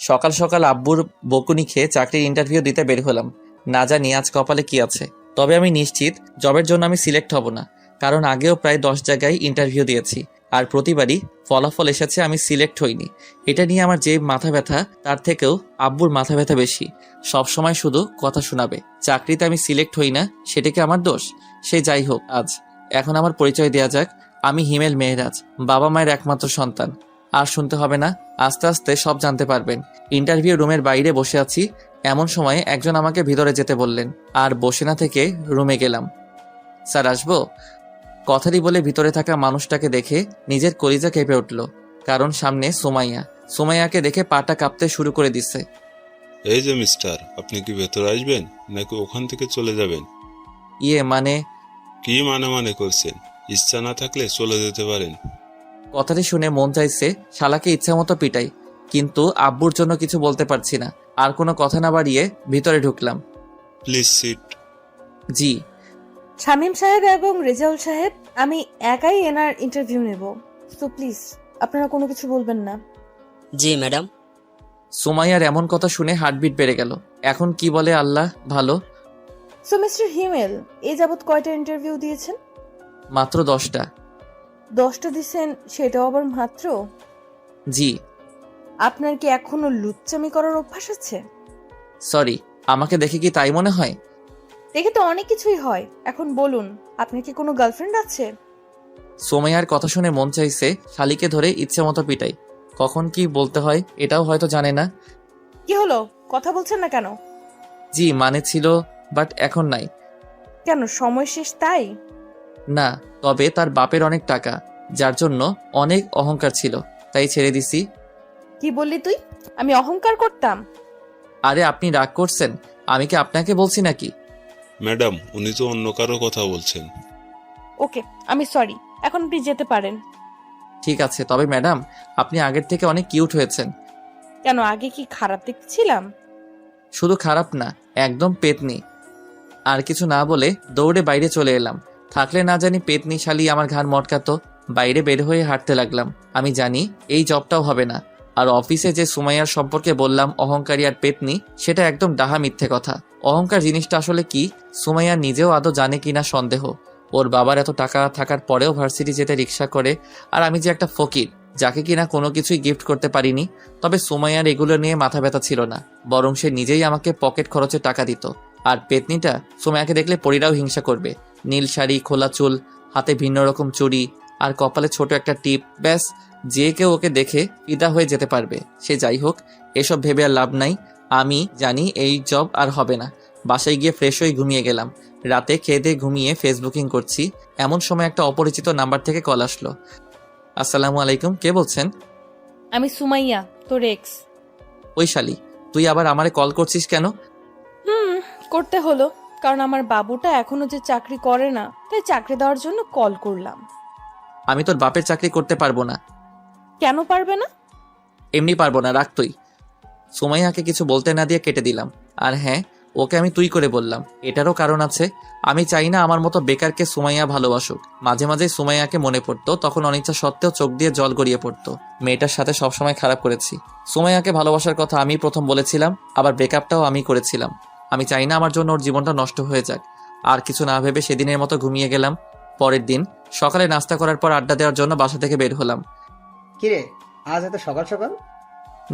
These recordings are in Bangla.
সকাল সকাল আব্বুর বকুনি খেয়ে চাকরির ইন্টারভিউ দিতে বের হলাম। না জানি আজ কপালে কি আছে। তবে আমি নিশ্চিত জবের জন্য আমি সিলেক্ট হব না, কারণ আগেও প্রায় 10 জায়গায় ইন্টারভিউ দিয়েছি, আর প্রতিবারই ফলাফল এসেছে আমি সিলেক্ট হইনি। এটা নিয়ে আমার যে মাথা ব্যথা, তার থেকেও আব্বুর মাথা ব্যথা বেশি। সব সময় শুধু কথা শোনাবে। চাকরিতে আমি সিলেক্ট হই না, সেটা কি আমার দোষ? সে যাই হোক, এখন আমার পরিচয় দেয়া যাক। আমি হিমেল মেহরাজ, বাবা মায়ের একমাত্র সন্তান। আর শুনতে হবে না, আস্তে আস্তে সব জানতে পারবেন। ইন্টারভিউ রুমের বাইরে বসে আছি, এমন সময় একজন আমাকে ভিতরে যেতে বললেন, আর বসে না থেকে রুমে গেলাম। স্যার, আসবো? কথাটি বলে ভিতরে থাকা মানুষটাকে দেখে নিজের কলিজা কেঁপে উঠল, কারণ সামনে সুমাইয়া। সুমাইয়াকে দেখে পাটা কাঁপতে শুরু করে দিছে। এই যে মিস্টার, আপনি কি ভেতরে আসবেন নাকি ওখান থেকে চলে যাবেন? মানে? কি মানে করছেন? ইচ্ছা না থাকলে চলে যেতে পারেন। কথাটি শুনে মন চাইছে শালাকে ইচ্ছা মতো পিটাই, কিন্তু আব্বুর জন্য কিছু বলতে পারছি না। আর কোনো কথা না বাড়িয়ে ভিতরে ঢুকলাম। Please sit. জি। শামীম সাহেব এবং রেজাউল সাহেব, আমি একাই এনার ইন্টারভিউ নেব, সো প্লিজ আপনারা কোনো কিছু বলবেন না। জি ম্যাডাম। সুমাইয়ার এমন কথা শুনে হার্টবিট বেড়ে গেল। এখন কি বলে আল্লাহ ভালো। সো মিস্টার হিমেল, এই যাবৎ কয়টা ইন্টারভিউ দিয়েছেন? মাত্র 10টা। 10টা দিছেন, সেটাও আবার মাত্র? জি। আপনার কি এখনো লুচ্চামি করার অভ্যাস আছে? সরি, আমাকে দেখে কি তাই মনে হয়? দেখে তো অনেক কিছুই হয়। এখন বলুন, আপনার কি কোনো গার্লফ্রেন্ড আছে? সুমাইয়ার কথা শুনে মন চাইছে শালিকে ধরে ইচ্ছে মতো পিটাই। কখন কি বলতে হয় এটাও হয়তো জানে না। কি হলো, কথা বলছেন না কেন? জি, মানে ছিল, বাট এখন নাই। কেন, সময় শেষ তাই? না, তবে তার বাপের অনেক টাকা, যার জন্য অনেক অহংকার ছিল, তাই ছেড়ে দিছি। কি বললি তুই? আমি অহংকার করতাম? আরে আপনি রাগ করছেন? আমি কি আপনাকে বলছি নাকি? ম্যাডাম, উনি তো অন্য কারো কথা বলছেন। ওকে, আমি সরি, এখন আপনি যেতে পারেন। ঠিক আছে, তবে ম্যাডাম, আপনি আগের থেকে অনেক কিউট হয়েছেন। কেন, আগে কি খারাপ দেখছিলাম? শুধু খারাপ না, একদম পেতনি। আর কিছু না বলে দৌড়ে বাইরে চলে এলাম। থাকলে না জানি পেতনি শালি আমার ঘাড় মটকাতো। বাইরে বের হয়ে হাঁটতে লাগলাম। আমি জানি এই জবটাও হবে না। আর অফিসে যে সুমাইয়ার সম্পর্কে বললাম অহংকারী আর পেতনি, সেটা একদম ডাহা মিথ্যে কথা। অহংকার জিনিসটা আসলে কি, সুমাইয়া নিজেও আদৌ জানে কিনা সন্দেহ। ওর বাবার এত টাকা থাকার পরেও ভার্সিটি যেতে রিক্সা করে, আর আমি যে একটা ফকির, যাকে কিনা কোনো কিছুই গিফট করতে পারিনি। তবে সুমাইয়ার এগুলো নিয়ে মাথা ব্যথা ছিল না, বরং সে নিজেই আমাকে পকেট খরচে টাকা দিত। আর পেতনিটা সুমাইয়াকে দেখলে পরীরাও হিংসা করবে। নীল শাড়ি, খোলা চুল, হাতে ভিন্ন রকম চুড়ি, আর কপালে ছোট একটা টিপ, ব্যাস, যে কেউ ওকে দেখে ফিদা হয়ে যেতে পারবে। সে যাই হোক, এসব ভেবে আর লাভ নাই। আমি জানি এই জব আর হবে না। বাসায় গিয়ে ফ্রেশ হয়ে ঘুমিয়ে গেলাম। রাতে খেয়ে দিয়ে ঘুমিয়ে ফেসবুকিং করছি, এমন সময় একটা অপরিচিত নাম্বার থেকে কল আসলো। আসসালামু আলাইকুম, কে বলছেন? আমি সুমাইয়া, তোর এক্স। ওই শালি, তুই আবার আমারে কল করছিস কেন? করতে হলো, কারণ আমার বাবুটা এখনো যে চাকরি করে না, তাই চাকরি দেওয়ার জন্য কল করলাম। আমি তোর বাপের চাকরি করতে পারবো না। কেন পারবে না? এমনি পারবো না, রাখ তুই। সুমাইয়াকে কিছু বলতে না দিয়ে কেটে দিলাম। আর হ্যাঁ, ওকে আমি তুই করে বললাম, এটারও কারণ আছে। আমি চাই না আমার মতো বেকারকে সুমাইয়া ভালোবাসুক। মাঝে মাঝে সুমাইয়াকে মনে পড়তো, তখন অনিচ্ছা সত্ত্বেও চোখ দিয়ে জল গড়িয়ে পড়তো। মেয়েটার সাথে সবসময় খারাপ করেছি। সুমাইয়াকে ভালোবাসার কথা আমি প্রথম বলেছিলাম, আবার ব্রেকআপটাও আমি করেছিলাম। আমি চাই না আমার জন্য ওর জীবনটা নষ্ট হয়ে যাক। আর কিছু না ভেবে সেদিনের মতো ঘুমিয়ে গেলাম। পরের দিন সকালে নাস্তা করার পর আড্ডা দেওয়ার জন্য বাসা থেকে বের হলাম। কিরে, আজ এত সকাল সকাল?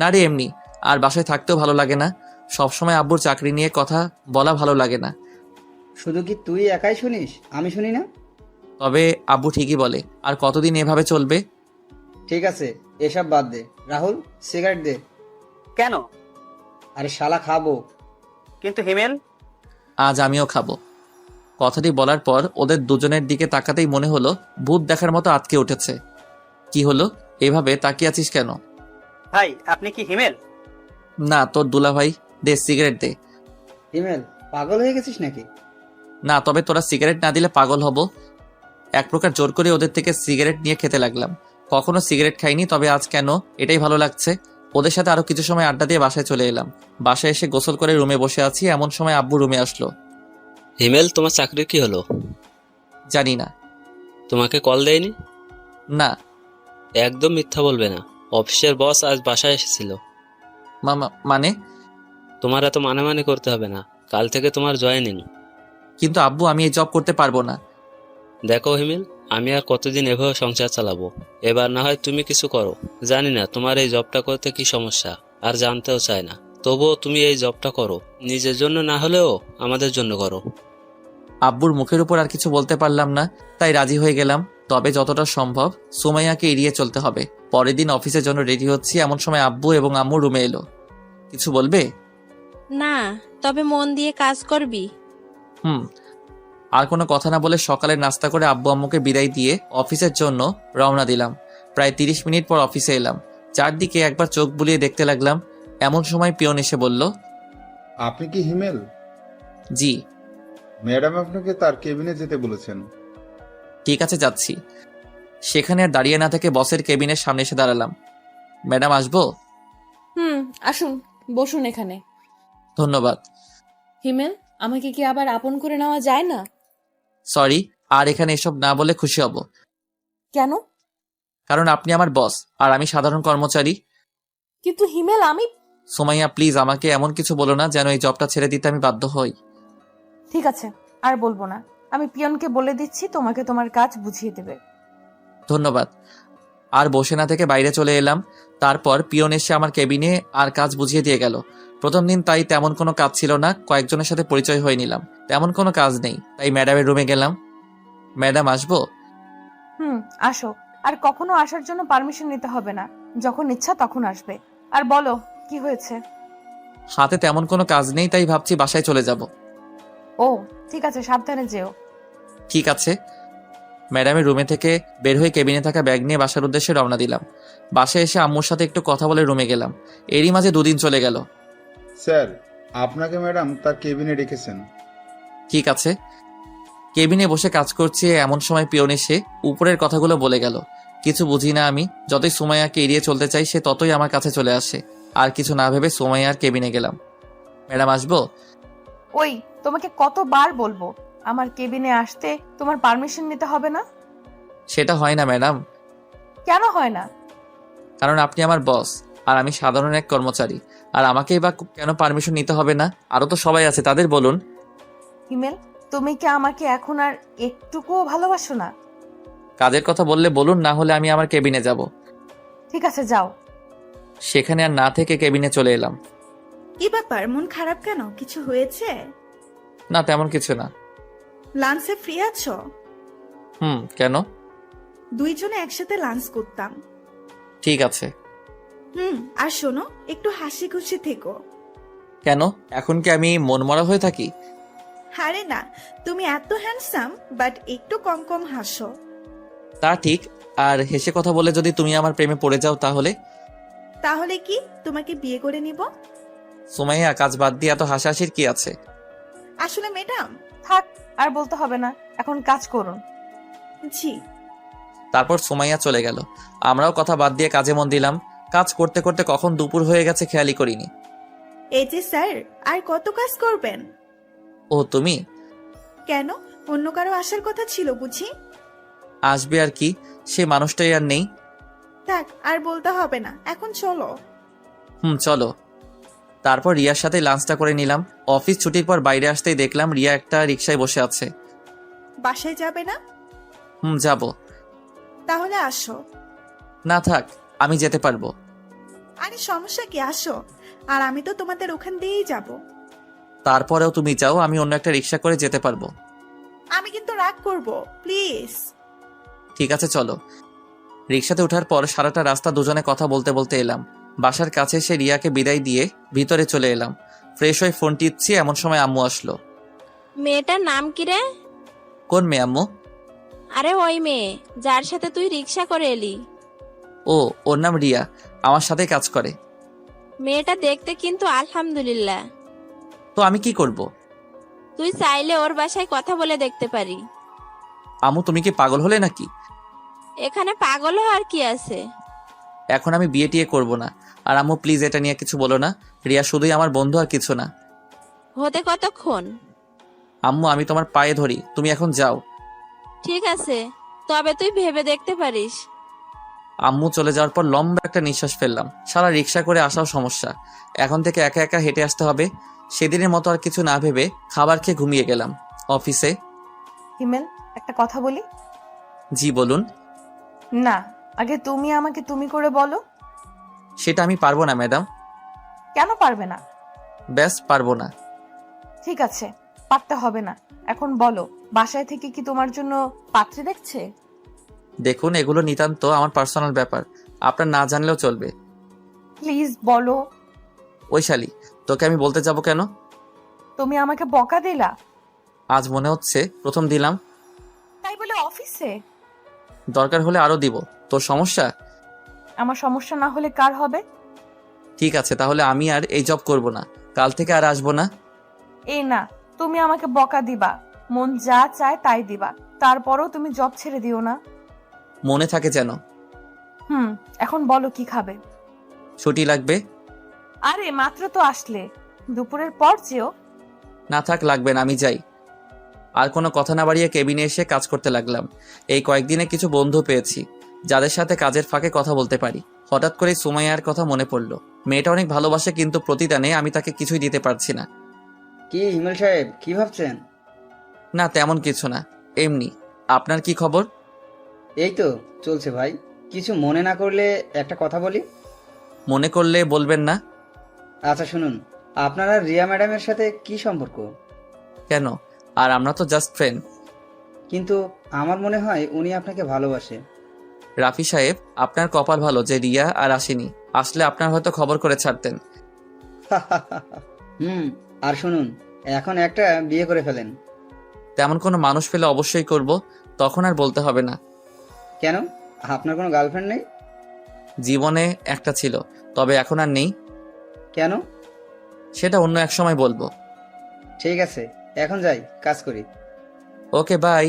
না রে, এমনি। আর বাসায় থাকতেও ভালো লাগে না। সবসময় আব্বুর চাকরি নিয়ে কথা বলা ভালো লাগে না। শুধু কি তুই একাই শুনিস, আমি শুনি না? তবে আব্বু ঠিকই বলে, আর কতদিন এভাবে চলবে? ঠিক আছে, এসব বাদ দে। রাহুল, সিগারেট দে। কেন? আরে শালা খাবো। কিন্তু হিমেল? আজ আমিও খাবো। কথাটি বলার পর ওদের দুজনের দিকে তাকাতেই মনে হলো ভূত দেখার মতো আটকে উঠেছে। কি হলো, এভাবে তাকিয়ে আছিস কেন? ভাই, আপনি কি হিমেল? না, তোর দুলা ভাই। দে সিগারেট দে। হিমেল, পাগল হয়ে গেছিস নাকি? না, তবে তোরা সিগারেট না দিলে পাগল হব। এক প্রকার জোর করে ওদের থেকে সিগারেট নিয়ে খেতে লাগলাম। কখনো সিগারেট খাইনি, তবে আজ কেন এটাই ভালো লাগছে। ওদের সাথে আরো কিছু সময় আড্ডা দিয়ে বাসায় চলে এলাম। বাসায় এসে গোসল করে রুমে বসে আছি, এমন সময় আব্বু রুমে আসলো। হিমেল, তোমার চাকরি কি হলো? জানি না। তোমাকে কল দেয়নি? না। একদম মিথ্যা বলবে না। অফিসের বস আজ বাসায় এসেছিল। মানে? তোমার এত মানে মানে করতে হবে না, কাল থেকে তোমার জয়েনিং। কিন্তু আব্বু, আমি এই জব করতে পারবো না। দেখো হিমেল, আমি আর কতদিন এভাবে সংসার চালাবো? এবার না হয় তুমি কিছু করো। জানি না তোমার এই জবটা করতে কি সমস্যা, আর জানতেও চাই না। তবুও তুমি এই জবটা করো, নিজের জন্য না হলেও আমাদের জন্য করো। আব্বুর মুখের উপর আর কিছু বলতে পারলাম না, তাই রাজি হয়ে গেলাম। তবে যতটা সম্ভব সুমাইয়াকে এড়িয়ে চলতে হবে। পরের দিন অফিসের জন্য রেডি হচ্ছি, এমন সময় আব্বু এবং আম্মু রুমে এলো। কিছু বলবে? না, তবে মন দিয়ে কাজ করবি। আর কোনো কথা না বলে সকালে নাস্তা করে আব্বু আম্মুকে বিদায় দিয়ে অফিসের জন্য রওনা দিলাম। প্রায় 30 মিনিট পর অফিসে এলাম। চারদিকে একবার চোখ বুলিয়ে দেখতে লাগলাম। এমন সময় পিয়ন এসে বলল, আপনি কি হিমেল? জি। ম্যাডাম আপনাকে তার কেবিনে যেতে বলেছেন। ঠিক আছে, যাচ্ছি। সেখানে আর দাঁড়িয়ে না থেকে বসের কেবিনের সামনে এসে দাঁড়ালাম। ম্যাডাম, আসবো? আসুন, বসুন এখানে। ধন্যবাদ। হিমেল, আমাকে কি আবার আপন করে নেওয়া যায় না? সরি, আর এখানে এসব না বলে খুশি হব। কেন? কারণ আপনি আমার বস আর আমি সাধারণ কর্মচারী। কিন্তু হিমেল, আমি... সুমাইয়া, প্লিজ আমাকে এমন কিছু বলো না যেন এই জবটা ছেড়ে দিতে আমি বাধ্য হই। ঠিক আছে, আর বলবো না। আমি পিয়নকে বলে দিচ্ছি, তোমাকে তোমার কাজ বুঝিয়ে দেবে। ধন্যবাদ। আর বসে না থেকে বাইরে চলে এলাম। তারপর পিয়ন এসে আমার কেবিনে আর কাজ বুঝিয়ে দিয়ে গেল। প্রথম দিন তাই তেমন কোনো কাজ ছিল না, কয়েকজনের সাথে পরিচয় হয়ে নিলাম। তেমন কোনো কাজ নেই, তাই ম্যাডামের রুমে গেলাম। ম্যাডাম, আসবো? আসো। আর কখনো আসার জন্য পারমিশন নিতে হবে না, যখন ইচ্ছা তখন আসবে। আর বলো, কি হয়েছে? হাতে তেমন কোনো কাজ নেই, তাই ভাবছি বাসায় চলে যাব। ও, ঠিক আছে, সাবধানে যেও। ঠিক আছে। ম্যাডামের রুমে থেকে বের হয়ে কেবিনে থাকা ব্যাগ নিয়ে বাসার উদ্দেশ্যে রওনা দিলাম। বাসায় এসে আম্মুর সাথে একটু কথা বলে রুমে গেলাম। এরই মাঝে 2 দিন চলে গেল। স্যার, আপনাকে ম্যাডাম তার কেবিনে রেখেছেন। ঠিক আছে। কেবিনে বসে কাজ করছি, এমন সময় পিয়ন এসে উপরের কথাগুলো বলে গেল। কিছু বুঝি না আমি। যতই সুমাইয়াকে এড়িয়ে চলতে চাই, সে ততই আমার কাছে চলে আসে। আর কিছু না ভেবে সুমাইয়ার কেবিনে গেলাম। ম্যাডাম, আসবো? ওই, তোমাকে কতবার বলবো আমার কেবিনে আসতে তোমার পারমিশন নিতে হবে না? সেটা হয় না ম্যাডাম। কেন হয় না? কারণ আপনি আমার বস আর আমি সাধারণ এক কর্মচারী। আর আমাকেই বা কেন পারমিশন নিতে হবে না? আরো তো সবাই আছে, তাদের বলুন। হিমেল, তুমি কি আমাকে এখন আর একটুকুও ভালোবাসো না? কাজের কথা বললে বলুন, না হলে আমি আমার কেবিনে যাব। ঠিক আছে, যাও। সেখানে আর না থেকে কেবিনে চলে এলাম। কি ব্যাপার, মন খারাপ কেন? কিছু হয়েছে? না, তেমন কিছু না। লাঞ্চে ফ্রি আছো? কেন? দুইজনে একসাথে লাঞ্চ করতাম। ঠিক আছে। আর শোনো, একটু হাসি খুশি থেকো। কেন, এখন কি আমি মনমরা হয়ে থাকি? হারে না, তুমি এত হ্যান্ডসাম, বাট একটু কম কম হাসো। তা ঠিক। আর হেসে কথা বলে যদি তুমি আমার প্রেমে পড়ে যাও তাহলে? তাহলে কি তোমাকে বিয়ে করে নিব? সুমাইয়া, কাজ বাদ দিয়ে এত হাসাহাসির কি আছে? আসলে ম্যাডাম... থাক, আর বলতে হবে না, এখন কাজ করুন। জি। তারপর সুমাইয়া চলে গেল। আমরাও কথা বাদ দিয়ে কাজে মন দিলাম। কাজ করতে করতে কখন দুপুর হয়ে গেছে খেয়ালই করিনি। এই যে স্যার, আর কত কাজ করবেন? ও, তুমি? কেন, অন্য কারো আসার কথা ছিল বুঝি? আসবে আর কি, সে মানুষটাই আর নেই। থাক, আর বলতে হবে না, এখন চলো। চলো। তারপর রিয়ার সাথে লাঞ্চটা করে নিলাম। অফিস ছুটির পর বাইরে আসতেই দেখলাম রিয়া একটা রিকশায় বসে আছে। বাসায় যাবে না? যাব। তাহলে আসো। না থাক, আমি যেতে পারবো। আরে সমস্যা কি, আসো। আর আমি তো তোমাদের ওখান দিয়েই যাব। তারপরেও তুমি যাও, আমি অন্য একটা রিকশা করে যেতে পারবো। আমি কিন্তু রাগ করব, প্লিজ। ঠিক আছে, চলো। রিকশাতে ওঠার পর সারাটা রাস্তা দুজনে কথা বলতে বলতে এলাম। বাসার কাছে এসে রিয়াকে বিদায় দিয়ে ভিতরে চলে এলাম। ফ্রেশ হয়ে ফোন টিপছি, এমন সময় আম্মু আসলো। মেয়েটার নাম কি রে? কোন মেয়ে আম্মু? আরে ওই মেয়ে যার সাথে তুই রিক্সা করে এলি। ও, ওর নাম রিয়া, আমার সাথে কাজ করে। মেয়েটা দেখতে কিন্তু আলহামদুলিল্লাহ। তো আমি কি করব? তুই চাইলে ওর বাসায় কথা বলে দেখতে পারি। আম্মু, তুমি কি পাগল হলে নাকি? এখানে পাগল হওয়ার কি আছে? এখন আমি বিয়ে টিয়ে করবো না। আর আম্মু প্লিজ এটা নিয়ে কিছু বলো না। রিয়া শুধুই আমার বন্ধু, আর কিছু না। হতে কতক্ষণ? আম্মু, আমি তোমার পায়ে ধরি, তুমি এখন যাও। ঠিক আছে, তবে তুই ভেবে দেখতে পারিস। আম্মু চলে যাওয়ার পর লম্বা একটা নিঃশ্বাস ফেললাম। সারা রিক্সা করে আসাও সমস্যা, এখন থেকে একা একা হেঁটে আসতে হবে। সেদিনের মতো আর কিছু না ভেবে খাবার খেয়ে ঘুমিয়ে গেলাম। অফিসে। হিমেল, একটা কথা বলি? জি বলুন। না, আগে তুমি আমাকে তুমি করে বলো। সেটা আমি পারবো না ম্যাডাম। কেন পারবে না? ব্যাস পারবো না। ঠিক আছে, পারতে হবে না। এখন বলো, বাসায় থেকে কি তোমার জন্য পাত্রী দেখছে? দেখুন, এগুলো নিতান্ত আমার পার্সোনাল ব্যাপার, আপনার না জানলেও চলবে। প্লিজ বলো। ওই শালি, তোকে আমি বলতে যাব কেন? তুমি আমাকে বকা দিলা, আজ মনে হচ্ছে প্রথম দিলাম। তাই বলে অফিসে? দরকার হলে আরো দিব। তোর সমস্যা? আমার সমস্যা না হলে কার হবে? ঠিক আছে, তাহলে আমি আর এই জব করব না, কাল থেকে আর আসবো না। এই না, তুমি আমাকে বকা দিবা, মন যা চায় তাই দিবা, তারপরও তুমি জব ছেড়ে দিও না। মনে থাকে যেন। এখন বলো কি খাবে? ছুটি লাগবে। আরে মাত্র তো আসলে, দুপুরের পর যেও। না থাক, লাগবে না, আমি যাই। আর কোনো কথা না বাড়িয়ে কেবিনে এসে কাজ করতে লাগলাম। এই কয়েকদিনে কিছু বন্ধু পেয়েছি যাদের সাথে কাজের ফাঁকে কথা বলতে পারি। হঠাৎ করে সুমাইয়ার কথা মনে পড়লো। মেয়েটা অনেক ভালোবাসে, কিন্তু প্রতিদানে আমি তাকে কিছুই দিতে পারছি না। কি হিমেল সাহেব, কি ভাবছেন? না তেমন কিছু না, এমনি। আপনার কি খবর? এই তো চলছে ভাই। কিছু মনে না করলে একটা কথা বলি? মনে করলে বলবেন না। আচ্ছা শুনুন, আপনার আর রিয়া ম্যাডামের সাথে কি সম্পর্ক? কেন? আর আমরা তো জাস্ট ফ্রেন্ড। কিন্তু আমার মনে হয় উনি আপনাকে ভালোবাসে। রাফি সাহেব, আপনার কপাল ভালো যে রিয়া আর আসেনি, আসলে আপনার হয়তো খবর করে ছাড়তেন। আর শুনুন, এখন একটা বিয়ে করে ফেলেন। তেমন কোনো মানুষ পেলে অবশ্যই করব, তখন আর বলতে হবে না। কেন, আপনার কোনো গার্লফ্রেন্ড নেই? জীবনে একটা ছিল, তবে এখন আর নেই। কেন? সেটা অন্য এক সময় বলবো। ঠিক আছে, এখন যাই, কাজ করি। Okay bye.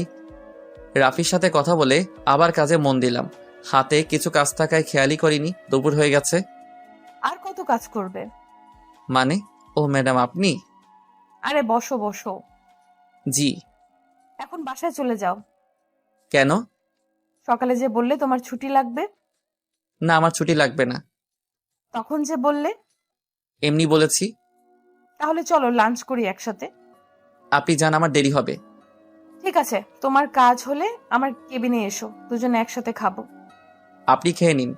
রাফির সাথে কথা বলে আবার কাজে মন দিলাম। হাতে কিছু কাজ থাকায় খেয়ালই করিনি দুপুর হয়ে গেছে। আর কত কাজ করবে? মানে? ও ম্যাডাম আপনি? আরে বসো বসো। জি। এখন বাসায় চলে যাও। কেন? সকালে যে বললে তোমার ছুটি লাগবে। না, আমার ছুটি লাগবে না। তখন যে বললে। এমনি বলেছি। তাহলে চলো লাঞ্চ করি একসাথে। আপনি যান, আমার দেরি হবে। ঠিক আছে, তোমার কাজ হলে আমার কেবিনে এসো, দুজনে একসাথে খাবো। আপনি খেয়ে নিন।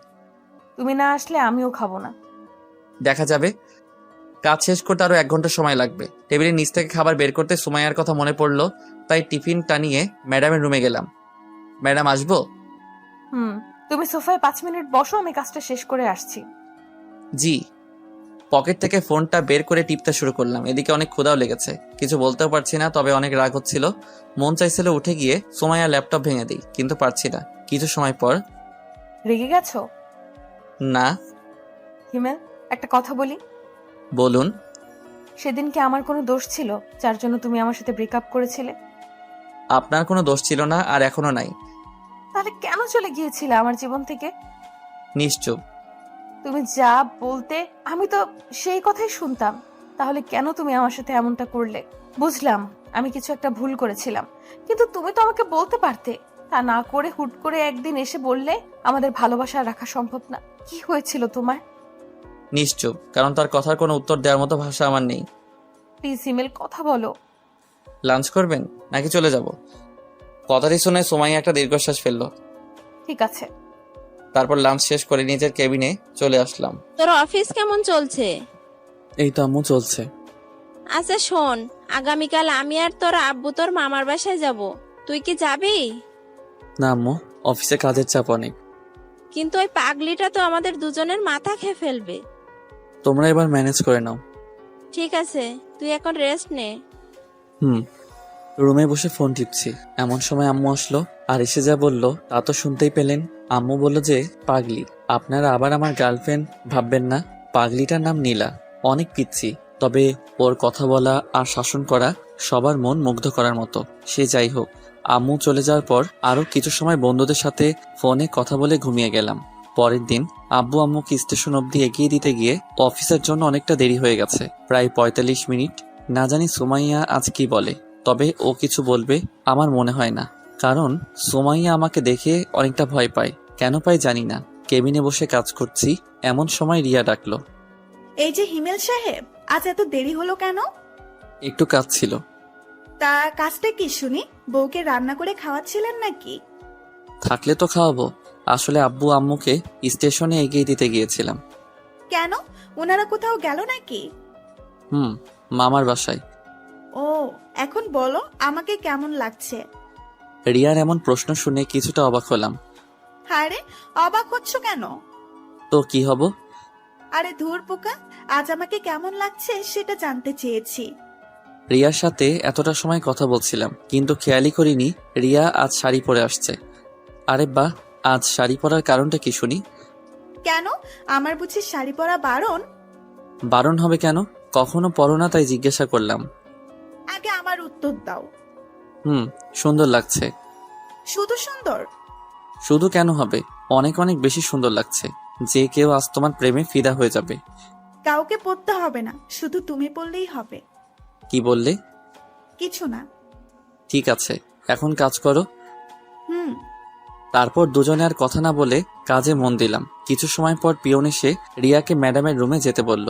তুমি না আসলে আমিও খাবো না। দেখা যাবে। কাজ শেষ করতে আরো 1 ঘন্টা সময় লাগবে। টেবিলের নিচ থেকে খাবার বের করতে সুমাইয়ার কথা মনে পড়লো, তাই টিফিন টানিয়ে ম্যাডামের রুমে গেলাম। ম্যাডাম আসবো? তুমি সোফায় 5 মিনিট বসো, আমি কাজটা শেষ করে আসছি। জি। পকেট থেকে ফোনটা বের করে টিপতে শুরু করলাম। এদিকে অনেক ক্ষুধাও লেগেছে, কিছু বলতেও পারছি না, তবে অনেক রাগ হচ্ছিল। মন চাইছিল উঠে গিয়ে সুমাইয়ার ল্যাপটপ ভেঙে দিই, কিন্তু পারছি না। কিছু সময় পর। রেগে গেছো? না। হিমেল, একটা কথা বলি? বলুন। সেদিন কি আমার কোনো দোষ ছিল যার জন্য তুমি আমার সাথে ব্রেকআপ করেছিলে? আপনার কোনো দোষ ছিল না, আর এখনো নাই। তাহলে কেন চলে গিয়েছিলে আমার জীবন থেকে? নিশ্চুপ। তুমি যা বলতে আমি তো সেই কথাই শুনতাম, তাহলে কেন তুমি আমার সাথে এমনটা করলে? বুঝলাম আমি কিছু একটা ভুল করেছিলাম, কিন্তু তুমি তো আমাকে বলতে পারতে। তা না করে হুট করে একদিন এসে বললে আমাদের ভালোবাসা রাখা সম্ভব না। কি হয়েছিল তোমার? নিশ্চুপ, কারণ তার কথার কোনো উত্তর দেওয়ার মতো ভাষা আমার নেই। প্লিজ হিমেল, কথা বলো। লাঞ্চ করবেন নাকি চলে যাব? কথাটি শুনে সুমাইয়া একটা দীর্ঘশ্বাস ফেললো। ঠিক আছে। তারপর লাঞ্চ শেষ করে নিজের কেবিনে চলে আসলাম। তোর অফিস কেমন চলছে? এই তো আম্মু, চলছে। আচ্ছা শোন, আগামীকাল আমি আর তোর আব্বু তোর মামার বাসায় যাব, তুই কি যাবি? না আম্মু, অফিসে কাজের চাপ অনেক। কিন্তু ওই পাগলিটা তো আমাদের দুজনের মাথা খেয়ে ফেলবে। তোমরা এবার ম্যানেজ করে নাও। ঠিক আছে, তুই এখন রেস্ট নে। রুমে বসে ফোন টিপছি, এমন সময় আম্মু আসলো। আর এসে যা বললো তা তো শুনতেই পেলেন। আম্মু বলল যে পাগলি, আপনারা আবার আমার গার্লফ্রেন্ড ভাববেন না। পাগলিটার নাম নীলা, অনেক পিচ্ছি, তবে ওর কথা বলা আর শাসন করা সবার মন মুগ্ধ করার মতো। সে যাই হোক, আম্মু চলে যাওয়ার পর আরো কিছু সময় বন্ধুদের সাথে ফোনে কথা বলে ঘুমিয়ে গেলাম। পরের দিন আব্বু আম্মুকে স্টেশন অবধি এগিয়ে দিতে গিয়ে অফিসের জন্য অনেকটা দেরি হয়ে গেছে, প্রায় 45 মিনিট। না জানি সুমাইয়া আজ কি বলে, তবে ও কিছু বলবে আমার মনে হয় না, কারণ সুমাইয়া আমাকে দেখে অনেকটা ভয় পায়। কেন পায় জানি না। কেবিনে বসে কাজ করছি, এমন সময় রিয়া ডাকলো। এই যে হিমেল সাহেব, আজ এত দেরি হলো কেন? একটু কাজ ছিল। তা কাজটা কি শুনি? বউকে রান্না করে খাওয়াচ্ছিলেন নাকি? থাকলে তো খাওয়াবো। আসলে আব্বু আম্মুকে স্টেশনে এগিয়ে দিতে গিয়েছিলাম। কেন, ওনারা কোথাও গেল নাকি? মামার বাসায়। ও, এখন বলো আমাকে কেমন লাগছে? রিয়ার এমন প্রশ্ন শুনে কিছুটা অবাক হলাম। হায়রে, অবাক হচ্ছ কেন? তো কি হব? আরে ধুর পোকা, আজ আমাকে কেমন লাগছে সেটা জানতে চেয়েছি। রিয়ার সাথে এতটা সময় কথা বলছিলাম, কিন্তু খেয়ালই করিনি রিয়া আজ শাড়ি পরে আসছে। আরে বাহ, আজ শাড়ি পরার কারণটা কি শুনি। কেন, আমার বুঝি শাড়ি পরা বারণ? বারণ হবে কেন? কখনো পরো না, তাই জিজ্ঞাসা করলাম। আগে আমার উত্তর দাও। সুন্দর লাগছে। শুধু সুন্দর? শুধু কেন হবে, অনেক অনেক বেশি সুন্দর লাগছে। যে কেউ আজ তোমার প্রেমে ফিদা হয়ে যাবে। কাউকে পড়তে হবে না, শুধু তুমি পড়লেই হবে। কি বললে? কিছু না। ঠিক আছে, এখন কাজ করো। হুম। তারপর দুজনে আর কথা না বলে কাজে মন দিলাম। কিছু সময় পর পিয়ন এসে রিয়াকে ম্যাডামের রুমে যেতে বলল।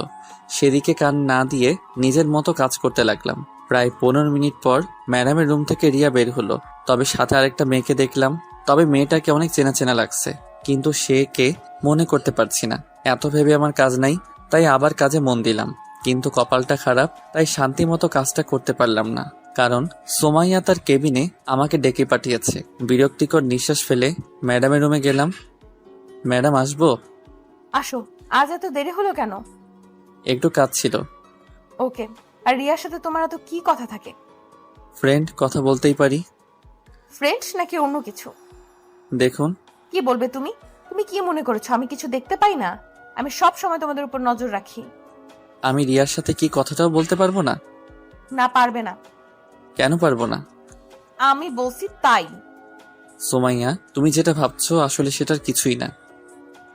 সেদিকে কান না দিয়ে নিজের মতো কাজ করতে লাগলাম। প্রায় 15 মিনিট পর ম্যাডামের রুম থেকে রিয়া বের হলো। তবে সাথে আরেকটা মেয়েকে দেখলাম। তবে মেয়েটাকে অনেক চেনা চেনা লাগছে, কিন্তু সে কে মনে করতে পারছি না। এত ভেবে আমার কাজ নাই, তাই আবার কাজে মন দিলাম। কিন্তু কপালটা খারাপ, তাই শান্তি মতো কাজটা করতে পারলাম না। কারণ সোমাইয়া তার কেবিনে আমাকে ডেকে পাঠিয়েছে। বিরক্তিকর নিঃশ্বাস ফেলে ম্যাডামের রুমে গেলাম। ম্যাডাম, আসবো? আসো। আজ এত দেরি হলো কেন? একটু কাজ ছিল। ওকে। আর রিয়ার সাথে তোমার এত কি কথা থাকে? ফ্রেন্ড, কথা বলতেই পারি। ফ্রেন্ড নাকি অন্য কিছু? দেখুন। কি বলবে তুমি? তুমি কি মনে করেছো আমি কিছু দেখতে পাই না? আমি সব সময় তোমাদের উপর নজর রাখি। আমি রিয়ার সাথে কি কথাটাও বলতে পারবো না? না, পারবে না। কেন পারবো না? আমি বলছি তাই। সোমাইয়া, তুমি যেটা ভাবছো আসলে সেটার কিছুই না।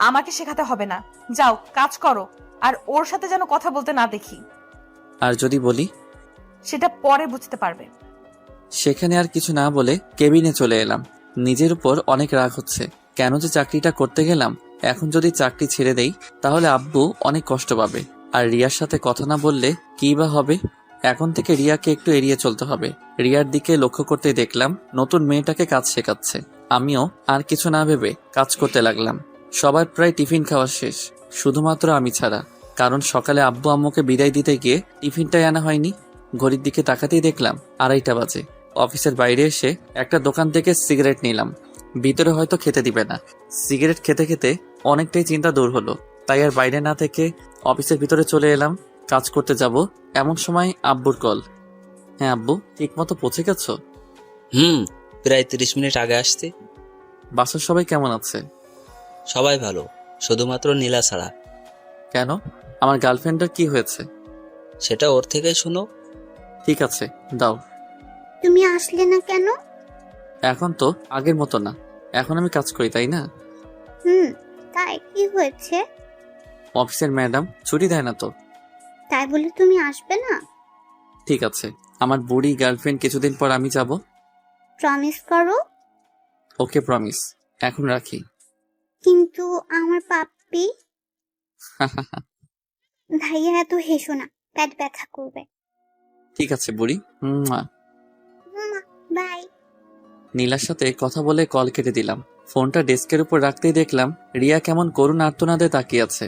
আমাকে শেখাতে হবে না। যাও, কাজ করো। আর ওর সাথে যেন কথা বলতে না দেখি। আর যদি বলি? সেটা পরে বুঝতে পারবে। সেখানে আর কিছু না বলে কেবিনে চলে এলাম। নিজের উপর অনেক রাগ হচ্ছে। কেন যে চাকরিটা করতে গেলাম। এখন যদি চাকরি ছেড়ে দেই তাহলে আব্বু অনেক কষ্ট পাবে। আর রিয়ার সাথে কথা না বললে কী বা হবে। এখন থেকে রিয়াকে একটু এড়িয়ে চলতে হবে। রিয়ার দিকে লক্ষ্য করতে দেখলাম নতুন মেয়েটাকে কাজ শেখাচ্ছে। আমিও আর কিছু না ভেবে কাজ করতে লাগলাম। সবার প্রায় টিফিন খাওয়া শেষ, শুধুমাত্র আমি ছাড়া। কারণ সকালে আব্বু আম্মুকে বিদায় দিতে গিয়ে টিফিনটাই আনা হয়নি। ঘড়ির দিকে তাকাতেই দেখলাম 2:30 বাজে। অফিসের বাইরে এসে একটা দোকান থেকে সিগারেট নিলাম। ভিতরে হয়তো খেতে দিবে না। সিগারেট খেতে খেতে অনেকটাই চিন্তা দূর হলো, তাই আর বাইরে না থেকে অফিসের ভিতরে চলে এলাম। কাজ করতে যাব এমন সময় আব্বুর কল। হ্যাঁ আব্বু, ঠিক মতো পৌঁছে গেছো? প্রায় 30 মিনিট আগে আসতে। বাসার সবাই কেমন আছে? সবাই ভালো, শুধুমাত্র নীলা ছাড়া। কেন, আমার গার্লফ্রেন্ডের কি হয়েছে? সেটা ওর থেকেই শুনো। ঠিক আছে, দাও। তুমি আসলে না কেন? এখন তো আগের মতো না, এখন আমি কাজ করি, তাই না? তাই কি হয়েছে? অফিসের ম্যাডাম ছুটি দেয় না তো। তাই বলে তুমি আসবে না? ঠিক আছে, আমার বুড়ি গার্লফ্রেন্ড কিছুদিন পর আমি যাব। প্রমিস করো। ওকে, প্রমিস। এখন রাখি। কিন্তু আমার পাপ্পি। ভাইয়া এত হেসো না, পেট ব্যথা করবে। ঠিক আছে বুড়ি। বাই। নীলার সাথে কথা বলে কল কেটে দিলাম। ফোনটা ডেস্কের উপর রাখতেই দেখলাম রিয়া কেমন করুণ আর্তনাদে তাকিয়ে আছে।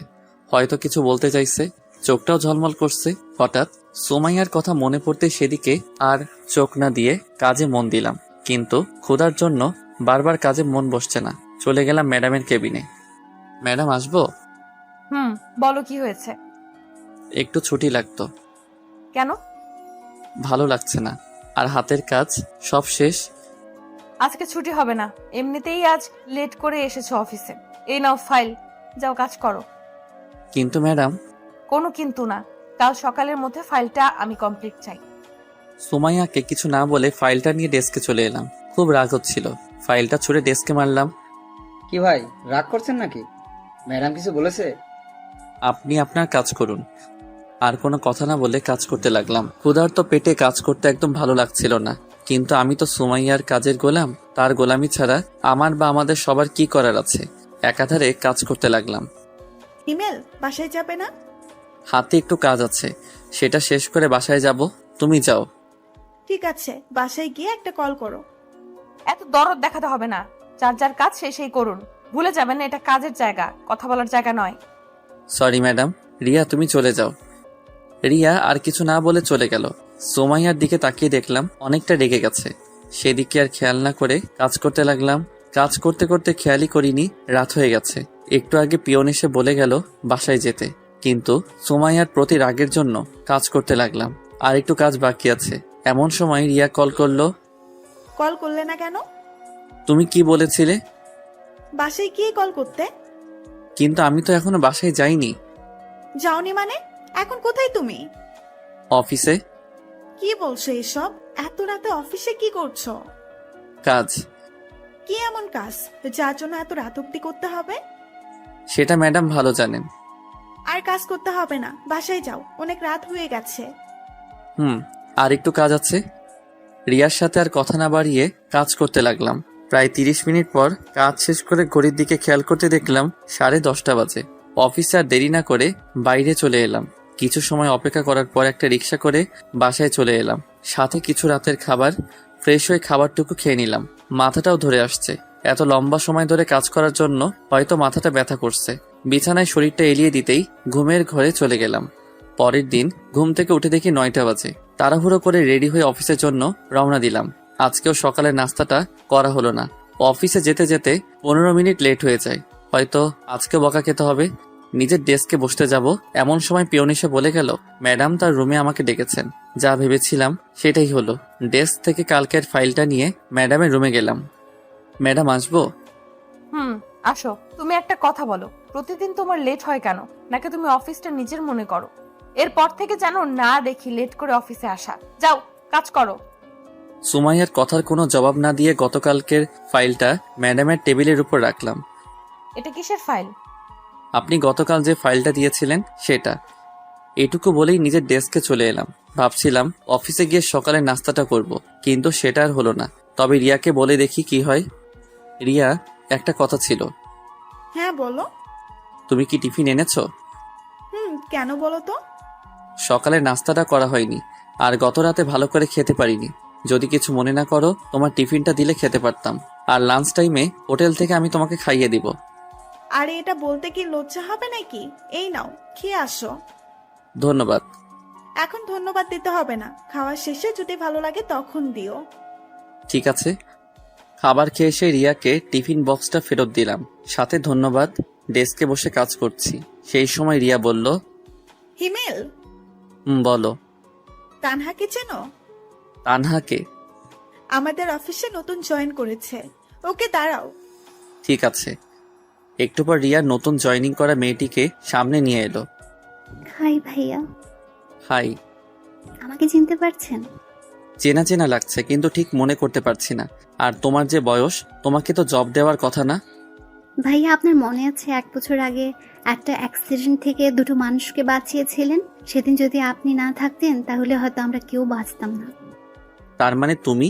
হয়তো কিছু বলতে চাইছে, চোখটাও ঝলমল করছে। হঠাৎ সোমাইয়ার কথা মনে পড়তে সেদিকে আর চোখ না দিয়ে কাজে মন দিলাম। কিন্তু ক্ষুধার জন্য বারবার কাজে মন বসছে না। চলে গেলাম ম্যাডামের কেবিনে। ম্যাডাম, আসবো? বলো কি হয়েছে? একটু ছুটি লাগতো। কেন? ভালো লাগছে না, আর হাতের কাজ সব শেষ। আজকে ছুটি হবে না, এমনিতেই আজ লেট করে এসেছো অফিসে। এই নাও ফাইল, যাও কাজ করো। কিন্তু ম্যাডাম। কোনো কিন্তু না, কাল সকালের মধ্যে ফাইলটা আমি কমপ্লিট চাই। সুমাইয়াকে কিছু না বলে ফাইলটা নিয়ে ডেস্কে চলে এলাম। খুব রাগ হচ্ছিল, ফাইলটা ছুঁড়ে ডেস্কে মারলাম। কি ভাই, রাগ করছেন নাকি? ম্যাডাম কিছু বলেছে? আপনি আপনার কাজ করুন। আর কোনো কথা না বলে কাজ করতে লাগলাম। ক্ষুধার্ত পেটে কাজ করতে একদম ভালো লাগছিল না। কিন্তু আমি তো সুমাইয়ার কাজের গোলাম, তার গোলামি ছাড়া আমার বা আমাদের সবার কি করার আছে? একাধারে কাজ করতে লাগলাম। হিমেল বাসায় যাবে না? হাতে একটু কাজ আছে, সেটা শেষ করে বাসায় যাব। তুমি যাও। ঠিক আছে, বাসায় গিয়ে একটা কল করো। এত দরদ দেখাতে হবে না, যার যার কাজ সেই করুন। ভুলে যাবেন না, এটা কাজের জায়গা, কথা বলার জায়গা নয়। Sorry madam. রিয়া তুমি চলে যাও। রিয়া আর কিছু না বলে চলে গেল। সুমাইয়ার দিকে তাকিয়ে দেখলাম অনেকটা রেগে গেছে। সেদিকে আর খেয়াল না করে কাজ করতে লাগলাম। কাজ করতে করতে খেয়ালই করিনি রাত হয়ে গেছে। একটু আগে পিয়ন এসে বলে গেল বাসায় যেতে, কিন্তু সুমাইয়ার প্রতি রাগের জন্য কাজ করতে লাগলাম। আর একটু কাজ বাকি আছে। এমন সময় রিয়া কল করলো। কল করলে না কেন? তুমি কি বলেছিলে? বাসায় গিয়ে কল করতে। কিন্তু আমি তো এখনো বাসায় যাইনি। যাওনি মানে? এখন কোথায় তুমি? অফিসে। কি বলছো এসব? এত রাতে অফিসে কি করছো? কাজ। কি এমন কাজ যার জন্য এত রাত অব্দি করতে হবে? সেটা ম্যাডাম ভালো জানেন। আর কাজ করতে হবে না, বাসায় যাও, অনেক রাত হয়ে গেছে। আর একটু কাজ আছে। রিয়ার সাথে আর কথা না বাড়িয়ে কাজ করতে লাগলাম। প্রায় 30 মিনিট পর কাজ শেষ করে ঘড়ির দিকে খেয়াল করতে দেখলাম 10:30 বাজে। অফিসে আর দেরি না করে বাইরে চলে এলাম। কিছু সময় অপেক্ষা করার পর একটা রিক্সা করে বাসায় চলে এলাম। সাথে কিছু রাতের খাবার। ফ্রেশ হয়ে খাবারটুকু খেয়ে নিলাম। মাথাটাও ধরে আসছে। এত লম্বা সময় ধরে কাজ করার জন্য হয়তো মাথাটা ব্যথা করছে। বিছানায় শরীরটা এলিয়ে দিতেই ঘুমের ঘরে চলে গেলাম। পরের দিন ঘুম থেকে উঠে দেখি 9টা বাজে। তাড়াহুড়ো করে রেডি হয়ে অফিসের জন্য রওনা দিলাম। আজকেও সকালের নাস্তাটা করা হলো না। অফিসে যেতে যেতে 15 মিনিট লেট হয়ে যায়। হয়তো আজকে বকা খেতে হবে। নিজের ডেস্কে বসতে যাব এমন সময় পিয়ন এসে বলে গেল ম্যাডাম তার রুমে আমাকে ডেকেছেন। যা ভেবেছিলাম সেটাই হলো। ডেস্ক থেকে কালকের ফাইলটা নিয়ে ম্যাডামের রুমে গেলাম। ম্যাডাম আসবো? আসো। তুমি একটা কথা বলো, প্রতিদিন তোমার লেট হয় কেন? নাকি তুমি অফিসটা নিজের মনে করো? এরপর থেকে যেন না দেখি লেট করে অফিসে আসা। যাও, কাজ করো। সুমাইয়ার কথার কোনো জবাব না দিয়ে গতকালকের ফাইলটা ম্যাডামের টেবিলের উপর রাখলাম। এটা কিসের ফাইল? আপনি গতকাল যে ফাইলটা দিয়েছিলেন সেটা। এটুকু বলেই নিজের ডেস্কে চলে এলাম। ভাবছিলাম অফিসে গিয়ে সকালে নাস্তাটা করব, কিন্তু সেটা আর হলো না। তবে রিয়াকে বলে দেখি কি হয়। রিয়া, একটা কথা ছিল। হ্যাঁ বলো। তুমি কি টিফিন এনেছো? কেন বলো তো? সকালে নাস্তাটা করা হয়নি, আর গত রাতে ভালো করে খেতে পারিনি। যদি কিছু মনে না করো তোমার টিফিনটা দিলে খেতে পারতাম। আর লাঞ্চ টাইমে হোটেল থেকে আমি তোমাকে খাইয়ে দিব। আরে এটা বলতে কি লজ্জা হবে নাকি? এই নাও, খেয়ে আসো। ধন্যবাদ। এখন ধন্যবাদ দিতে হবে না, খাওয়ার শেষে যদি ভালো লাগে তখন দিও। ঠিক আছে। খাবার খেয়ে এসে রিয়াকে টিফিন বক্সটা ফেরত দিলাম, সাথে ধন্যবাদ। ডেস্কে বসে কাজ করছি। সেই সময় রিয়া বলল, হিমেল, বলো। তানহাকে চেনো? তানহাকে? আমাদের অফিসে নতুন জয়েন করেছে। ওকে দাঁড়াও। ঠিক আছে। একটু পর রিয়া নতুন জয়েনিং করা মেয়েটিকে সামনে নিয়ে এলো। হাই ভাইয়া। হাই। আমাকে চিনতে পারছেন? চেনা চেনা লাগছে, কিন্তু ঠিক মনে করতে পারছি না। আর তোমার যে বয়স, তোমাকে তো জব দেওয়ার কথা না? ভাইয়া আপনার মনে আছে 1 বছর আগে একটা অ্যাক্সিডেন্ট থেকে 2টো মানুষকে বাঁচিয়েছিলেন? সেদিন যদি আপনি না থাকতেন তাহলে হয়তো আমরা কেউ বাঁচতাম না। তার মানে তুমি?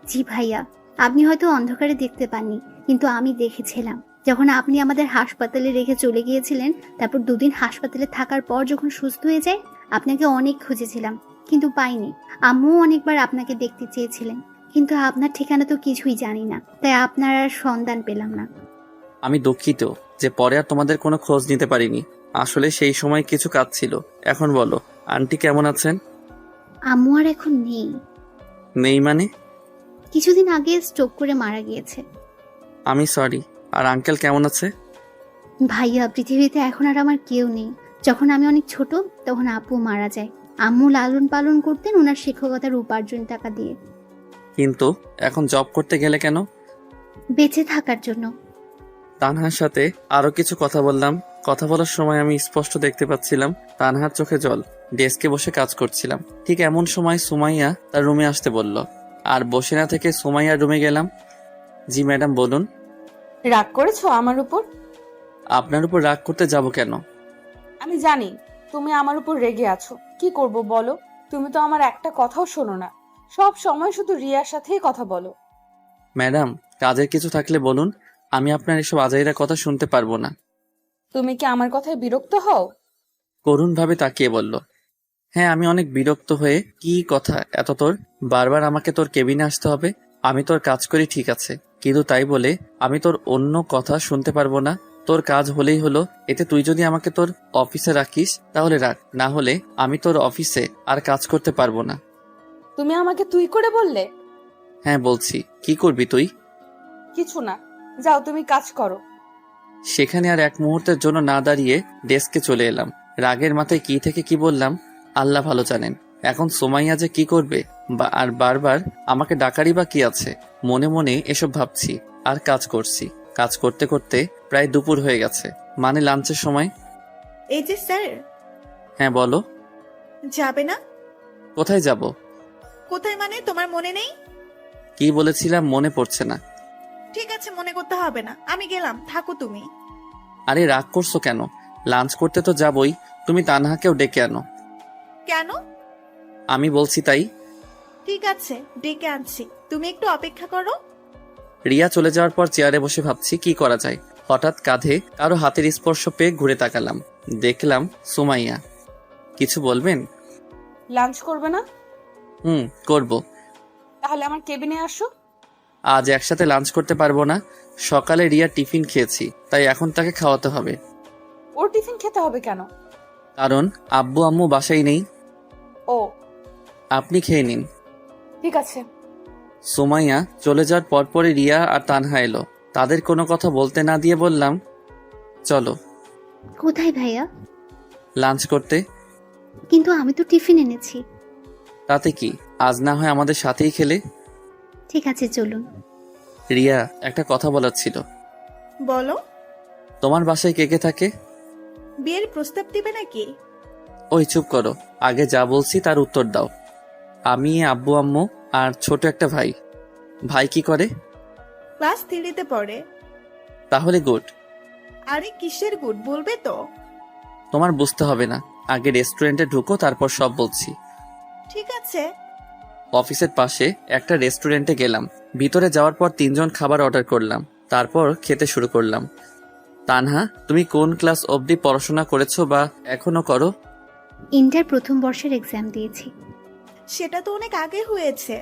জি ভাইয়া, আপনি হয়তো অন্ধকারে দেখতে পাননি, কিন্তু আমি দেখেছিলাম। যখন আপনি আমাদের হাসপাতালে রেখে চলে গিয়েছিলেন, তারপর 2 দিন হাসপাতালে থাকার পর যখন সুস্থ হয়ে যায়, আপনাকে অনেক খুঁজেছিলাম কিন্তু পাইনি। আম্মুও অনেকবার আপনাকে দেখতে চেয়েছিলেন, কিন্তু আপনার ঠিকানা তো কিছুই জানি না, তাই আপনার আর সন্ধান পেলাম না। আমি দুঃখিত যে পরে আর তোমাদের কোনো খোঁজ নিতে পারিনি। আসলে সেই সময় কিছু কাজ ছিল। এখন বলো, আন্টি কেমন আছেন? আম্মু আর এখন নেই। নেই মানে? কিছুদিন আগে স্ট্রোক করে মারা গিয়েছে। আমি সরি। আর আঙ্কেল কেমন আছে? ভাইয়া, পৃথিবীতে এখন আর আমার কেউ নেই। যখন আমি অনেক ছোট তখন আব্বু মারা যায়। আম্মু লালন পালন করতেন ওনার শিক্ষকতার উপার্জন টাকা দিয়ে। কিন্তু এখন জব করতে গেলে কেন? বেঁচে থাকার জন্য। তানহার সাথে আরো কিছু কথা বললাম। কথা বলার সময় আমি স্পষ্ট দেখতে পাচ্ছিলাম তানহার চোখে জল। ডেস্কে বসে কাজ করছিলাম। ঠিক এমন সময় সুমাইয়া তার রুমে আসতে বলল, আর বসে না থেকে সুমাইয়ার রুমে গেলাম। জি ম্যাডাম, বলুন। রাগ করেছো আমার উপর? আপনার উপর রাগ করতে যাব কেন? আমি জানি তুমি আমার উপর রেগে আছো। কি করব বলো? তুমি তো আমার একটা কথাও শোনো না। সব সময় শুধু রিয়ার সাথেই কথা বলো। ম্যাডাম, কাজের কিছু থাকলে বলুন, আমি আপনার এসব আজাইরা কথা শুনতে পারবো না। তুমি কি আমার কথায় বিরক্ত হও? করুণভাবে তাকিয়ে বলল, হ্যাঁ আমি অনেক বিরক্ত হয়ে। কি কথা এত তোর? বারবার আমাকে তোর কেবিনে আসতে হবে? আমি তোর কাজ করি ঠিক আছে, কিন্তু তাই বলে আমি তোর অন্য কথা শুনতে পারবো না? তোর কাজ হলেই হলো, এতে তুই যদি আমাকে তোর অফিসে রাখিস তাহলে রাখ, না হলে আমি তোর অফিসে আর কাজ করতে পারবো না। তুমি আমাকে তুই করে বললে? হ্যাঁ বলছি, কি করবি তুই? কিছু না, যাও তুমি কাজ করো। সেখানে আর এক মুহূর্তের জন্য না দাঁড়িয়ে ডেস্কে চলে এলাম। রাগের মাথায় কি থেকে কি বললাম আল্লাহ ভালো জানেন। এখন সোমাইয়া যে কি করবে আর বারবার আমাকে ডাকারই বা কি আছে। মনে মনে এসব ভাবছি আর কাজ করছি। কাজ করতে করতে প্রায় দুপুর হয়ে গেছে, মানে লাঞ্চের সময়। এই যে স্যার, হ্যাঁ বলো। যাবে না? কোথায় যাব? কোথায় মানে তোমার মনে নেই? কি বলেছিলাম মনে পড়ছে না। ঠিক আছে, মনে করতে হবে না, আমি গেলাম, থাকো তুমি। আরে রাগ করছো কেন? লাঞ্চ করতে তো যাবই, তুমি তানহাকেও ডেকে আনো। কেন? আমি বলছি তাই। ঠিক আছে, ডেকে আনছি, তুমি একটু অপেক্ষা করো। রিয়া চলে যাওয়ার পর চেয়ারে বসে ভাবছি কি করা যায়। হঠাৎ কাঁধে কারো হাতের স্পর্শ পেয়ে ঘুরে তাকালাম, দেখলাম সুমাইয়া। কিছু বলবেন? লাঞ্চ করবে না? করব। তাহলে আমার কেবিনে আসো। আজ একসাথে লাঞ্চ করতে পারবো না। সকালে রিয়া টিফিন খেয়েছি, তাই এখন তাকে খাওয়াতে হবে। ওর টিফিন খেতে হবে কেন? কারণ আব্বু আম্মু বাসায় নেই। ও আপনি খেয়ে নিন। ঠিক আছে। সুমাইয়া চলে যাওয়ার পরপরই রিয়া আর তানহা এলো। তাদের কোনো কথা বলতে না দিয়ে বললাম, চলো। কোথায় ভাইয়া? লাঞ্চ করতে। কিন্তু আমি তো টিফিন এনেছি। তাতে কি, আজ না হয় আমাদের সাথেই খেলে। ঠিক আছে চলুন। রিয়া, একটা কথা বলার ছিল। বলো। তোমার বাসায় কে কে থাকে? বিয়ের প্রস্তাব দিবে নাকি? ওই চুপ করো, আগে যা বলছি তার উত্তর দাও। আমি, আব্বু আম্মু আর ছোট একটা ভাই। ভাই কি করে? ক্লাস 3-তে পড়ে। তাহলে গুড। আরে কিসের গুড, বলবে তো? তোমার বুঝতে হবে না, আগে রেস্টুরেন্টে ঢুকো, তারপর সব বলছি। ঠিক আছে। অফিসের পাশে একটা রেস্টুরেন্টে গেলাম। ভিতরে যাওয়ার পর 3জন খাবার অর্ডার করলাম, তারপর খেতে শুরু করলাম। তানহা, তুমি কোন ক্লাস অবধি পড়াশোনা করেছো বা এখনো করো? ইন্টার প্রথম বর্ষের এক্সাম দিয়েছি। সেটা তো অনেক আগে হয়েছে।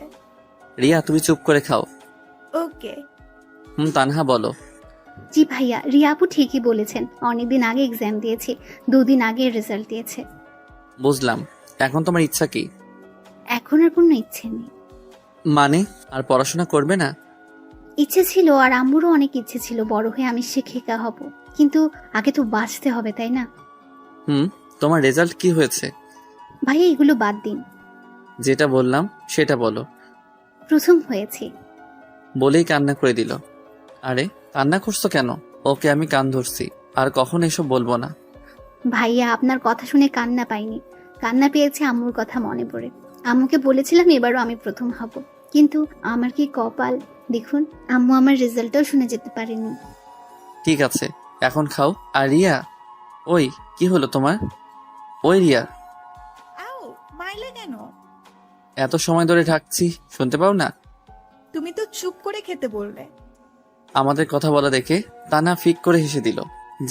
রিয়া, তুমি চুপ করে খাও। ওকে। তানহা বলো। জি ভাইয়া, রিয়া আপু ঠিকই বলেছেন, অনেকদিন আগে এক্সাম দিয়েছি, 2 দিন আগে রেজাল্ট দিয়েছে। বুঝলাম। এখন তোমার ইচ্ছা কি? এখন আর কোনো ইচ্ছে নেই। মানে আর পড়াশোনা করবে না? ইচ্ছে ছিল, আর আম্মুরও অনেক ইচ্ছে ছিল বড় হয়ে আমি শিক্ষিকা হব, কিন্তু আগে তো বাঁচতে হবে তাই না? তোমার রেজাল্ট কি হয়েছে? ভাইয়া এগুলো বাদ দিন, যেটা বললাম সেটা বলো। প্রথম হয়েছি। বলেই কান্না করে দিল। আরে কান্না করছো কেন? ওকে আমি কান ধরছি, আর কখন এসব বলবো না। ভাইয়া আপনার কথা শুনে কান্না পাইনি, কান্না পেয়েছে আম্মুর কথা মনে পড়ে। আম্মুকে বলেছিলাম এবারও আমি প্রথম হব, কিন্তু আমার কি কপাল দেখুন, আম্মু আমার রেজাল্টটাও শুনে যেতে পারেনি। ঠিক আছে, এখন খাও। আর রিয়া, ওই কি হলো তোমার? ওই রিয়া, আও, মাইলে কেন? এত সময় ধরে ঢাকছি, শুনতে পাও না? তুমি তো চুপ করে খেতে বললে। আমাদের কথা বলা দেখে তানা ফিক করে হেসে দিল।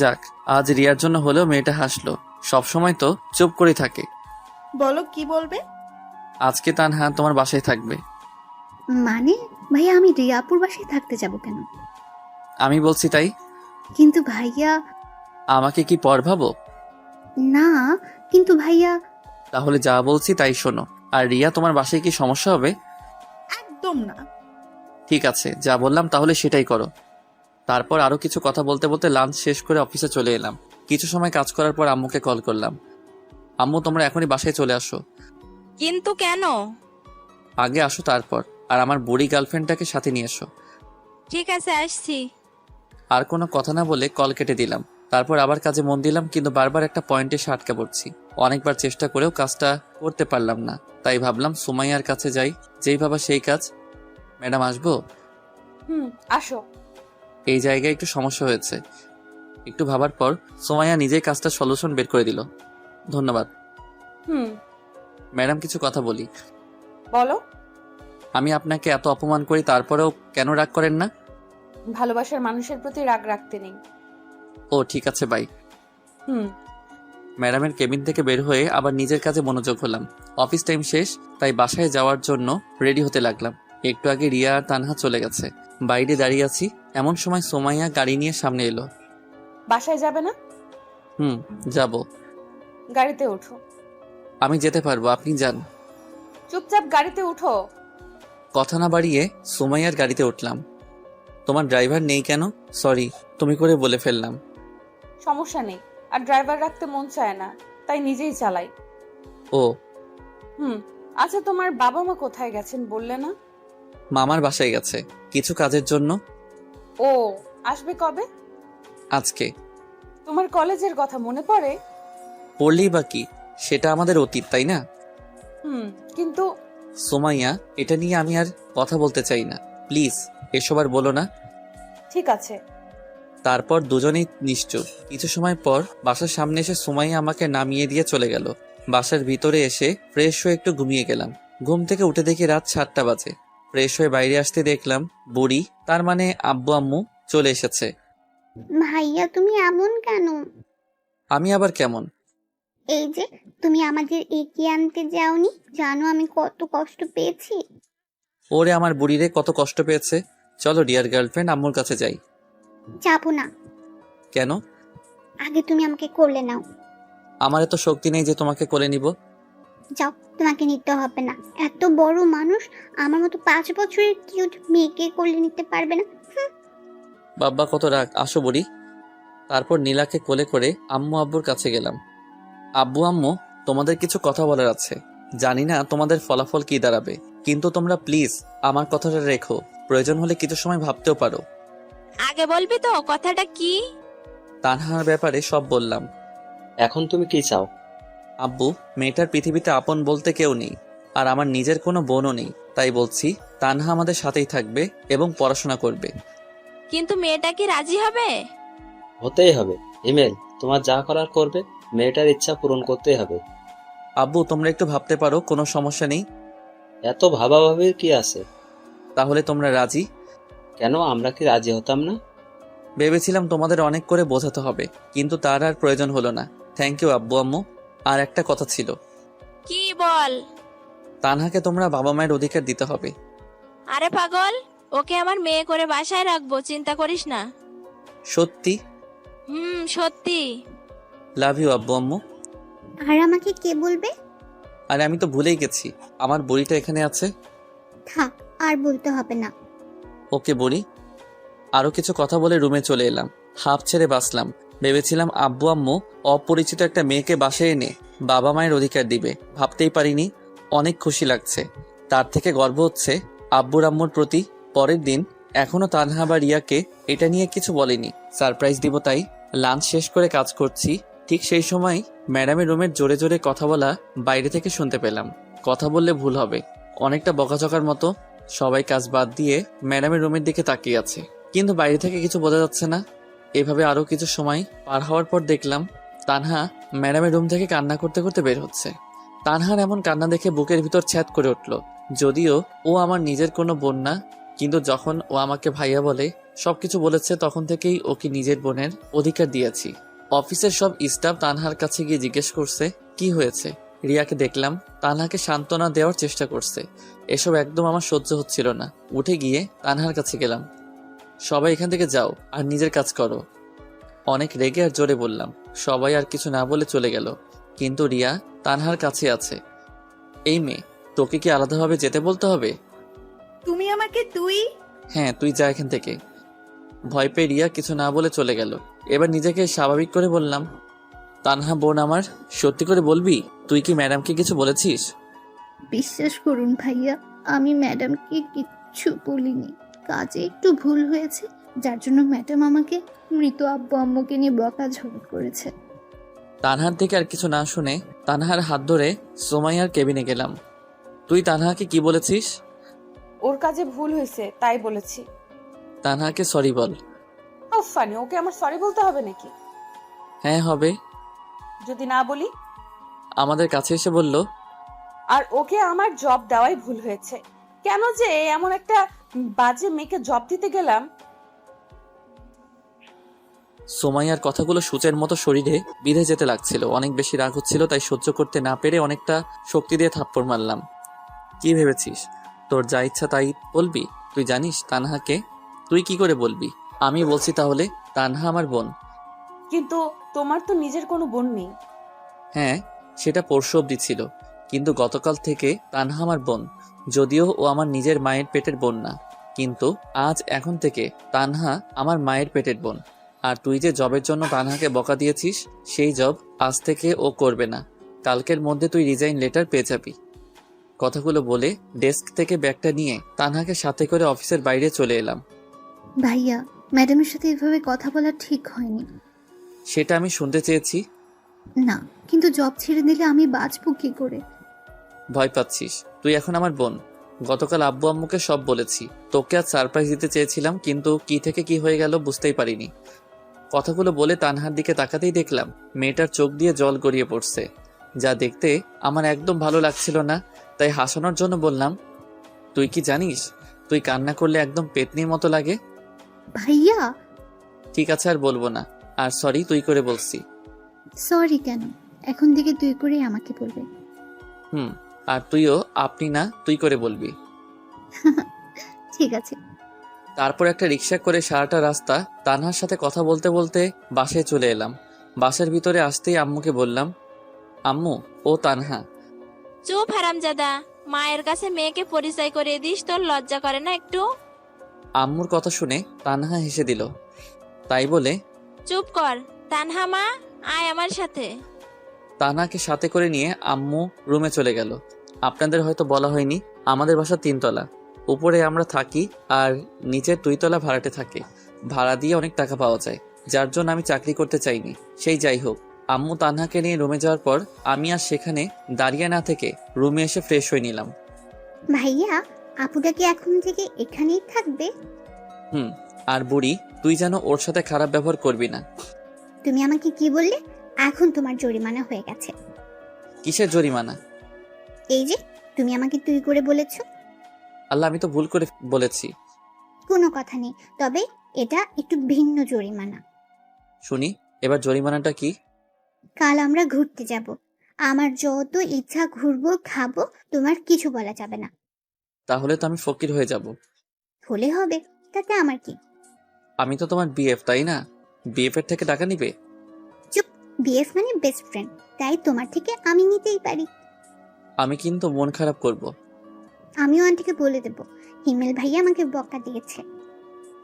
যাক, আজ রিয়ার জন্য হলেও মেয়েটা হাসলো। সব সময় তো চুপ করে থাকে। বলো কি বলবে? আজকে তানহা তোমার বাসায় থাকবে। মানে ভাইয়া আমি রিয়াপুর বাসায় থাকতে যাব কেন? আমি বলছি তাই। কিন্তু ভাইয়া। আমাকে কি পর ভাবো? না, কিন্তু ভাইয়া। তাহলে যা বলছি তাই শোনো। আর রিয়া, তোমার বাসায় কি সমস্যা হবে? একদম না। ঠিক আছে, যা বললাম তাহলে সেটাই করো। তারপর আরো কিছু কথা বলতে বলতে লাঞ্চ শেষ করে অফিসে চলে এলাম। কিছু সময় কাজ করার পর আম্মুকে কল করলাম। আম্মু, তোমরা এখনই বাসায় চলে আসো। কিন্তু কেন? আগে আসো, তারপর আর আমার বুড়ি গার্লফ্রেন্ডটাকে সাথে নিয়ে এসো। ঠিক আছে, আসছি। আর কোনো কথা না বলে কল কেটে দিলাম। তারপর আবার কাজে মন দিলাম, কিন্তু বারবার একটা পয়েন্টে এসে আটকে পড়ছি। অনেকবার চেষ্টা করেও কাজটা করতে পারলাম না। তাই ভাবলাম সুমাইয়ার কাছে যাই, যেই ভাবা সেই কাজ। ম্যাডাম আসবো? আসো। এই জায়গায় একটু সমস্যা হয়েছে। একটু ভাবার পর সুমাইয়া নিজেই কাজটা সলিউশন বের করে দিল। ধন্যবাদ। ম্যাডাম, কিছু কথা বলি। বলো। আমি আপনাকে এত অপমান করি, তারপরেও কেন রাগ করেন না? ভালোবাসার মানুষের প্রতি রাগ রাখতে নেই। ও ঠিক আছে, বাই। হুম। ম্যাডামের কেবিন থেকে বের হয়ে আবার নিজের কাজে মনোযোগ হলাম। অফিস টাইম শেষ, তাই বাসায় যাওয়ার জন্য রেডি হতে লাগলাম। একটু আগে রিয়া আর তানহা চলে গেছে। বাইরে দাঁড়িয়ে আছি, এমন সময় সোমাইয়া গাড়ি নিয়ে সামনে এলো। বাসায় যাবে না? যাব। গাড়িতে ওঠো। আমি যেতে পারবো, আপনি যান। চুপচাপ গাড়িতে উঠো। কথা না বাড়িয়ে সোমাইয়ার গাড়িতে উঠলাম। তোমার ড্রাইভার নেই কেন? সরি, তুমি করে বলে ফেললাম। সমস্যা নেই, আর ড্রাইভার রাখতে মন চায় না, তাই নিজেই চালাই। ও আচ্ছা, তোমার বাবা মা কোথায় গেছেন বললে না? মামার বাসায় গেছে কিছু কাজের জন্য। ও আসবে কবে? আজকে। তোমার কলেজের কথা মনে পড়ে? পড়লেই বা কি, সেটা আমাদের অতীত, তাই না? কিন্তু সোমাইয়া, এটা নিয়ে আমি আর কথা বলতে চাই না, প্লিজ এসব আর বলো না। ঠিক আছে। তারপর দুজনেই নিশ্চুপ। কিছু সময় পর বাসার সামনে এসে সুমাইয়া আমাকে নামিয়ে দিয়ে চলে গেল। বাসার ভিতরে এসে ফ্রেশ হয়ে একটু ঘুমিয়ে গেলাম। ঘুম থেকে উঠে দেখি রাত 7টা বাজে। ফ্রেশ হয়ে বাইরে আসতে দেখলাম বুড়ি, তার মানে আব্বু আম্মু চলে এসেছে। ভাইয়া তুমি এমন কেন? আমি আবার কেমন? এই যে তুমি আমাদের এগিয়ে আনতে যাওনি, জানো আমি কত কষ্ট পেয়েছি। ওরে আমার বুড়িরে কত কষ্ট পেয়েছে। চলো ডিয়ার গার্লফ্রেন্ড, আম্মুর কাছে যাই। যাবো না। কেন? আগে তুমি আমাকে কোলে নাও। আমার এত শক্তি নেই যে তোমাকে কোলে নিব। যাও, তোমাকে নিতে হবে না। এত বড় মানুষ আমার মতো 5 বছরের কিউট মেয়েকে কোলে নিতে পারবে না। বাব্বা কত রাগ, আসো বুড়ি। তারপর নীলাকে কোলে করে আম্মু আব্বুর কাছে গেলাম। আব্বু আম্মু, তোমাদের কিছু কথা বলার আছে। জানি না তোমাদের ফলাফল কি দাঁড়াবে, কিন্তু তোমরা প্লিজ আমার কথাটা রেখো। প্রয়োজন হলে কিছু সময় ভাবতেও পারো। আগে বলবি তো কথাটা কি? তানহার ব্যাপারে সব বললাম। এখন তুমি কি চাও? আব্বু, মেয়েটার পৃথিবীতে আপন বলতে কেউ নেই, আর আমার নিজের কোনো বোনও নেই। তাই বলছি তানহা আমাদের সাথেই থাকবে এবং পড়াশোনা করবে। কিন্তু মেয়েটা কি রাজি হবে? হতেই হবে। হিমেল, তোমার যা করার করবে, মেয়েটার ইচ্ছা পূরণ করতেই হবে। আব্বু, তোমরা একটু ভাবতে পারো, কোনো সমস্যা নেই। এত ভাবাভাবির কি আছে? তাহলে তোমরা রাজি? কেন, আমরা কি রাজি হতাম না? ভেবেছিলাম তোমাদের অনেক করে বোঝাতে হবে, কিন্তু তার আর প্রয়োজন হলো না। থ্যাংক ইউ আব্বু আম্মু। আর একটা কথা ছিল, কি বল? তানহাকে তোমরা বাবা মায়ের অধিকার দিতে হবে। আরে পাগল, ওকে আমার মেয়ে করে বাসায় রাখবো, চিন্তা করিস না। সত্যি? সত্যি। লাভ ইউ আব্বু আম্মু। আর আমাকে কে বলবে? আরে আমি তো ভুলেই গেছি, আমার বুড়িটা এখানে আছে। থাক, আর বলতে হবে না। ওকে বুড়ি। আরো কিছু কথা বলে রুমে চলে এলাম। হাফ ছেড়ে বাঁচলাম। ভেবেছিলাম আব্বু আম্মু অপরিচিত একটা মেয়েকে বাসায় এনে বাবা মায়ের অধিকার দিবে, ভাবতেই পারিনি। অনেক খুশি লাগছে, তার থেকে গর্ব হচ্ছে আব্বুর আম্মুর প্রতি। পরের দিন এখনো তানহা বা রিয়াকে এটা নিয়ে কিছু বলেনি, সারপ্রাইজ দিব তাই। লাঞ্চ শেষ করে কাজ করছি, ঠিক সেই সময় ম্যাডামের রুমের জোরে জোরে কথা বলা বাইরে থেকে শুনতে পেলাম। কথা বললে ভুল হবে, অনেকটা বকাঝকার মতো। সবাই কাজ বাদ দিয়ে ম্যাডামের রুমের দিকে তাকিয়ে আছে, কিন্তু বাইরে থেকে কিছু বোঝা যাচ্ছে না। এভাবে আরো কিছু সময় পার হওয়ার পর দেখলাম তানহা ম্যাডামের রুম থেকে কান্না করতে করতে বের হচ্ছে। তানহার এমন কান্না দেখে বুকের ভিতর ছ্যাদ করে উঠল। যদিও ও আমার নিজের কোনো বোন না, কিন্তু যখন ও আমাকে ভাইয়া বলে, সবকিছু বলেছে, তখন থেকেই ওকে নিজের বোনের অধিকার দিয়েছি। অফিসের সব স্টাফ তানহার কাছে গিয়ে জিজ্ঞেস করছে কি হয়েছে। রিয়াকে দেখলাম তানহাকে সান্ত্বনা দেওয়ার চেষ্টা করছে। এসব একদম আমার সহ্য হচ্ছিল না। উঠে গিয়ে তানহার কাছে গেলাম। সবাই এখান থেকে যাও আর নিজের কাজ করো। অনেক রেগে আর জোরে বললাম। সবাই আর কিছু না বলে চলে গেল, কিন্তু রিয়া তানহার কাছে আছে। এই মেয়ে, তোকে কি আলাদাভাবে যেতে বলতে হবে? তুমি আমাকে তুই? হ্যাঁ, তুই যা এখান থেকে। ভয় পেয়ে রিয়া কিছু না বলে চলে গেল। এবার নিজেকে স্বাভাবিক করে বললাম, তানহা বোন আমার, সত্যি করে বলবি তুই কি ম্যাডামকে কিছু বলেছিস? বিশ্বাস করুন ভাইয়া, আমি ম্যাডামকে কিচ্ছু বলিনি। কাজে একটু ভুল হয়েছে, যার জন্য ম্যাডাম আমাকে মৃত আব্বু আম্মুকে নিয়ে বকাঝকা করেছে। তানহার থেকে আর কিছু না শুনে তানহার হাত ধরে সোমাইয়ার কেবিনে গেলাম। তুই তানহাকে কি বলেছিস? ওর কাজে ভুল হয়েছে তাই বলেছি। তানহাকে সরি বল। ফানি, ওকে আমার সরি বলতে হবে নাকি? হ্যাঁ হবে। যদি না বলি? আমাদের কাছে এসে বলল। আর ওকে আমার জব দেওয়াই ভুল হয়েছে। কেন যে এমন একটা বাজে মেয়েকে জব দিতে গেলাম। সোমাইয়ার কথাগুলো সূচের মতো শরীরে বিঁধে যেতে লাগছিল। অনেক বেশি রাগ হচ্ছিল, তাই সহ্য করতে না পেরে অনেকটা শক্তি দিয়ে থাপ্পড় মারলাম। কি ভেবেছিস তোর যা ইচ্ছা তাই বলবি? তুই জানিস তানহাকে? তুই কি করে বলবি? আমি বলছি তাহলে, তানহা আমার বোন। কিন্তু তোমার তো নিজের কোনো বোন নেই। হ্যাঁ, সেটা পরশু অবধি ছিল, কিন্তু গতকাল থেকে তানহা আমার বোন। যদিও ও আমার নিজের মায়ের পেটের বোন না, কিন্তু এখন থেকে তানহা আমার মায়ের পেটের বোন। আর তুই যে জবের জন্য তানহাকে বকা দিয়েছিস, সেই জব আজ থেকে ও করবে না। কালকের মধ্যে তুই রিজাইন লেটার পেয়ে যাবি। কথাগুলো বলে ডেস্ক থেকে ব্যাগটা নিয়ে তানহাকে সাথে করে অফিসের বাইরে চলে এলাম। ভাইয়া, ম্যাডামের সাথে এভাবে কথা বলা ঠিক হয়নি। সেটা আমি শুনতে চেয়েছি। না, কিন্তু জব ছেড়ে দিলে আমি বাঁচবো কি করে? ভয় পাচ্ছিস? তুই এখন আমার বোন। গতকাল আব্বু আম্মুকে সব বলেছি। তোকে আজ সারপ্রাইজ দিতে চেয়েছিলাম, কিন্তু কি থেকে কি হয়ে গেল বুঝতেই পারিনি। কথাগুলো বলে তানহার দিকে তাকাতেই দেখলাম মেয়েটার চোখ দিয়ে জল গড়িয়ে পড়ছে, যা দেখতে আমার একদম ভালো লাগছিল না। তাই হাসানোর জন্য বললাম, তুই কি জানিস তুই কান্না করলে একদম পেতনির মতো লাগে। ভাইয়া, ঠিক আছে, আর বলবো না। আর সরি তুই করে বলছি। সরি কেন? এখন থেকে তুই করেই আমাকে বলবে। আর তুইও আপনি না তুই করে বলবি। ঠিক আছে। তারপর একটা রিক্সা করে সারাটা রাস্তা তানহার সাথে কথা বলতে বলতে বাসায় চলে এলাম। বাসার ভিতরে আসতেই আম্মুকে বললাম, আম্মু, ও তানহা। চুপ হারামজাদা, মায়ের কাছে মেয়েকে পরিচয় করিয়ে দিস, তোর লজ্জা করে না একটু? আম্মুর কথা শুনে তানহা হেসে দিল। তাই বলে, চুপ কর। তানহা মা, আয় আমার সাথে। তানহাকে সাথে করে নিয়ে আম্মু রুমে চলে গেল। আপনাদের হয়তো বলা হয়নি, আমাদের বাসা 3 তলা। উপরে আমরা থাকি আর নিচের 2 তলা ভাড়াটে থাকে। ভাড়া দিয়ে অনেক টাকা পাওয়া যায়, যার জন্য আমি চাকরি করতে চাইনি। সেই যাই হোক, আম্মু তানহাকে নিয়ে রুমে যাওয়ার পর আমি আর সেখানে দাঁড়িয়ে না থেকে রুমে এসে ফ্রেশ হয়ে নিলাম। ভাইয়া, আপুটা কি এখন থেকে এখানেই থাকবে? আর বুড়ি, তুই যেন ওর সাথে খারাপ ব্যবহার করবি না। তুমি আমাকে কি বললে? এখন তোমার জরিমানা হয়ে গেছে। কিসের জরিমানা? এই যে তুমি আমাকে তুই করে বলেছো। আল্লাহ, আমি তো ভুল করে বলেছি। কোনো কথা নেই, তবে এটা একটু ভিন্ন জরিমানা। শুনি, এবার জরিমানাটা কি? কাল আমরা ঘুরতে যাব। আমার যত ইচ্ছা ঘুরবো, খাবো, তোমার কিছু বলা যাবে না। তাহলে তো আমি ফকির হয়ে যাব। হলে হবে, তাতে আমার কি? আমি তো তোমার বিএফ, তাই না? বিএফ এর থেকে টাকা নিবে? চুপ, বিএফ মানে বেস্ট ফ্রেন্ড, তাই তোমার থেকে আমি নিতেই পারি। আমি কিন্তু মন খারাপ করব। আমিও আন্টিকে বলে দেব হিমেল ভাইয়া আমাকে বকা দিয়েছে।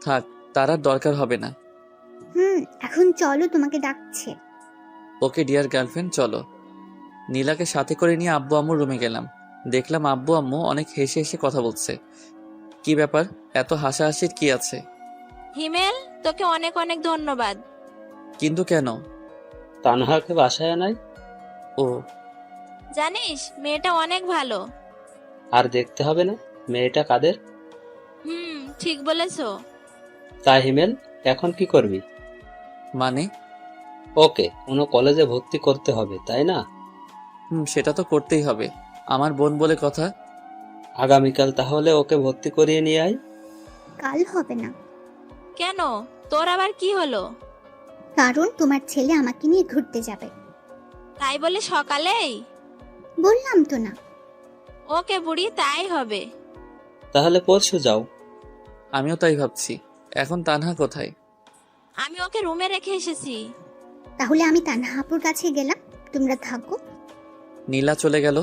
থাক, তার আর দরকার হবে না। এখন চলো, তোমাকে ডাকছে। ওকে ডিয়ার গার্লফ্রেন্ড, চলো। নীলাকে সাথে করে নিয়ে আব্বু আম্মুর রুমে গেলাম। দেখলাম আব্বু আম্মু অনেক হেসে হেসে কথা বলছে। কি ব্যাপার, এত হাসাহাসির কি আছে? হিমেল, তোকে অনেক অনেক ধন্যবাদ। কিন্তু কেন? তানহাকে বাসায় আনাই। ও, জানিস মেয়েটা অনেক ভালো। আর দেখতে হবে না মেয়েটা কাদের। ঠিক বলেছো। তাই হিমেল, এখন কি করবি? মানে? ওকে কোনো কলেজে ভর্তি করতে হবে, তাই না? সেটা তো করতেই হবে, আমার বোন বলে কথা। আগামীকাল তাহলে ওকে ভর্তি করিয়ে নিয়ে আয়। কাল হবে না। কেন, তোর আবার কি হলো? কারণ তোমার ছেলে আমাকে নিয়ে ঘুরতে যাবে। তাই বলে সকালেই? বললাম তো না। ওকে বুড়ি, তাই হবে। তাহলে পরশু যাও। আমিও তাই ভাবছি। এখন তানহা কোথায়? আমি ওকে রুমে রেখে এসেছি। তাহলে আমি তানহাপুর কাছে গেলাম, তোমরা থাকো। নীলা চলে গেল।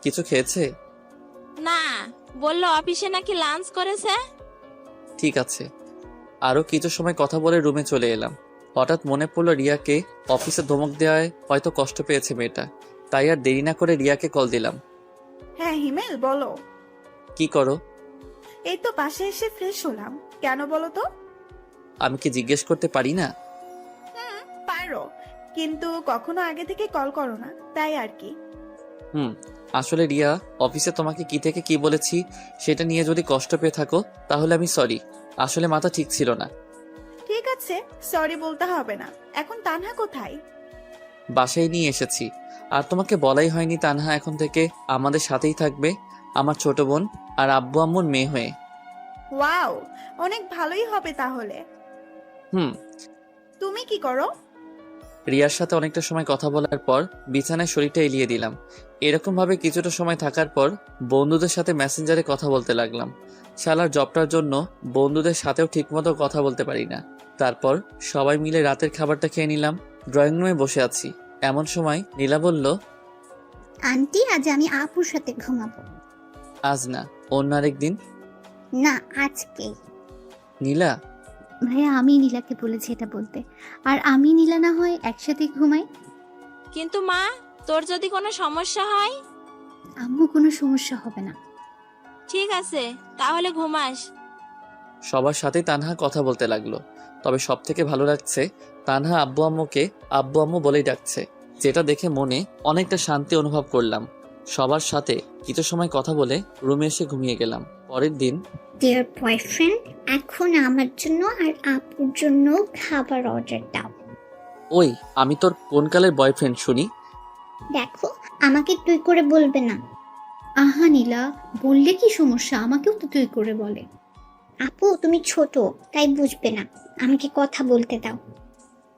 কিছু খেয়েছে? না, বললো অফিসে নাকি লাঞ্চ করেছে। ঠিক আছে। আরো কিছু সময় কথা বলে রুমে চলে এলাম। হঠাৎ মনে পড়লো রিয়াকে অফিসে ধমক দেওয়ায় হয়তো কষ্ট পেয়েছে মেয়েটা। তাই আর দেরি না করে রিয়াকে কল দিলাম। হ্যাঁ হিমেল, বলো। কি করো? এই তো পাশে এসে ফ্রেশ হলাম। কেন বলো তো? আমি কি জিজ্ঞেস করতে পারি না? পারো, কিন্তু কখনো আগে থেকে কল করো না, তাই আর কি। আসলে রিয়া, অফিসে তোমাকে কি থেকে কি বলেছি সেটা নিয়ে যদি কষ্ট পেয়ে থাকো তাহলে আমি সরি। আসলে মাথা ঠিক ছিল না। ঠিক আছে, সরি বলতে হবে না। এখন তানহা কোথায়? বাসায় নিয়ে এসেছি। আর তোমাকে বলাই হয়নি তানহা এখন থেকে আমাদের সাথেই থাকবে, আমার ছোট বোন আর আব্বু আম্মুর মেয়ে হয়ে। ওয়াও, অনেক ভালোই হবে তাহলে। তুমি কি করো? রিয়ার সাথে অনেকটা সময় কথা বলার পর বিছানায় শরীরটা এলিয়ে দিলাম। এরকম ভাবে কিছুটা সময় থাকার পর বন্ধুদের সাথে মেসেঞ্জারে কথা বলতে লাগলাম। শালার জবটার জন্য বন্ধুদের সাথেও ঠিকমতো কথা বলতে পারি না। তারপর সবাই মিলে রাতের খাবারটা খেয়ে নিলাম। ড্রয়িং রুমে বসে আছি, এমন সময় নীলা বলল, আন্টি আজ আমি আপুর সাথে ঘুমাবো। আজ না, অন্য আরেকদিন। না, আজকেই। নীলা, ভাইয়া আমি নীলাকে বলেছি এটা বলতে, আর আমি নীলা না হয় একসাথে ঘুমাই। কিন্তু মা, তোর যদি কোনো সমস্যা হয়? আম্মু কোনো সমস্যা হবে না। ঠিক আছে, তাহলে ঘুমাস। সবার সাথে তানহা কথা বলতে লাগলো। তবে সব থেকে ভালো লাগছে তানহা আব্বু আম্মুকে আব্বু আম্মু বলেই ডাকছে, যেটা দেখে মনে অনেকটা শান্তি অনুভব করলাম। সবার সাথে কিছু সময় কথা বলে রুমে এসে ঘুমিয়ে গেলাম। পরের দিন, ডিয়ার বয়ফ্রেন্ড, এখন আমার জন্য আর আপুর জন্য খাবার অর্ডার দাও। ওই আমি তোর কোন কালের বয়ফ্রেন্ড শুনি? দেখো, আমাকে তুই করে বলবে না। আহা নীলা, বললে কি সমস্যা? আমাকেও তো তুই করে বলে। আপু তুমি ছোট, তাই বুঝবে না, আমাকে কথা বলতে দাও।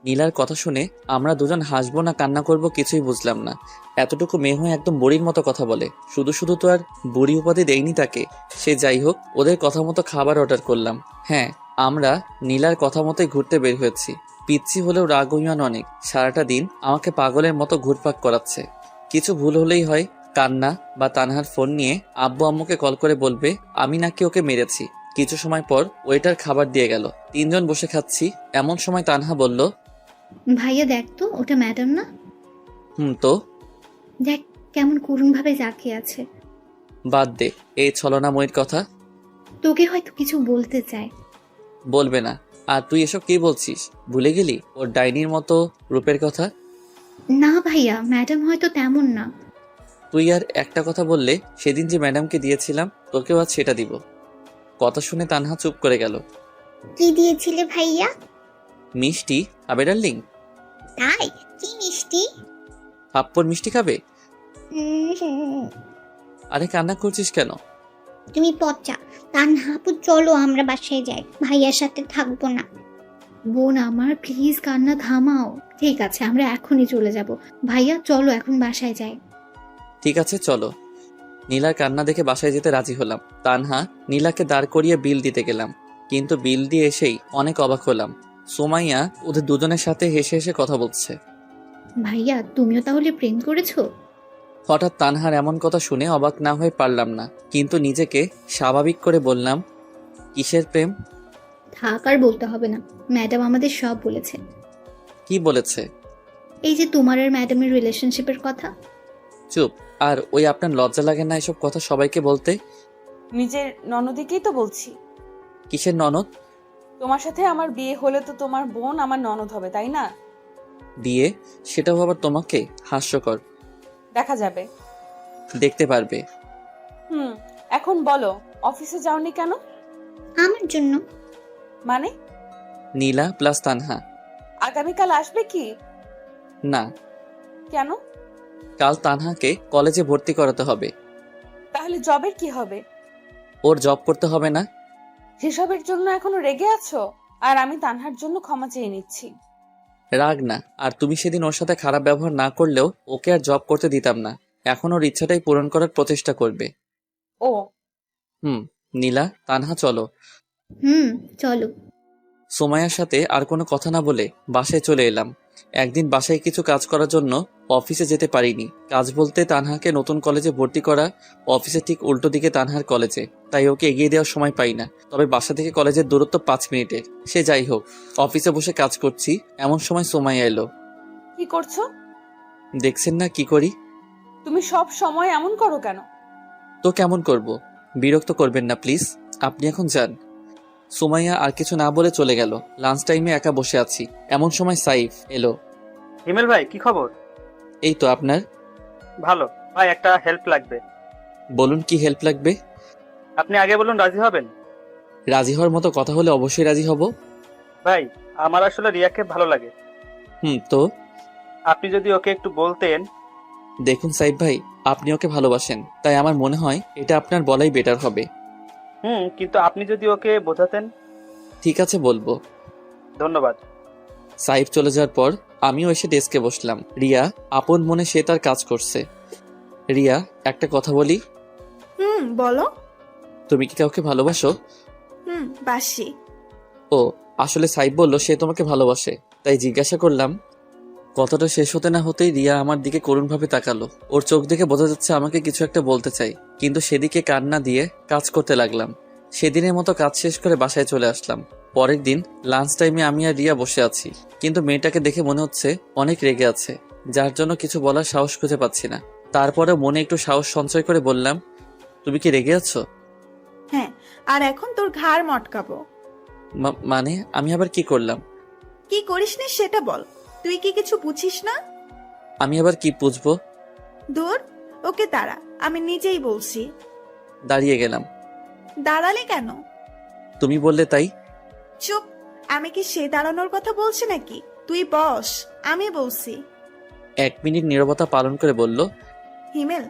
নীলার কথা শুনে আমরা দুজন হাসবো না কান্না করব কিছুই বুঝলাম না। এতটুকু মেয়ে হয়ে একদম বুড়ির মতো কথা বলে। শুধু শুধু তো আর বুড়ি উপাধি দেয়নি তাকে। সে যাই হোক, ওদের কথা মতো খাবার অর্ডার করলাম। হ্যাঁ, আমরা নীলার কথা মতোই ঘুরতে বের হয়েছি। পিচ্ছি হলেও রাগ অভিমান অনেক। সারাটা দিন আমাকে পাগলের মতো ঘুরপাক করাচ্ছে। কিছু ভুল হলেই হয় কান্না বা তানহার ফোন নিয়ে আব্বু আম্মুকে কল করে বলবে আমি নাকি ওকে মেরেছি। কিছু সময় পর ওয়েটার খাবার দিয়ে গেল। তিনজন বসে খাচ্ছি, এমন সময় তানহা বলল, ভাইয়া দেখ তো, ওটা ম্যাডাম না? তো দেখ কেমন করুণ ভাবে তাকিয়ে আছে। বাদ দে এই ছলনাময়ীর কথা। তোকে হয়তো কিছু বলতে চায়। বলবে না। আর তুই এসব কি বলছিস? ভুলে গেলি ওর ডাইনির মতো রূপের কথা? না ভাইয়া, ম্যাডাম হয়তো তেমন না। তুই আর একটা কথা বললে সেদিন যে ম্যাডামকে দিয়েছিলাম তোকেও আজ সেটা দিব। কথা শুনে তানহা চুপ করে গেল। কি দিয়েছিলে ভাইয়া? মিষ্টি খাবে ডার্লিং? তাই? কি মিষ্টি? পাপ্পর মিষ্টি খাবে? আরে কান্না করছিস কেন? তুমি পচা। তানহা আপু চলো আমরা বাসায় যাই, ভাইয়ার সাথে থাকবো না। বোন আমার, প্লিজ কান্না থামাও। ঠিক আছে, আমরা এখনই চলে যাব। ভাইয়া চলো এখন বাসায় যাই। ঠিক আছে চলো। নীলার কান্না দেখে বাসায় যেতে রাজি হলাম। তানহা নীলাকে দাঁড় করিয়ে বিল দিতে গেলাম, কিন্তু বিল দিয়ে এসেই অনেক অবাক হলাম। সুমাইয়া ওদের দুজনের সাথে হেসে হেসে কথা বলছে। ভাইয়া তুমিও তাহলে প্রেম করেছো? হঠাৎ তানহার এমন কথা শুনে অবাক না হয়ে পারলাম না, কিন্তু নিজেকে স্বাভাবিক করে বললাম, কিসের প্রেম? থাক আর বলতে হবে না, ম্যাডাম আমাদের সব বলেছে। কি বলেছে? এই যে তোমার আর ম্যাডামের রিলেশনশিপের কথা। চুপ। আর ওই আপনার লজ্জা লাগে না এসব কথা সবাইকে বলতে? নিজের ননদিকেই তো বলছি। কিসের ননদ? তোমার সাথে আমার বিয়ে হলে তো তোমার বোন আমার ননদ হবে, তাই না? বিয়ে? সেটাও আবার তোমাকে? হাস্যকর। দেখা যাবে। দেখতে পারবে। এখন বলো, অফিসে যাওনি কেন? আমার জন্য। মানে? নীলা প্লাস তানহা। আগামীকাল আসবে কি? না। কেন? কাল তানহাকে কলেজে ভর্তি করাতে হবে। তাহলে জবের কি হবে? ওর জব করতে হবে না? সেসবের জন্য এখনো রেগে আছো? আর আমি তানহার জন্য ক্ষমা চেয়ে নিচ্ছি। রাগ না। আর তুমি সেদিন ওর সাথে খারাপ ব্যবহার না করলেও ওকে আর জব করতে দিতাম না। এখন ওর ইচ্ছাটাই পূরণ করার প্রচেষ্টা করবে। ও নীলা, তানহা চলো। চলো। সোমাইয়ার সাথে আর কোনো কথা না বলে বাসায় চলে এলাম। একদিন বাসায় কিছু কাজ করার জন্য অফিসে যেতে পারিনি। কাজ বলতে তানহাকে নতুন কলেজে ভর্তি করা। অফিসে ঠিক উল্টো দিকে তানহার কলেজে, তাই ওকে এগিয়ে দেওয়ার সময় পাই না। তবে বাসা থেকে কলেজের দূরত্ব 5 মিনিটের। সে যাই হোক, অফিসে বসে কাজ করছি, এমন সময় সোমাইয়া এলো। কি করছো? দেখছেন না কি করি? তুমি সব সময় এমন করো কেন? তো কেমন করব? বিরক্ত করবেন না প্লিজ, আপনি এখন যান। সুমাইয়া আর কিছু না বলে চলে গেল। লাঞ্চ টাইমে একা বসে আছি, এমন সময় সাইফ এলো। হিমেল ভাই, কি খবর? এই তো আপনার। ভালো ভাই, একটা হেল্প লাগবে। বলুন কি হেল্প লাগবে? আপনি আগে বলুন, রাজি হবেন? রাজি হওয়ার মতো কথা হলে অবশ্যই রাজি হব। ভাই, আমার আসলে রিয়াকে ভালো লাগে। তো আপনি যদি ওকে একটু বলতেন। দেখুন সাইফ ভাই, আপনি ওকে ভালোবাসেন, তাই আমার মনে হয় এটা আপনার বলাই বেটার হবে। কিন্তু আপনি যদি ওকে বোঝাতেন। ঠিক আছে, বলবো। ধন্যবাদ। সাইফ চলে যাওয়ার পর আমিও এসে ডেস্কে বসলাম। রিয়া আপন মনে সে তার কাজ করছে। রিয়া, একটা কথা বলি। বলো। তুমি কি কাউকে ভালোবাসো? বাসি। ও, আসলে সাইফ বলল সে তোমাকে ভালোবাসে, তাই জিজ্ঞাসা করলাম। কথাটা শেষ হতে না হতেই রিয়া আমার দিকে করুণভাবে তাকালো। ওর চোখ দেখে বোঝা যাচ্ছে আমাকে কিছু একটা বলতে চাই, কিন্তু সেদিকে কান না দিয়ে কাজ করতে লাগলাম। সেদিনের মতো কাজ শেষ করে বাসায় চলে আসলাম। পরের দিন লাঞ্চ টাইমে আমি আর রিয়া বসে আছি, কিন্তু মেয়েটাকে দেখে মনে হচ্ছে অনেক রেগে আছে, যার জন্য কিছু বলার সাহস খুঁজে পাচ্ছি না। তারপরে মনে একটু সাহস সঞ্চয় করে বললাম, তুমি কি রেগে আছো? হ্যাঁ, আর এখন তোর ঘাড় মটকাবো। মানে আমি আবার কি করলাম? কি করিসনি সেটা বল। তুই কি কিছু বুঝিস না? আমি আবার কি বুঝবো? দূর, ওকে দাঁড়া, আমি নিজেই বলছি। দাঁড়িয়ে গেলাম। দাঁড়ালে কেন? তুমি বললে তাই। চুপ, আমি কি সে দাঁড়ানোর কথা বলছি নাকি? তুই বস, আমি বলছি। 1 মিনিট নীরবতা পালন করে বলল, হিমেল,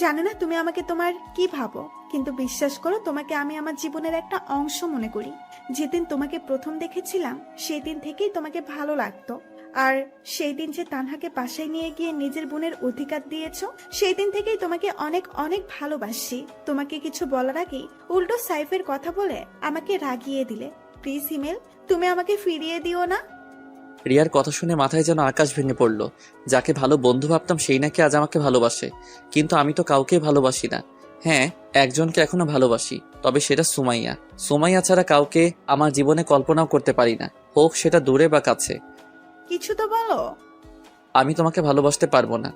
জানো না তুমি আমাকে তোমার কি ভাবো, কিন্তু বিশ্বাস করো তোমাকে আমি আমার জীবনের একটা অংশ মনে করি। যেদিন তোমাকে প্রথম দেখেছিলাম সেই দিন থেকেই তোমাকে ভালো লাগতো। আর সেই দিন যে তানহাকে বাসায় নিয়ে গিয়ে নিজের বোনের অধিকার দিয়েছো, সেই দিন থেকেই তোমাকে অনেক অনেক ভালোবাসি। তোমাকে কিছু বলার আগেই উল্টো সাইফের কথা বলে আমাকে রাগিয়ে দিলে। প্লিজ হিমেল, তুমি আমাকে ফিরিয়ে দিও না। রিয়ার কথা শুনে মাথায় যেন আকাশ ভেঙে পড়ল। যাকে ভালো বন্ধু ভাবতাম সেই নাকি আজ আমাকে ভালোবাসে, কিন্তু আমি তো কাউকে ভালোবাসি না। হ্যাঁ, একজনকে এখনো ভালোবাসি, তবে সেটা সুমাইয়া। সুমাইয়া ছাড়া কাউকে আমার জীবনে কল্পনাও করতে পারি না, হোক সেটা দূরে বা কাছে। কিছু তো বলো। আমি তোমাকে ভালোবাসতে পারবো না।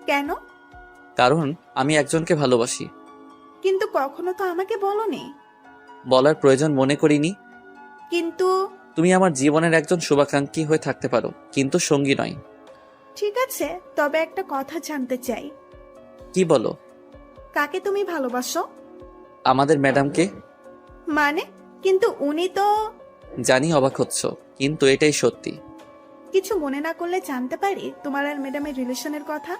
কেন? কারণ আমি একজনকে ভালোবাসি। কিন্তু কখনো তো আমাকে বলোনি। বলার প্রয়োজন মনে করিনি। কিন্তু তুমি আমার জীবনের একজন শুভাকাঙ্ক্ষী হয়ে থাকতে পারো, কিন্তু সঙ্গী নয়। ঠিক আছে, তবে একটা কথা জানতে চাই। কি বলো? কাকে তুমি ভালোবাসো? আমাদের ম্যাডামকে। মানে? কিন্তু উনি তো। জানি অবাক হচ্ছ, কিন্তু এটাই সত্যি। কিছু মনে না করলে জানতে পারি তোমার আর ম্যাডামের রিলেশনের কথা?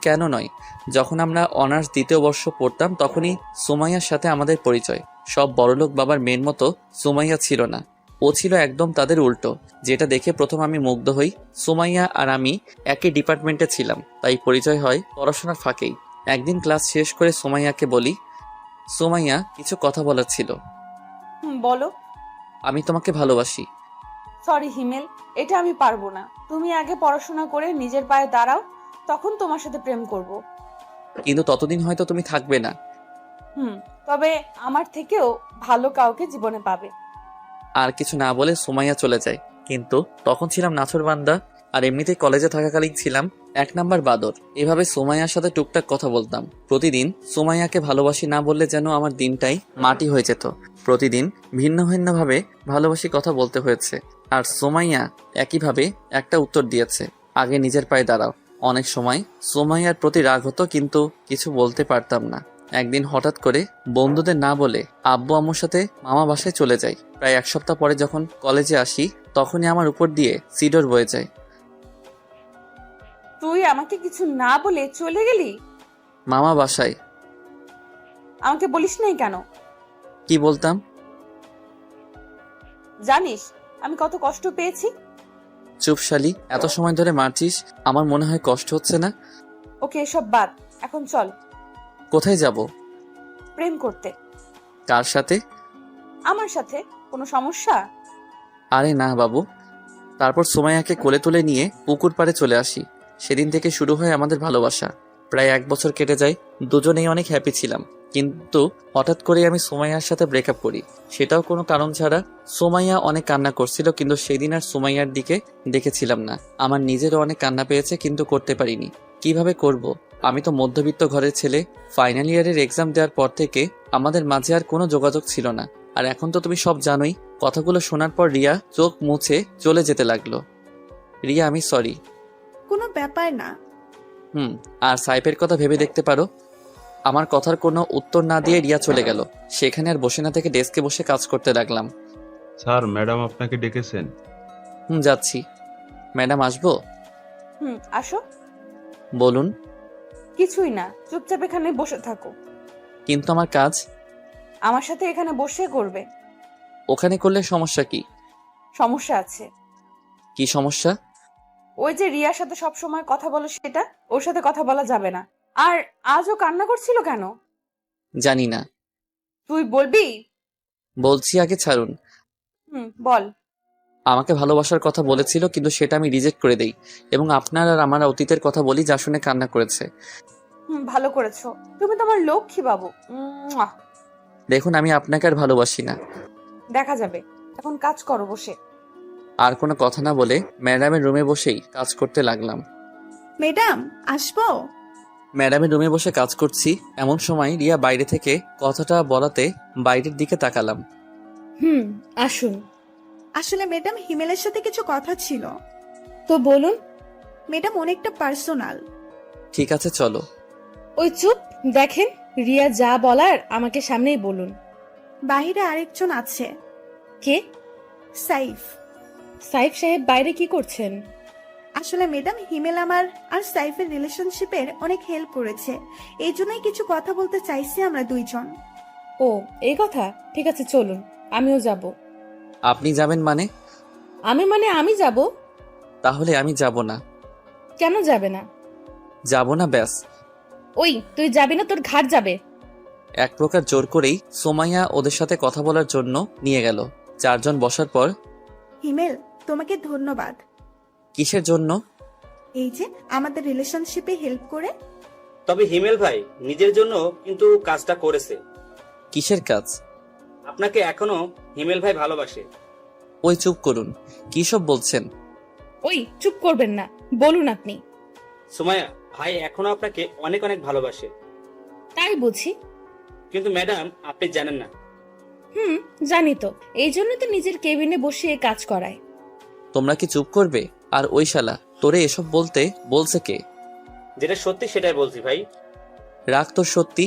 কেন নয়। যখন আমরা অনার্স 2য় বর্ষ পড়তাম তখনই সুমাইয়ার সাথে আমাদের পরিচয়। সব বড়লোক বাবার মেয়ের মতো সুমাইয়া ছিল না, ও ছিল একদম তাদের উল্টো। যেটা দেখে প্রথম আমি মুগ্ধ হই। সুমাইয়া আর আমি একই ডিপার্টমেন্টে ছিলাম, তাই পরিচয় হয় পড়াশোনার ফাঁকেই। একদিন ক্লাস শেষ করে সুমাইয়াকে বলি, সুমাইয়া, কিছু কথা বলার ছিল। বলো। আমি তোমাকে ভালোবাসি। সরি হিমেল, এটা আমি পারবো না। তুমি আগে পড়াশোনা করে নিজের পায়ে দাঁড়াও, তখন তোমার সাথে প্রেম করব। কিন্তু ততদিন হয়তো তুমি থাকবে না। তবে আমার থেকেও ভালো কাউকে জীবনে পাবে। আর কিছু না বলে সুমাইয়া চলে যায়। কিন্তু তখন ছিলাম নাছোড়বান্দা, আর এমনিতেই কলেজে থাকাকালীন ছিলাম 1 নাম্বার বাদর। এভাবে সুমাইয়ার সাথে টুকটাক কথা বলতাম। প্রতিদিন সুমাইয়াকে ভালোবাসি না বললে যেন আমার দিনটাই মাটি হয়ে যেত। প্রতিদিন ভিন্ন ভিন্ন ভাবে ভালোবাসি কথা বলতে হয়েছে, আর সুমাইয়া একইভাবে একটা উত্তর দিয়েছে, আগে নিজের পায়ে দাঁড়াও। অনেক সময় সুমাইয়ার প্রতি রাগ হতো, কিন্তু কিছু বলতে পারতাম না। একদিন হঠাৎ করে বন্ধুদের না বলে আব্বু আম্মুর সাথে মামা বাসায় চলে যাই। প্রায় 1 সপ্তাহ পরে যখন কলেজে আসি তখনই আমার উপর দিয়ে সিডর বয়ে যায়। তুই আমাকে কিছু না বলে চলে গেলি? মামা বাসায়। আমাকে বলিস নাই কেন? কি বলতাম? জানিস আমি কত কষ্ট পেয়েছি? চুপ শালি, এত সময় ধরে মারছিস, আমার মনে হয় কষ্ট হচ্ছে না? ওকে, এসব বাদ, এখন চল। কোথায় যাব? প্রেম করতে। কার সাথে? আমার সাথে। কোনো সমস্যা? আরে না বাবু। তারপর সুমাইয়াকে কোলে তুলে নিয়ে পুকুর পাড়ে চলে আসি। সেদিন থেকে শুরু হয় আমাদের ভালোবাসা। প্রায় 1 বছর কেটে যায়, দুজনেই অনেক হ্যাপি ছিলাম। কিন্তু হঠাৎ করে আমি সুমাইয়ার সাথে ব্রেকআপ করি, সেটাও কোনো কারণ ছাড়া। সুমাইয়া অনেক কান্না করছিল, কিন্তু সেদিন আর সুমাইয়ার দিকে দেখেছিলাম না। আমার নিজেরও অনেক কান্না পেয়েছে, কিন্তু করতে পারিনি। কিভাবে করব? আমি তো মধ্যবিত্ত ঘরের ছেলে। ফাইনাল ইয়ারের এক্সাম দেওয়ার পর থেকে আমাদের মাঝে আর কোনো যোগাযোগ ছিল না। আর এখন তো তুমি সব জানোই। কথাগুলো শোনার পর রিয়া চোখ মুছে চলে যেতে লাগলো। রিয়া, আমি সরি। কোনো ব্যাপার না। আর সাইফের কথা ভেবে দেখতে পারো। আমার কথার কোনো উত্তর না দিয়ে রিয়া চলে গেল। সেখানে আর বসে না থেকে ডেস্কে বসে কাজ করতে লাগলাম। স্যার, ম্যাডাম আপনাকে ডেকেছেন। যাচ্ছি। ম্যাডাম, আসবো? আসো। বলুন। কিছুই না, চুপচাপ এখানে বসে থাকো। কিন্তু আমার কাজ? আমার সাথে এখানে বসে করবে। ওখানে করলে সমস্যা কি? সমস্যা আছে। কি সমস্যা? ওই যে রিয়ার সাথে সব সময় কথা বলো সেটা, ওর সাথে কথা বলা যাবে না। আর আজও কান্না করছিল কেন? জানি না। তুই বলবি? বলছি, আগে ছাড়ুন। বল। আমাকে ভালোবাসার কথা বলেছিল, কিন্তু সেটা আমি রিজেক্ট করে দেই এবং আপনার আর আমার অতীতের কথা বলি, যা শুনে কান্না করেছে। ভালো করেছো, তুমি তো আমার লক্ষ্মী বাবু। মুয়া। দেখুন, আমি আপনাকে আর ভালোবাসি না। দেখা যাবে, এখন কাজ করো বসে। আর কোনো কথা না বলে ম্যাডামের রুমে বসেই কাজ করতে লাগলাম। ম্যাডাম আসবো? ম্যাডামের রুমে বসে কাজ করছি, এমন সময় রিয়া বাইরে থেকে কথাটা বলাতে বাইরের দিকে তাকালাম। আসুন। আসলে ম্যাডাম হিমেলের সাথে কিছু কথা ছিল। তো বলুন। ম্যাডাম অনেকটা পার্সোনাল। ঠিক আছে, চলো। ওই চুপ, দেখেন রিয়া যা বলার আমাকে সামনেই বলুন। বাইরে আরেকজন আছে। কে? সাইফ। সাইফ সাহেব বাইরে কি করছেন? আসলে ম্যাডাম হিমেল আমার আর সাইফের রিলেশনশিপের অনেক হেল্প করেছে, এই জন্যই কিছু কথা বলতে চাইছি আমরা দুইজন। ও, এই কথা? ঠিক আছে চলুন, আমিও যাব। আপনি যাবেন মানে? আমি যাব। তাহলে আমি যাব না। কেন যাবে না? যাব না, ব্যাস। ওই, তুই যাবি না, তোর ঘাট যাবে। এক প্রকার জোর করেই সোমাইয়া ওদের সাথে কথা বলার জন্য নিয়ে গেল। চারজন বসার পর, হিমেল তোমাকে ধন্যবাদ। কিসের জন্য? এই যে আমাদের রিলেশনশিপে হেল্প করে। তবে হিমেল ভাই নিজের জন্য কিন্তু কাজটা করেছে। কিসের কাজ? আপনাকে এখনো হিমেল ভাই ভালোবাসে। ওই চুপ করুন, কি সব বলছেন? ওই চুপ করবেন না, বলুন আপনি। সুমাইয়া, ভাই এখনো আপনাকে অনেক অনেক ভালোবাসে। তাই বুঝি? কিন্তু ম্যাডাম আপনি জানেন না। জানি তো, এই জন্য তো নিজের কেবিনে বসিয়ে কাজ করায়। তোমরা কি চুপ করবে? আর ওই শালা তোরে এসব বলতে বলছে কে? যেটা সত্যি সেটাই বলছি ভাই। রাগ তোর সত্যি?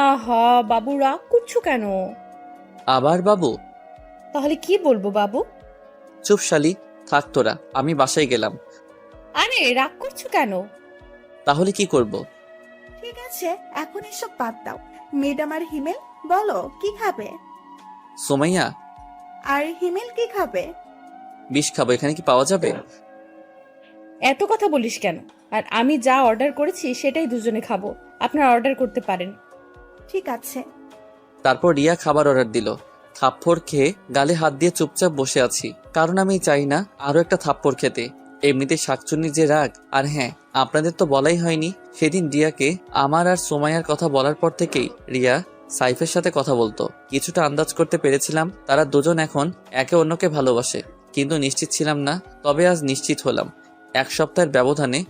আহা বাবু, রাগ করছো কেন? আবার বাবু? তাহলে কি বলবো বাবু? চুপ শালি, থাক তোরা, আমি বাসায় গেলাম। আরে রাগ করছো কেন? তাহলে কি করব? ঠিক আছে, এখন এসব বাদ দাও। ম্যাডাম আর হিমেল বলো কি খাবে? সোমাইয়া, আর হিমেল কি খাবে? বিষ খাবো, এখানে কি পাওয়া যাবে? এত কথা বলিস কেন? আর আমি যা অর্ডার করেছি সেটাই দুজনে খাবো, আপনারা অর্ডার করতে পারেন। ঠিক আছে। তারপর রিয়া খাবার অর্ডার দিল। থাপ্পড় খেয়ে গালে হাত দিয়ে চুপচাপ বসে আছি, কারণ আমি চাই না আরো একটা থাপ্পড় খেতে। এমনিতে শাকচুন্নির যে রাগ। আর হ্যাঁ, আপনাদের তো বলাই হয়নি, সেদিন রিয়াকে আমার আর সোমাইয়ার কথা বলার পর থেকেই রিয়া সাইফের সাথে কথা বলতো। কিছুটা আন্দাজ করতে পেরেছিলাম তারা দুজন এখন একে অন্যকে ভালোবাসে, কিন্তু নিশ্চিত ছিলাম না। তবে আজ নিশ্চিত হলাম। এক সপ্তাহের ব্যবধানে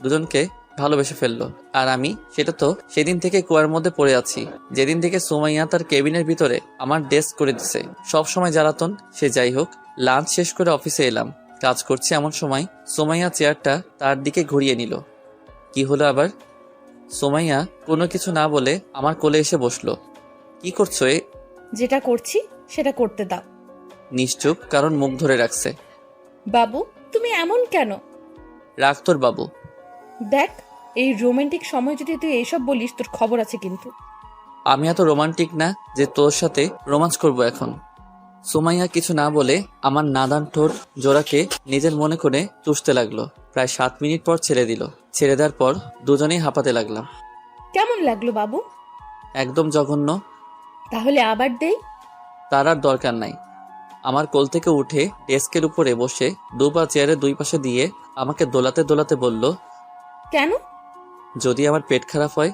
দুজনকে ভালোবেসে ফেললো। আর আমি সেটা তো সেদিন থেকে কুয়ার মধ্যে পড়ে আছি, যেদিন থেকে সোমাইয়া তার কেবিনের ভিতরে আমার ডেস্ক করে দিছে। সব সময় জ্বালাতন, সে যাই হোক। লাঞ্চ শেষ করে অফিসে এলাম, কাজ করছি এমন সময় সোমাইয়া চেয়ারটা তার দিকে ঘুরিয়ে নিল। কি হলো আবার? সোমাইয়া কোনো কিছু না বলে আমার কোলে এসে বসলো। কি করছো এ? যেটা করছি সেটা করতে দাও। নিশ্চুপ, কারণ মুখ ধরে রাখছে। বাবু তুমি এমন কেন? রাখ তোর বাবু। দেখ, এই রোমান্টিক সময় যদি তুই এইসব বলিস তোর খবর আছে কিন্তু। আমি এত রোমান্টিক না যে তোর সাথে রোমান্স করব এখন। সোমাইয়া কিছু না বলে আমার নাদান ঠোঁট জোড়াকে নিজের মনে করে চুষতে লাগলো। প্রায় 7 মিনিট পর ছেড়ে দিল। ছেড়ে দেওয়ার পর দুজনেই হাঁপাতে লাগলাম। কেমন লাগলো বাবু? একদম জঘন্য। তাহলে আবার দেই? তার আর দরকার নাই। আমার কোল থেকে উঠে ডেস্কের উপরে বসে দুপা চেয়ারের দুই পাশে দিয়ে আমাকে দোলাতে দোলাতে বলল, কেন? যদি আমার পেট খারাপ হয়।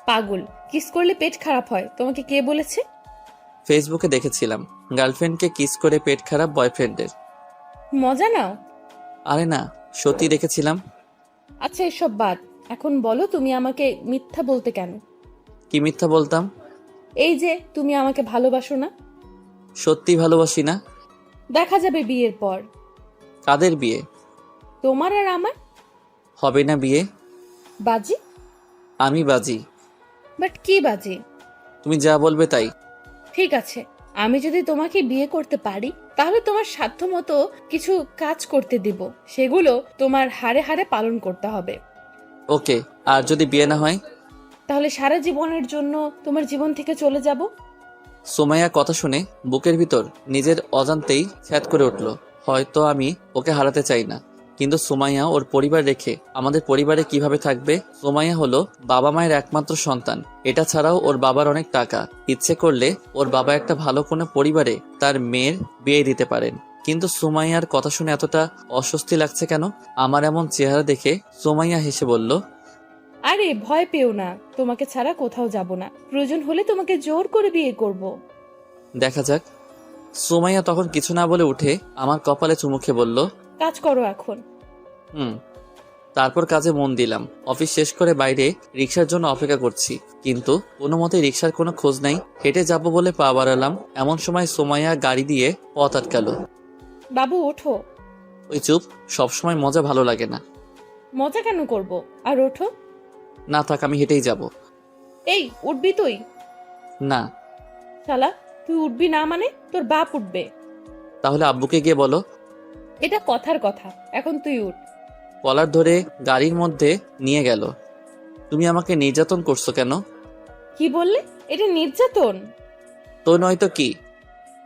পাগল, কিস করলে পেট খারাপ হয় তোমাকে কে বলেছে? ফেসবুকে দেখেছিলাম গার্লফ্রেন্ডকে কিস করে পেট খারাপ বয়ফ্রেন্ডের। মজা নাও। আরে না, সত্যি দেখেছিলাম। আচ্ছা এসব বাদ, এখন বলো তুমি আমাকে মিথ্যা বলতে কেন? কি মিথ্যা বলতাম? এই যে তুমি আমাকে ভালোবাসো না। সত্যি ভালোবাসি না। দেখা যাবে বিয়ের পর। কাদের বিয়ে? তোমার আর আমার। হবে না বিয়ে। বাজি? আমি বাজি। বাট কি বাজি? তুমি যা বলবে তাই। ঠিক আছে, আমি যদি তোমাকে বিয়ে করতে পারি তাহলে তোমার সাধ্য মতো কিছু কাজ করতে দিব, সেগুলো তোমার হাড়ে হাড়ে পালন করতে হবে। ওকে, আর যদি বিয়ে না হয়? তাহলে সারা জীবনের জন্য তোমার জীবন থেকে চলে যাব। সোমাইয়া কথা শুনে বুকের ভিতর নিজের অজান্তেই ছ্যাদ করে উঠল। হয়তো আমি ওকে হারাতে চাই না, কিন্তু সুমাইয়া ওর পরিবার রেখে আমাদের পরিবারে কিভাবে থাকবে? সুমাইয়া হলো বাবা মায়ের একমাত্র সন্তান। এটা ছাড়াও ওর বাবার অনেক টাকা। ইচ্ছে করলে ওর বাবা একটা ভালো কোনো পরিবারে তার মেয়ের বিয়ে দিতে পারেন। কিন্তু সুমাইয়ার কথা শুনে এতটা অস্বস্তি লাগছে কেন? আমার এমন চেহারা দেখে সুমাইয়া হেসে বলল, আরে ভয় পেও না, তোমাকে ছাড়া কোথাও যাব না। প্রয়োজন হলে তোমাকে জোর করে বিয়ে করব। দেখা যাক। সুমাইয়া তখন কিছু না বলে উঠে আমার কপালে চুমু খেয়ে বলল, কাজ করো এখন। হুম। তারপর কাজে মন দিলাম। অফিস শেষ করে বাইরে রিক্সার জন্য অপেক্ষা করছি, কিন্তু কোনো মতে রিক্সার কোনো খোঁজ নাই। হেঁটে যাব বলে পা বাড়ালাম, এমন সময় সুমাইয়া গাড়ি দিয়ে পথ আটকালো। বাবু ওঠো। ওই চুপ, সবসময় মজা ভালো লাগে না। মজা কেন করব? আর ওঠো। না থাক, আমি হেঁটেই যাব। এই উঠবি তুই? না। শালা, তুই উঠবি না মানে তোর বাপ উঠবে। তাহলে আব্বুকে গিয়ে বলো। এটা কথার কথা, এখন তুই উঠ। কলার ধরে গাড়ির মধ্যে নিয়ে গেল। তুমি আমাকে নির্যাতন করছো কেন? কি বললে? এটা নির্যাতন? তো নয়তো কি?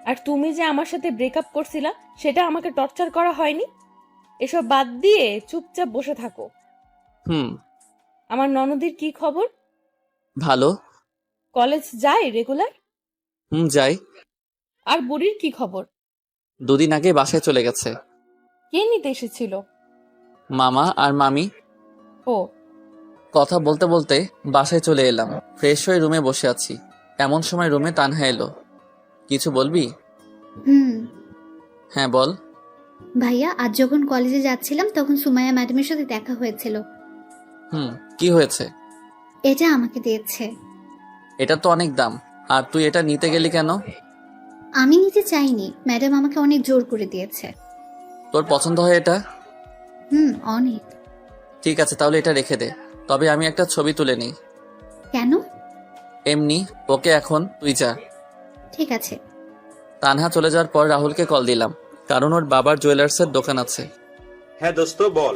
আর তুমি যে আমার সাথে ব্রেকআপ করছিলা, সেটা আমাকে টর্চার করা হয়নি? এসব বাদ দিয়ে চুপচাপ বসে থাকো। হুম। আমার ননদির কি খবর? ভালো। কলেজ যায় রেগুলার? হুম, যাই। আর বুড়ির কি খবর? দুদিন আগে বাসায় চলে গেছে। কে নিতে এসেছিল? মামা আর মামি। ও। কথা বলতে বলতে বাসায় চলে এলাম। ফ্রেশ হয়ে রুমে বসে আছি, এমন সময় রুমে তানহা এলো। কিছু বলবি? হুম। হ্যাঁ বল। ভাইয়া, আজ যখন কলেজে যাচ্ছিলাম তখন সুমাইয়া ম্যাডামের সাথে দেখা হয়েছিল। হুম, কি হয়েছে? এটা আমাকে দিয়েছে। এটা তো অনেক দাম, আর তুই এটা নিতে গেলি কেন? আমি নিতে চাইনি, ম্যাডাম আমাকে অনেক জোর করে দিয়েছে। তোর পছন্দ হয় এটা? হুম, অনেক। ঠিক আছে, তাহলে এটা রেখে দে। তবে আমি একটা ছবি তুলে নিই। কেন? এমনি। ওকে, এখন তুই যা। ঠিক আছে। তানহা চলে যাওয়ার পর রাহুলকে কল দিলাম, কারণ ওর বাবার জুয়েলার্সের দোকান আছে। হ্যাঁ দোস্ত বল।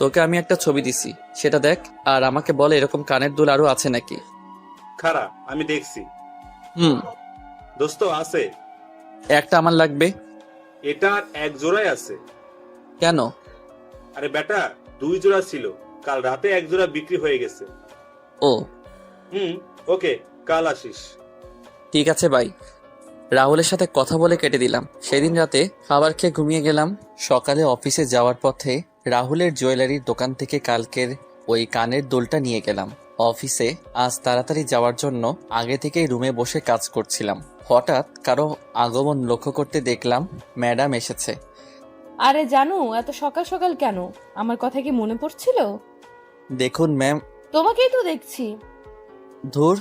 তোকে আমি একটা ছবি দিছি, সেটা দেখ, আর আমাকে বল এরকম কানের দুল আরো আছে নাকি। খারাপ, আমি দেখছি। হুম। দোস্ত আছে। একটা আমার লাগবে। এটা এক জোড়াই আছে। কেন? আরে বেটা, 2 জোড়া ছিল, কাল রাতে 1 জোড়া বিক্রি হয়ে গেছে। ও। ওকে, কাল আসিস। ঠিক আছে ভাই। রাহুলের সাথে কথা বলে কেটে দিলাম। সেদিন রাতে খাবার খেয়ে ঘুমিয়ে গেলাম। সকালে অফিসে যাওয়ার পথে রাহুলের জুয়েলারির দোকান থেকে কালকের ওই কানের দুলটা নিয়ে গেলাম। অফিসে আজ তাড়াতাড়ি যাওয়ার জন্য আগে থেকেই রুমে বসে কাজ করছিলাম। হঠাৎ কারো আগমন লক্ষ্য করতে দেখলাম ম্যাডাম এসেছে। আরে জানু, এত সকাল সকাল কেন? আমার কথা কি মনে পড়ছিল? দেখুন ম্যাম। তোমাকেই তো দেখছি। ধুর।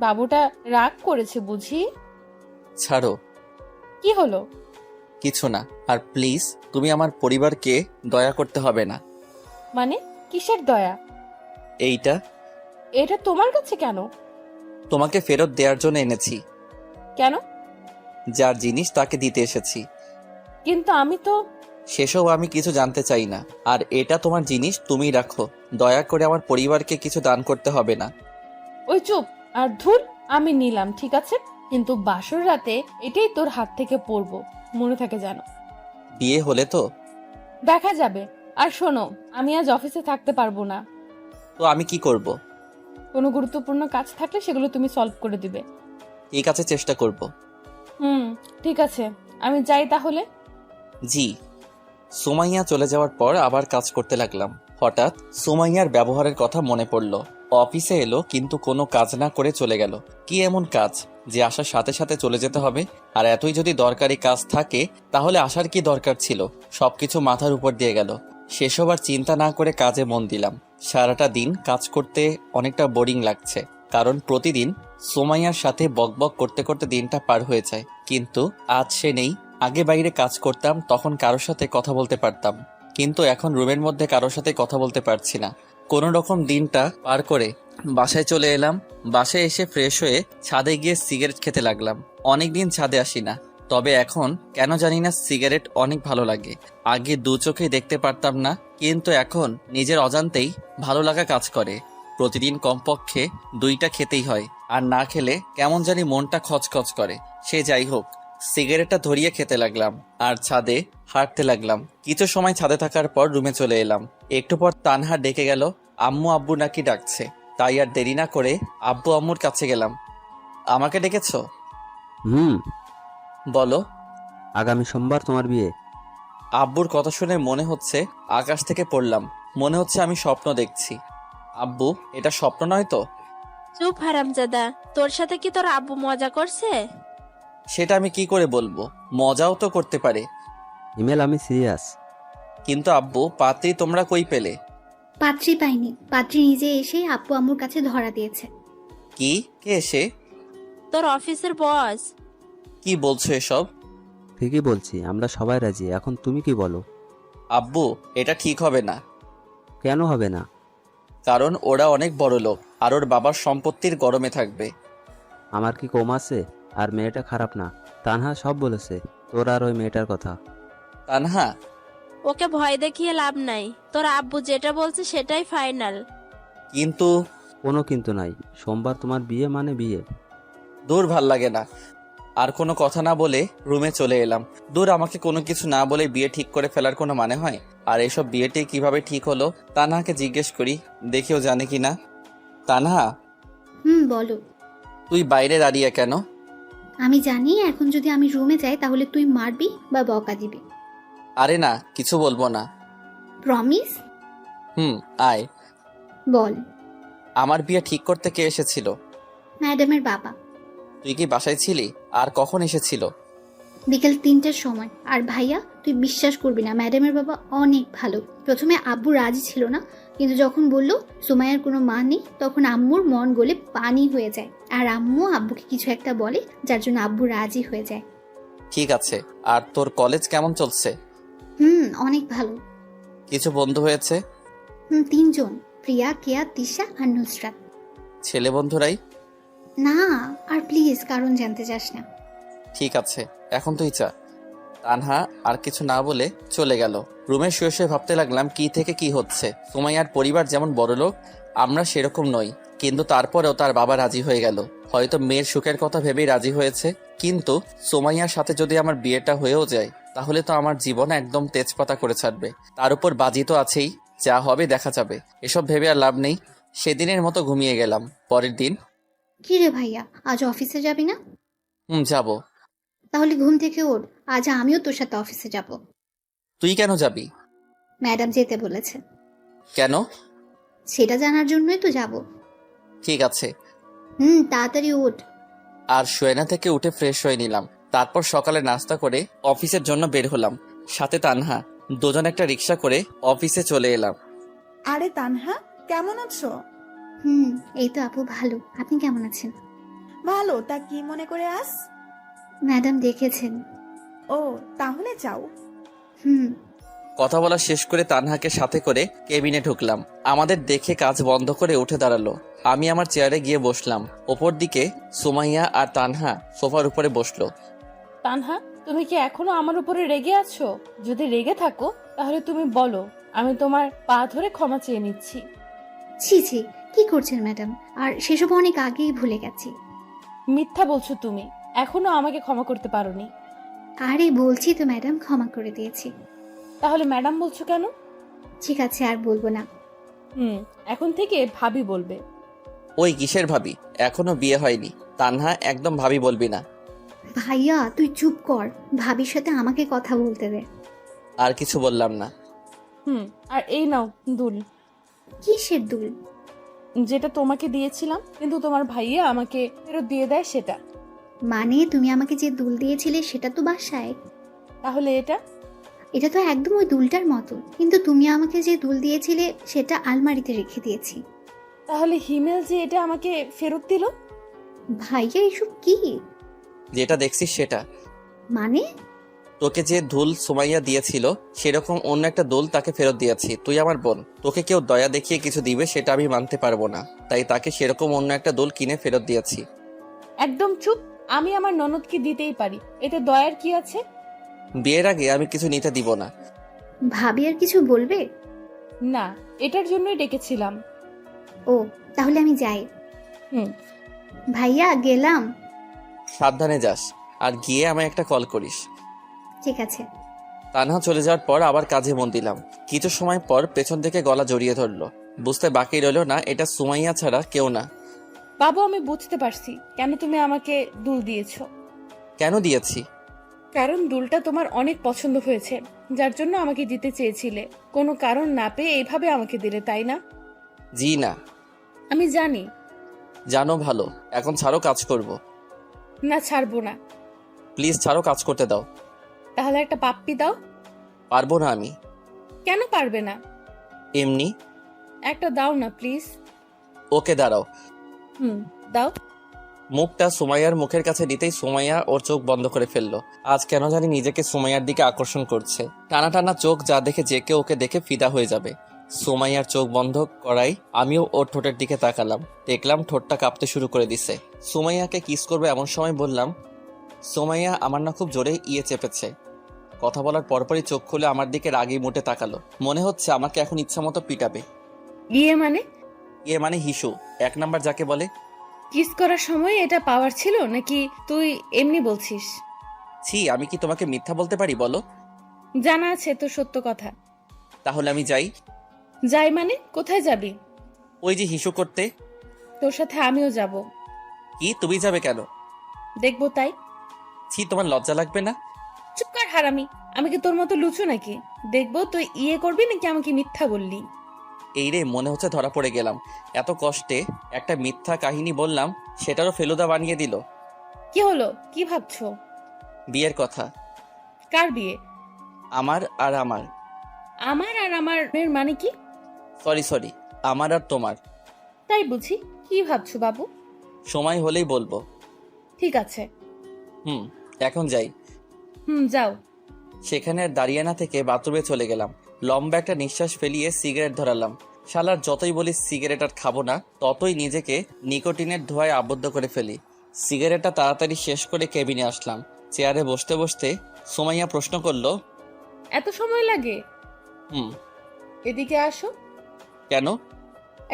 বাবুটা রাগ করেছে বুঝি? ছাড়ো। কি হলো? কিছু না। আর প্লিজ, তুমি আমার পরিবারকে দয়া করতে হবে না। মানে কিসের দয়া? এইটা এটা তোমার কাছে কেন? তোমাকে ফেরত দেওয়ার জন্য এনেছি। কেন? যার জিনিস তাকে দিতে এসেছি। কিন্তু আমি তো। সেসব আমি কিছু জানতে চাই না। আর এটা তোমার জিনিস, তুমিই রাখো। দয়া করে আমার পরিবারকে কিছু দান করতে হবে না। ওই চুপ। আর ধুর, আমি নিলাম ঠিক আছে, কিন্তু বাসর রাতে এটাই তোর হাত থেকে পড়বো, মনে থাকে জানো। বিয়ে হলে তো দেখা যাবে। আর শোনো, আমি আজ অফিসে থাকতে পারবো না। তো আমি কি করব? কোনো গুরুত্বপূর্ণ কাজ থাকলে সেগুলো তুমি সলভ করে দিবে। ঠিক আছে, চেষ্টা করব। ঠিক আছে, আমি যাই তাহলে। জি। সুমাইয়া চলে যাওয়ার পর আবার কাজ করতে লাগলাম। হঠাৎ সুমাইয়ার ব্যবহারের কথা মনে পড়ল। অফিসে এলো কিন্তু কোনো কাজ না করে চলে গেল। কি এমন কাজ যে আসার সাথে সাথে চলে যেতে হবে? আর এতই যদি দরকারি কাজ থাকে তাহলে আসার কি দরকার ছিল? সবকিছু মাথার উপর দিয়ে গেল। সেসব আর চিন্তা না করে কাজে মন দিলাম। সারাটা দিন কাজ করতে অনেকটা বোরিং লাগছে, কারণ প্রতিদিন সুমাইয়ার সাথে বকবক করতে করতে দিনটা পার হয়ে যায়। কিন্তু আজ সে নেই। আগে বাইরে কাজ করতাম, তখন কারোর সাথে কথা বলতে পারতাম, কিন্তু এখন রুমের মধ্যে কারোর সাথে কথা বলতে পারছি না। কোনো রকম দিনটা পার করে বাসায় চলে এলাম। বাসায় এসে ফ্রেশ হয়ে ছাদে গিয়ে সিগারেট খেতে লাগলাম। অনেকদিন ছাদে আসি না, তবে এখন কেন জানি না সিগারেট অনেক ভালো লাগে। আগে 2 চোখে দেখতে পারতাম না, কিন্তু এখন নিজের অজান্তেই ভালো লাগা কাজ করে। প্রতিদিন কমপক্ষে 2টা খেতেই হয়, আর না খেলে কেমন জানি মনটা খচখচ করে। সে যাই হোক, সিগারেটটা ধরিয়ে খেতে লাগলাম আর ছাদে হাঁটতে লাগলাম। কিছু সময় ছাদে থাকার পর রুমে চলে এলাম। একটু পর তানহা ডেকে গেল, আম্মু আব্বু নাকি ডাকছে। তাই আর দেরি না করে আব্বু আম্মুর কাছে গেলাম। আমাকে ডেকেছো? বলো। আগামী সোমবার তোমার বিয়ে। আব্বুর কথা শুনে মনে হচ্ছে আকাশ থেকে পড়লাম। মনে হচ্ছে আমি স্বপ্ন দেখছি। আব্বু, এটা স্বপ্ন নয় তো? চুপ হারামজাদা, তোর সাথে কি তোর আব্বু মজা করছে? সেটা আমি কি করে বলবো? মজাও তো করতে পারে। হিমেল, আমি সিরিয়াস। কিন্তু আব্বু, পাত্রী তোমরা কই পেলে? পাত্রী পাইনি, পাত্রী নিজে এসে আব্বু আম্মুর কাছে ধরা দিয়েছে। কি? কে এসে? তোর অফিসের বস। কি বলছো এসব? ঠিকই বলছি, আমরা সবাই রাজি। এখন তুমি কি বলো? আব্বু, এটা ঠিক হবে না। কেন হবে না? কারণ ওরা অনেক বড় লোক আর ওর বাবার সম্পত্তির গরমে থাকবে। আমার কি কম আছে? আর মেয়েটা খারাপ না। তানহা সব বলেছে তোর আর ওই মেয়েটার কথা। তানহা? ওকে ভয় দেখিয়ে লাভ নাই, তোর আব্বু যেটা বলছে সেটাই ফাইনাল। কিন্তু কোনো কিন্তু নাই। সোমবার তোমার বিয়ে মানে বিয়ে। দূর, ভাল লাগে না। আর কোনো কথা না বলে রুমে চলে এলাম। দূর, আমাকে কোনো কিছু না বলে বিয়ে ঠিক করে ফেলার কোনো মানে হয়? আর এসব বিয়েটি কিভাবে ঠিক হলো তানহাকে জিজ্ঞেস করি, দেখিও জানে কি না। তানহা, বলো। তুই বাইরে দাঁড়িয়ে কেন? আমি জানি এখন যদি আমি রুমে যাই তাহলে তুই মারবি বা বকা দিবি। আরে না, কিছু বলবো না। প্রমিস? আয়। বল। আমার বিয়ে ঠিক করতে কে এসেছিল? ম্যাডামের বাবা। তুই কি বাসায় ছিলি? আর কখন এসেছিল? বিকেল 3টার সময়। আর ভাইয়া, তুই বিশ্বাস করবি না, ম্যাডামের বাবা অনেক ভালো। প্রথমে আব্বু রাজি ছিল না, কিন্তু যখন বলল সুমাইয়ার কোনো মা নেই, তখন আম্মুর মন গলে পানি হয়ে যায়। আর আম্মু আব্বুকে কিছু একটা বলে, যার জন্য আব্বু রাজি হয়ে যায়। ঠিক আছে। আর তোর কলেজ কেমন চলছে? অনেক ভালো। কিছু বন্ধু হয়েছে? 3জন, প্রিয়া, কেয়া, তিশা আর নুসরাত। ছেলে বন্ধুরাই? না, আর প্লিজ কারণ জানতে চাস না। ঠিক আছে, এখন তুই চা। তানহা আর কিছু না বলে চলে গেল। রুমে শুয়ে শুয়ে ভাবতে লাগলাম কি থেকে কি হচ্ছে। সুমাইয়ার পরিবার যেমন বড়লোক, আমরা সেরকম নই, কিন্তু তারপরেও তার বাবা রাজি হয়ে গেল। হয়তো মেয়ের সুখের কথা ভেবেই রাজি হয়েছে। কিন্তু সুমাইয়ার সাথে যদি আমার বিয়েটা হয়েও যায়, তাহলে তো আমার জীবন একদম তেজপাতা করে ছাড়বে। তার উপর বাজি তো আছেই, যা হবে দেখা যাবে। এসব ভেবে আর লাভ নেই। সেদিনের মতো ঘুমিয়ে গেলাম। পরের দিন। কি রে ভাইয়া, আজ অফিসে যাবি না? যাব। তাহলে ঘুম থেকে ওঠ, আজ আমিও তোর সাথে অফিসে যাব। তুই কেন যাবি? ম্যাডাম যেতে বলেছে। কেন? সেটা জানার জন্যই তো যাব। ঠিক আছে। তাড়াতাড়ি ওঠ। আর শোয়না থেকে উঠে ফ্রেশ হয়ে নিলাম। তারপর সকালে নাস্তা করে অফিসের জন্য বের হলাম। সাথে তানহা। দুজন একটা রিক্সা করে অফিসে চলে এলাম। আরে তানহা, কেমন আছো? এই তো আপু ভালো। আপনি কেমন আছেন? ভালো। তা কি মনে করে আস? ম্যাডাম দেখেছেন। ও, তাহলে যাও। কথা বলা শেষ করে তানহাকে সাথে করে কেবিনে ঢুকলাম। আমাদের দেখে কাজ বন্ধ করে উঠে দাঁড়ালো। আমি আমার চেয়ারে গিয়ে বসলাম। ওপর দিকে সুমাইয়া আর তানহা সোফার উপরে বসলো। তানহা, তুমি কি এখনো আমার উপরে রেগে আছো? যদি রেগে থাকো তাহলে তুমি বলো, আমি তোমার পা ধরে ক্ষমা চেয়ে নিচ্ছি। ছি ছি, কি করছেন ম্যাডাম? আর সেসব অনেক আগেই ভুলে গেছি। মিথ্যা বলছো তুমি, এখনো আমাকে ক্ষমা করতে পারোনি। আরে বলছি তো ম্যাডাম, ক্ষমা করে দিয়েছি। তাহলে ম্যাডাম বলছো কেন? ঠিক আছে, আর বলবো না। এখন থেকে ভাবি বলবে। ওই কিসের ভাবি? এখনো বিয়ে হয়নি। তানহা, একদম ভাবি বলবি না। ভাইয়া তুই চুপ কর, ভাবির সাথে আমাকে কথা বলতে দে। আর কিছু বললাম না। আর এই নাও দুল। কিসের দুল? যেটা তোমাকে দিয়েছিলাম কিন্তু তোমার ভাইয়া আমাকে ফেরত দিয়ে দেয় সেটা। মানে তুমি আমাকে যে দুল দিয়েছিলে সেটা তো বাসায়। তাহলে এটা? এটা তো একদম ওই দুলটার মতো, কিন্তু তুমি আমাকে যে দুল দিয়েছিলে সেটা আলমারিতে রেখে দিয়েছি। তাহলে হিমেল যে এটা আমাকে ফেরত দিল? ভাইয়া এসব কি? যেটা দেখছিস সেটা। মানে? তোকে যে দুল সুমাইয়া দিয়েছিল সেরকম অন্য একটা দুল তাকে ফেরত দিয়েছি। তুই আমার বোন, তোকে কেউ দয়া দেখিয়ে কিছু দিবে সেটা আমি মানতে পারবো না, তাই তাকে সেরকম অন্য একটা দুল কিনে ফেরত দিয়েছি। একদম চুপ। আমি আমার ননদকে দিতেই পারি, এতে দয়ার কি আছে? বিয়ের আগে আমি কিছু নিতে দিব না। ভাবি আর কিছু বলবে না, এটার জন্যই ডেকেছিলাম। ও, তাহলে আমি যাই। ভাইয়া গেলাম। সাবধানে যাস। আর গিয়ে আমায় একটা কল করিস। ঠিক আছে। তানহা চলে যাওয়ার পর আবার কাজে মন দিলাম। কিছু সময় পর পেছন থেকে গলা জড়িয়ে ধরলো। বুঝতে বাকি রইল না এটা সুমাইয়া ছাড়া কেউ না। বাবু, আমি বুঝতে পারছি কেন তুমি আমাকে দুল দিয়েছো। কেন দিয়েছি? কারণ দুলটা তোমার অনেক পছন্দ হয়েছে, যার জন্য আমাকে দিতে চেয়েছিলে। কোনো কারণ না পেয়ে এইভাবে আমাকে দিলে, তাই না? জি না। আমি জানি। জানো ভালো। এখন ছাড়ো, কাজ করব। না, ছাড়বো না। প্লিজ ছাড়ো, কাজ করতে দাও। তাহলে একটা পাপ্পি দাও। পারবো না আমি। কেন পারবে না? এমনি। একটা দাও না প্লিজ। ওকে দাঁড়াও। দাও। মুখটা সুমাইয়ার মুখের কাছে নিতেই সুমাইয়া ওর চোখ বন্ধ করে ফেললো। আজ কেন জানি নিজেকে সুমাইয়ার দিকে আকর্ষণ করছে। টানা টানা চোখ যা দেখে যে কেউ ওকে দেখে ফিদা হয়ে যাবে। সুমাইয়ার চোখ বন্ধ করাই আমিও ওর ঠোঁটের দিকে তাকালাম। দেখলাম ঠোঁটটা কাঁপতে শুরু করে দিছে। সুমাইয়াকে কিস করবে এমন সময় বললাম, সুমাইয়া আমার না খুব জোরে চেপেছে। কথা বলার পরপরই চোখ খুলে আমার দিকে রাগি মুটে তাকালো। মনে হচ্ছে আমাকে এখন ইচ্ছা মতো পিটাবে। মানে হিসু, 1 নাম্বার যাকে বলে। কিস করার সময় এটা পাওয়ার ছিল নাকি তুই এমনি বলছিস? ছি, আমি কি তোমাকে মিথ্যা বলতে পারি বলো? জানা আছে তো সত্য কথা। তাহলে আমি যাই। যাই মানে? কোথায় যাবি? ওই যে হিসু করতে। তোর সাথে আমিও যাব। কি, তুমি যাবে কেন? দেখবো তাই। ছি, তোমার লজ্জা লাগবে না? চুপ কর হারামি। আমি কি তোর মতো লুচু নাকি? দেখবো তুই করবি নাকি আমাকে মিথ্যা বললি। এই রে, মনে হচ্ছে ধরা পড়ে গেলাম। এত কষ্টে একটা মিথ্যা কাহিনী বললাম, সেটারও ফেলুদা বানিয়ে দিল। কি হলো? কি ভাবছো? বিয়ের কথা। কার বিয়ে? আমার আর আমার। আমার আর আমার এর মানে কি? সরি, আমার আর তোমার। তাই বুঝি। কি ভাবছো বাবু? সময় হলেই বলবো। ঠিক আছে। এখন যাই। যাও। সেখানে আর দাঁড়িয়ে না থেকে বাথরুমে চলে গেলাম। লম্বা একটা নিঃশ্বাস ফেলিয়ে সিগারেট ধরালাম। শালার যতই বলি সিগারেট আর খাবো না, ততই নিজেকে নিকোটিনের ধোঁয়ায় আবদ্ধ করে ফেলি। সিগারেটটা তাড়াতাড়ি শেষ করে কেবিনে আসলাম। চেয়ারে বসতে বসতে সুমাইয়া প্রশ্ন করলো, এত সময় লাগে? হুম। এদিকে আসো। কেন?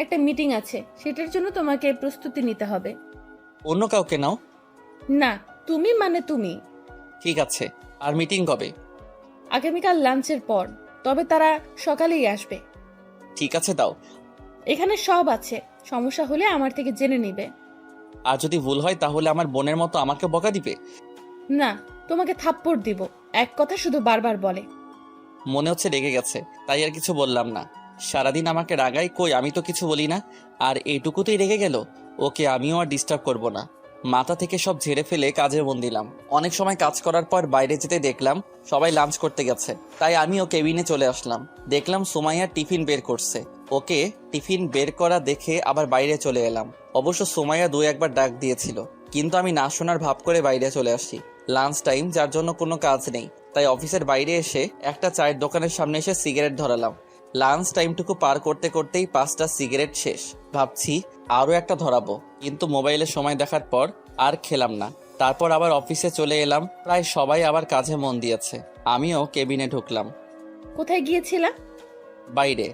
একটা মিটিং আছে, সেটার জন্য তোমাকে প্রস্তুতি নিতে হবে। অন্য কাউকে নাও। না, তুমি মানে তুমি। ঠিক আছে। আর মিটিং কবে? আগামীকাল লাঞ্চের পর, তবে তারা সকালেই আসবে। ঠিক আছে, দাও। এখানে সব আছে, সমস্যা হলে আমার থেকে জেনে নিবে। আর যদি ভুল হয় তাহলে আমার বোনের মতো আমাকে বকা দিবে? না, তোমাকে থাপ্পড় দিব। এক কথা শুধু বারবার বলে। মনে হচ্ছে রেগে গেছে, তাই আর কিছু বললাম না। সারাদিন আমাকে রাগাই, কই আমি তো কিছু বলি না। আর এইটুকুতেই রেগে গেল। ওকে আমিও আর ডিস্টার্ব করব না। মাথা থেকে সব ঝেড়ে ফেলে কাজে মন দিলাম। অনেক সময় কাজ করার পর বাইরে যেতে দেখলাম সবাই লাঞ্চ করতে গেছে, তাই আমিও কেবিনে চলে আসলাম। দেখলাম সুমাইয়া টিফিন বের করছে। ওকে টিফিন বের করা দেখে আবার বাইরে চলে এলাম। অবশ্য সুমাইয়া 2-1 বার ডাক দিয়েছিল, কিন্তু আমি না শোনার ভাব করে বাইরে চলে আসি। লাঞ্চ টাইম, যার জন্য কোনো কাজ নেই, তাই অফিসের বাইরে এসে একটা চায়ের দোকানের সামনে এসে সিগারেট ধরালাম। লাঞ্চ টাইমটুকু পার করতে করতেই 5টা সিগারেট শেষ। ভাবছি আরও একটা ধরাবো, কিন্তু মোবাইলে সময় দেখার পর আর খেলাম না। তারপর আবার অফিসে চলে এলাম। প্রায় সবাই আবার কাজে মন দিয়েছে। আমিও কেবিনে ঢুকলাম। কোথায় গিয়েছিলা? বাইরে।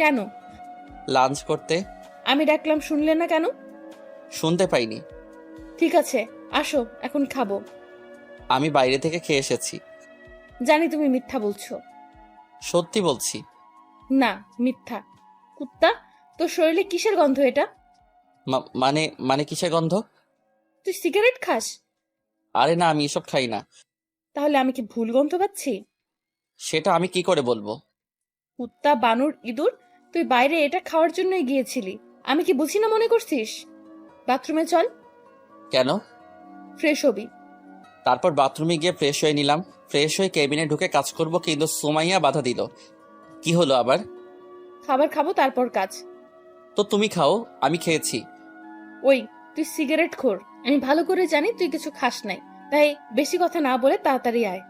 কেন? লাঞ্চ করতে। আমি ডাকলাম শুনলে না কেন? শুনতে পাইনি। ঠিক আছে, আসো, এখন খাবো। আমি বাইরে থেকে খেয়ে এসেছি। জানি তুমি মিথ্যা বলছো। সত্যি বলছি। না, মিথ্যা। কুত্তা, তোর শরীরে কিসের গন্ধ এটা? মানে কিসের গন্ধ? তুই সিগারেট খাস? আরে না, আমি এসব খাই না। তাহলে আমি কি ভুল গন্ধ পাচ্ছি? সেটা আমি কি করে বলবো? কুত্তা, বানর, ইঁদুর, তুই বাইরে এটা খাওয়ার জন্যই গিয়েছিলি। আমি কি বুঝি না মনে করছিস? বাথরুমে চল। কেন? ফ্রেশ হবি। তারপর বাথরুমে গিয়ে ফ্রেশ হয়ে নিলাম। ফ্রেশ হয়ে কেবিনে ঢুকে কাজ করব, কিন্তু সুমাইয়া বাধা দিল। কি হলো আবার? খাবার খাবো, তারপর কাজ। তো তুমি খাও, আমি খেয়েছি। ওই, তুই সিগারেট খোর। আমি ভালো করে জানি তুই কিছু খাস নাই, তাই বেশি কথা না বলে তাড়াতাড়ি আয়।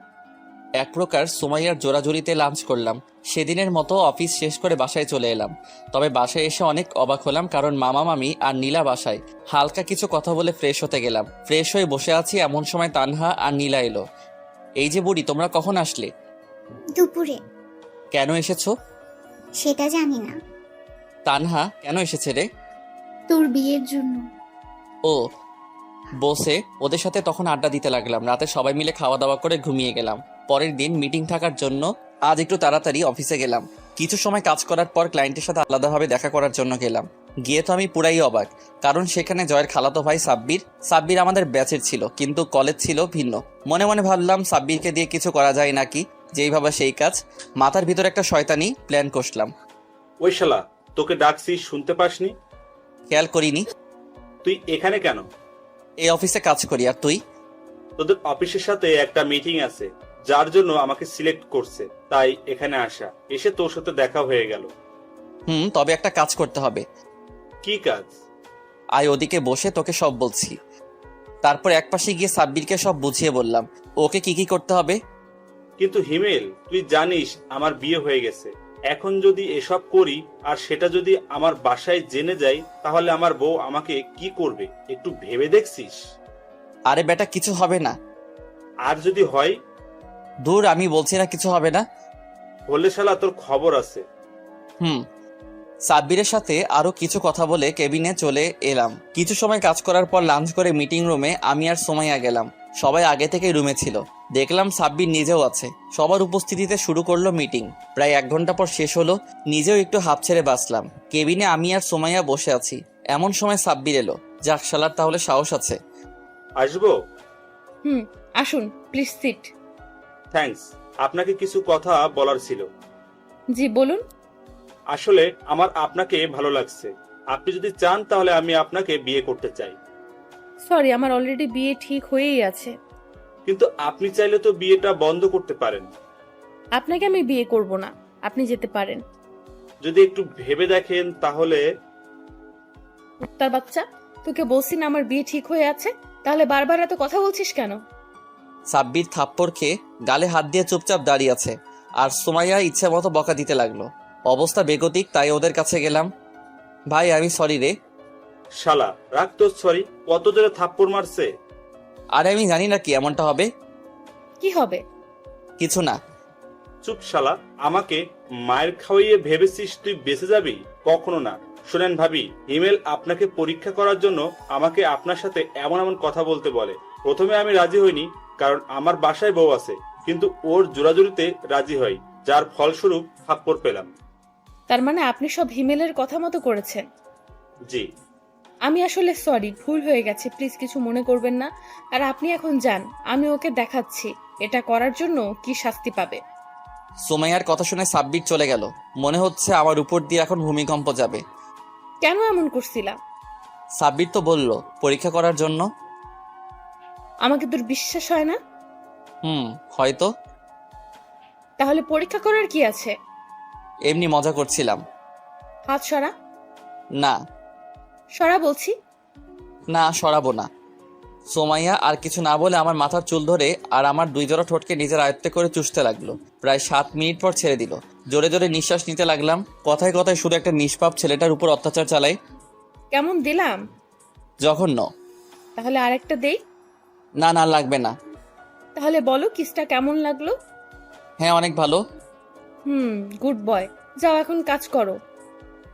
এক প্রকার সুমাইয়ার জোরাজুরিতে লাঞ্চ করলাম। সেদিনের মতো অফিস শেষ করে বাসায় চলে এলাম। তবে বাসায় এসে অনেক অবাক হলাম, কারণ মামা মামি আর নীলা বাসায়। হালকা কিছু কথা বলে ফ্রেশ হতে গেলাম। ফ্রেশ হয়ে বসে আছি, এমন সময় তানহা আর নীলা এলো। এই যে বুড়ি, তোমরা কখন আসলে? দুপুরে। কেন এসেছো? সেটা জানি না। তানহা কেন এসেছে রে? তোর বিয়ের জন্য। ও, বসে ওদের সাথে তখন আড্ডা দিতে লাগলাম। রাতে সবাই মিলে খাওয়া দাওয়া করে ঘুমিয়ে গেলাম। পরের দিন মিটিং থাকার জন্য আজ একটু তাড়াতাড়ি অফিসে গেলাম। কিছু সময় কাজ করার পর ক্লায়েন্টের সাথে আলাদাভাবে দেখা করার জন্য গেলাম। গিয়ে তো আমি পুরাই অবাক, কারণ সেখানে জয়ের খালাতো ভাই সাব্বির আমাদের ব্যাচের ছিল, কিন্তু কলেজ ছিল ভিন্ন। মনে মনে ভাবলাম সাব্বিরকে দিয়ে কিছু করা যায় নাকি, যেই ভাবা সেই কাজ। মাথার ভিতর একটা শয়তানি প্ল্যান কষলাম। ওই শালা, তোকে ডাকছি শুনতে পাসনি? খেয়াল করিনি। তুই এখানে কেন? এই অফিসে কাজ করি। আর তুই? তোদের অফিসের সাথে একটা মিটিং আছে, যার জন্য আমাকে সিলেক্ট করছে, তাই এখানে আসা। এসে তোর সাথে দেখা হয়ে গেল। তবে একটা কাজ করতে হবে। কি কাজ? আয় ওদিকে বসে, তোকে সব বলছি। তারপর একপাশে গিয়ে সাব্বিরকে সব বুঝিয়ে বললাম ওকে কি কি করতে হবে। কিন্তু হিমেল, তুই জানিস আমার বিয়ে হয়ে গেছে। এখন যদি এসব করি আর সেটা যদি আমার বাসায় জেনে যায়, তাহলে আমার বউ আমাকে কি করবে একটু ভেবে দেখছিস? আরে বেটা, কিছু হবে না। আর যদি হয়? দূর, আমি বলছি না কিছু হবে না। হলে শালা তোর খবর আছে। সাব্বিরের সাথে আরো কিছু কথা বলে কেবিনে চলে এলাম। কিছু সময় কাজ করার পর লাঞ্চ করে মিটিং রুমে আমি আর সোমাইয়া গেলাম। সবাই আগে থেকেই রুমে ছিল। দেখলাম সাব্বির নিজেও আছে। সবার উপস্থিতিতে শুরু করলো মিটিং। প্রায় 1 ঘন্টা পর শেষ হলো। নিজেও একটু হাঁপ ছেড়ে বাঁচলাম। কেবিনে আমি আর সোমাইয়া বসে আছি। এমন সময় সাব্বির এলো। যাক শালার, তাহলে সাহস আছে। আসবো? আসুন প্লিজ সিট। থ্যাঙ্কস। আপনাকে কিছু কথা বলার ছিল। জি বলুন। আসলে আমার আপনাকে ভালো লাগছে। আপনি যদি চান তাহলে আমি আপনাকে বিয়ে করতে চাই। সরি, আমার অলরেডি বিয়ে ঠিক হয়েই আছে। কিন্তু আপনি চাইলে তো বিয়েটা বন্ধ করতে পারেন। আপনাকে আমি বিয়ে করব না, আপনি যেতে পারেন। যদি একটু ভেবে দেখেন তাহলে। তার বাচ্চা, তোকে বলছি না আমার বিয়ে ঠিক হয়ে আছে, তাহলে বারবার এত কথা বলছিস কেন? সাব্বির থাপ্পড় খেয়ে গালে হাত দিয়ে চুপচাপ দাঁড়িয়ে আছে, আর সোমাইয়া ইচ্ছে মতো বকা দিতে লাগলো। অবস্থা বেগতিক, তাই ওদের কাছে গেলাম। ভাই আমি সরি রে। শালা রাখ তো সরি। কত জোরে থাপ্পড় মারছে। আরে আমি জানি না কি এমনটা হবে। কি হবে? কিছু না। চুপ শালা। আমাকে মায়ের খাওয়াইয়ে ভেবেছিস তুই বেঁচে যাবি? কখনো না। শোনেন ভাবি, হিমেল আপনাকে পরীক্ষা করার জন্য আমাকে আপনার সাথে এমন এমন কথা বলতে বলে। প্রথমে আমি রাজি হইনি, কারণ আমার বাসায় বউ আছে, কিন্তু ওর জোরাজুরিতে রাজি হই, যার ফলস্বরূপ থাপ্পড় পেলাম। তার মানে আপনি সব হিমেলের কথা মতো করেছেন? জি। আমি আসলে সরি, ভুল হয়ে গেছে, প্লিজ কিছু মনে করবেন না। আর আপনি এখন যান, আমি ওকে দেখাচ্ছি এটা করার জন্য কি শাস্তি পাবে। সোমাইয়ার কথা শুনে সাব্বির চলে গেল। মনে হচ্ছে আমার উপর দিয়ে এখন ভূমিকম্প যাবে। কেন এমন করছিলাম? সাব্বির তো বলল পরীক্ষা করার জন্য। আমাকে তোর বিশ্বাস হয় না? হয়তো। তাহলে পরীক্ষা করার কি আছে? এমনি মজা করছিলাম। হাত সরা। না। সরা বলছি। না, সরাবো না। সোমাইয়া আর কিছু না বলে আমার মাথার চুল ধরে আর আমার 2 জোড়া ঠোঁটকে নিজের আয়ত্তে করে চুষতে লাগলো। প্রায় 7 মিনিট পর ছেড়ে দিল। জোরে জোরে নিঃশ্বাস নিতে লাগলাম। কথায় কথায় শুধু একটা নিষ্পাপ ছেলেটার উপর অত্যাচার চালাই। কেমন দিলাম? জঘন্য। তাহলে আরেকটা দেই? না না, লাগবে না। তাহলে বলো কিসটা কেমন লাগলো? হ্যাঁ, অনেক ভালো। Good boy. যাও এখন কাজ করো।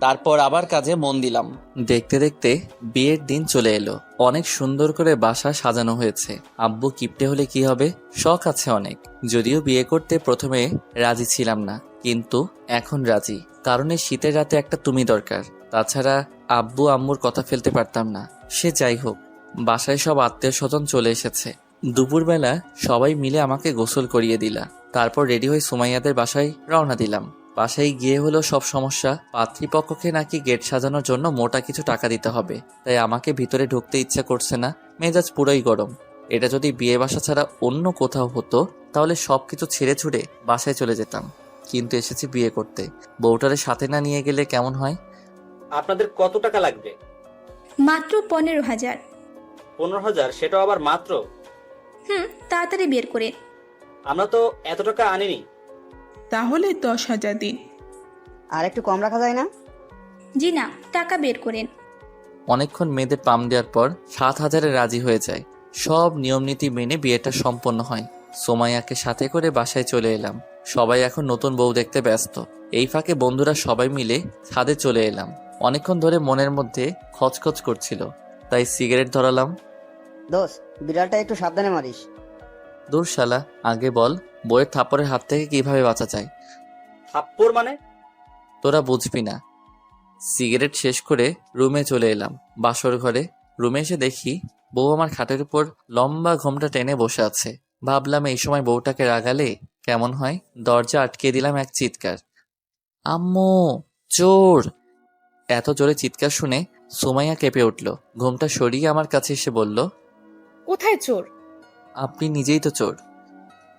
তারপর আবার কাজে মন দিলাম। দেখতে দেখতে বিয়ের দিন চলে এলো। অনেক সুন্দর করে বাসা সাজানো হয়েছে। আব্বু কিপটে হলে কি হবে, শখ আছে অনেক। যদিও বিয়ে করতে প্রথমে রাজি ছিলাম না, কিন্তু এখন রাজি। কারণ এই শীতের রাতে একটা তুমি দরকার। তাছাড়া আব্বু আম্মুর কথা ফেলতে পারতাম না। সে যাই হোক, বাসায় সব আত্মীয় স্বজন চলে এসেছে। দুপুরবেলা সবাই মিলে আমাকে গোসল করিয়ে দিলা। তারপর রেডি হয়ে সুমাইয়াদের বাসায় রওনা দিলাম। বাসায় গিয়ে হলো সব সমস্যা। পাত্রীপক্ষকে নাকি গেট সাজানোর জন্য মোটা কিছু টাকা দিতে হবে, তাই আমাকে ভিতরে ঢুকতে ইচ্ছা করছে না। মেজাজ পুরোই গরম। এটা যদি বিয়ে বাসা ছাড়া অন্য কোথাও হতো তাহলে সবকিছু ছেড়ে ছুড়ে বাসায় চলে যেতাম, কিন্তু এসেছি বিয়ে করতে। বউটারে সাথে না নিয়ে গেলে কেমন হয়? আপনাদের কত টাকা লাগবে? মাত্র 15,000। 15,000? সেটাও আবার মাত্র? তাড়াতাড়ি বের করে। আমরা তো এত টাকা আনিনি। তাহলে 10,000 দিন। আর একটু কম রাখা যায় না? জি না, টাকা বের করেন। অনেকক্ষণ মেয়েদের পাম দেওয়ার পর 7,000-এ রাজি হয়ে যায়। সব নিয়ম নীতি মেনে বিয়েটা সম্পন্ন হয়। সোমাইয়াকে সাথে করে বাসায় চলে এলাম। সবাই এখন নতুন বউ দেখতে ব্যস্ত। এই ফাঁকে বন্ধুরা সবাই মিলে ছাদে চলে এলাম। অনেকক্ষণ ধরে মনের মধ্যে খচখচ করছিল, তাই সিগারেট ধরালাম। দোস্ত বিড়ালটা একটু সাবধানে মারিস। দূর শালা, আগে বল বইয়ের থাপ্পড়ের হাত থেকে কিভাবে বাঁচা যায়? থাপ্পড় মানে? তোরা বুঝবি না। সিগারেট শেষ করে রুমে চলে এলাম। বাসর ঘরে রুমে এসে দেখি বউ আমার খাটের উপর লম্বা ঘোমটা টেনে বসে আছে। ভাবলাম এই সময় বউটাকে রাগালে কেমন হয়। দরজা আটকে দিলাম এক চিৎকার, আম্মু চোর! এত জোরে চিৎকার শুনে সুমাইয়া কেঁপে উঠল। ঘোমটা সরিয়ে আমার কাছে এসে বলল, কোথায় চোর? আপনি নিজেই তো চোর।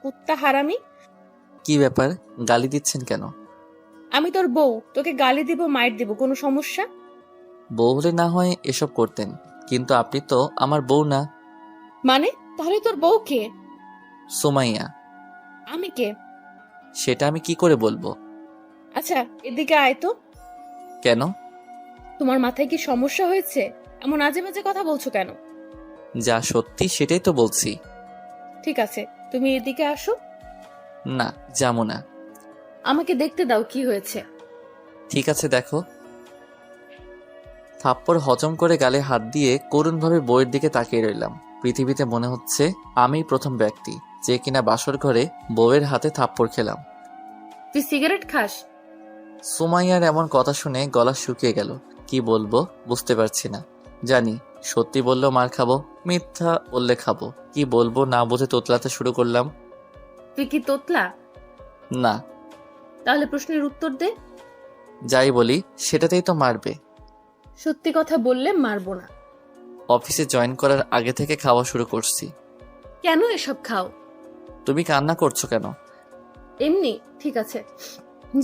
কুত্তা হারামি! কি ব্যাপার, গালি দিচ্ছেন কেন? আমি তোর বউ, তোকে গালি দিব মাইর দিব, কোনো সমস্যা? বউ হলে না হয় এসব করতেন, কিন্তু আপনি তো আমার বউ না। মানে তাহলে তোর বউ কে? সুমাইয়া। আমি কে? সেটা আমি কি করে বলবো? আচ্ছা এদিকে আয় তো। কেন? তোমার মাথায় কি সমস্যা হয়েছে? এমন আজে বাজে কথা বলছো কেন? যা সত্যি সেটাই তো বলছি। ঠিক আছে, তুমি এদিকে আসো। না, যাবো না। আমাকে দেখতে দাও কি হয়েছে। ঠিক আছে, দেখো। থাপ্পড় হজম করে গালে হাত দিয়ে করুণভাবে বউয়ের দিকে তাকিয়ে রইলাম। পৃথিবীতে মনে হচ্ছে আমিই প্রথম ব্যক্তি যে কিনা বাসর ঘরে বউয়ের হাতে থাপ্পড় খেলাম। তুই সিগারেট খাস? সুমাইয়ার এমন কথা শুনে গলা শুকিয়ে গেল। কি বলবো বুঝতে পারছি না। জানি সত্যি বললেও মার খাবো, মিথ্যা বললে খাবো। কি বলবো না বুঝে তোতলাতে শুরু করলাম। তুই কি তোতলা? না। তাহলে প্রশ্নের উত্তর দে। যাই বলি সেটাতেই তো মারবে। সত্যি কথা বললে মারবো না। অফিসে জয়েন করার আগে থেকে খাওয়া শুরু করছি। কেন এসব খাও? তুমি কান্না করছো কেন? এমনি। ঠিক আছে,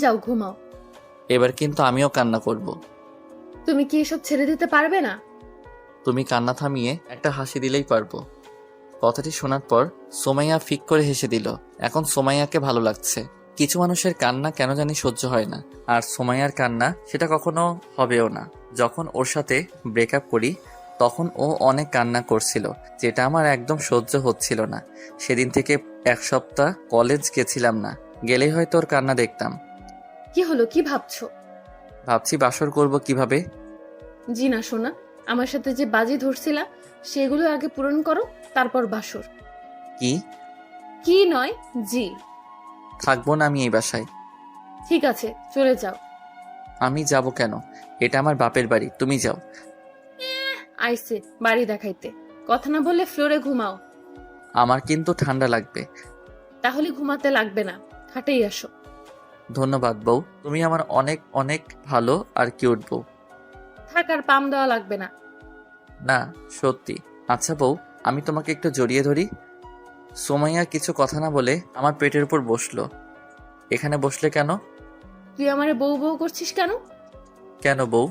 যাও ঘুমাও। এবার কিন্তু আমিও কান্না করব। তুমি কি এসব ছেড়ে দিতে পারবে না? তুমি কান্না থামিয়ে একটা হাসি দিলেই পারবো। কথাটি শোনার পর সোমাইয়া ফিক করে হেসে দিল। এখন সোমাইয়াকে ভালো লাগছে। কিছু মানুষের কান্না কেন জানি সহ্য হয় না, আর সোমাইয়ার কান্না সেটা কখনো হবেও না। যখন ওর সাথে ব্রেকআপ করি তখন ও অনেক কান্না করছিল, যেটা আমার একদম সহ্য হচ্ছিল না। সেদিন থেকে এক সপ্তাহ কলেজ গেছিলাম না, গেলেই হয়তো ওর কান্না দেখতাম। কি হলো, কি ভাবছো? ভাবছি বাসর করব কিভাবে। জি না সোনা, আমার সাথে যে বাজি ধরছিলা সেগুলো আগে পূরণ করো, তারপর বাসর। কি? কি নয়, জি। থাকবো না আমি এই বাসায়। ঠিক আছে, চলে যাও। আমি যাব কেন? এটা আমার বাপের বাড়ি, তুমি যাও। আইসে বাড়ি দেখাইতে, কথা না বললে ফ্লোরে ঘুমাও। আমার কিন্তু ঠান্ডা লাগবে। তাহলে ঘুমাতে লাগবে না, খাটেই আসো। ধন্যবাদ বউ, তুমি আমার অনেক অনেক ভালো আর কিউট বউ। থাকার পাম দেওয়া লাগবে না। না সত্যি। আচ্ছা বউ, আমি তোমাকে একটু জড়িয়ে ধরি। সোমাইয়া কিছু কথা না বলে আমার পেটের উপর বসলো। এখানে বসলে কেন? তুই আমারে বউ বউ করছিস কেন? কেন বউ?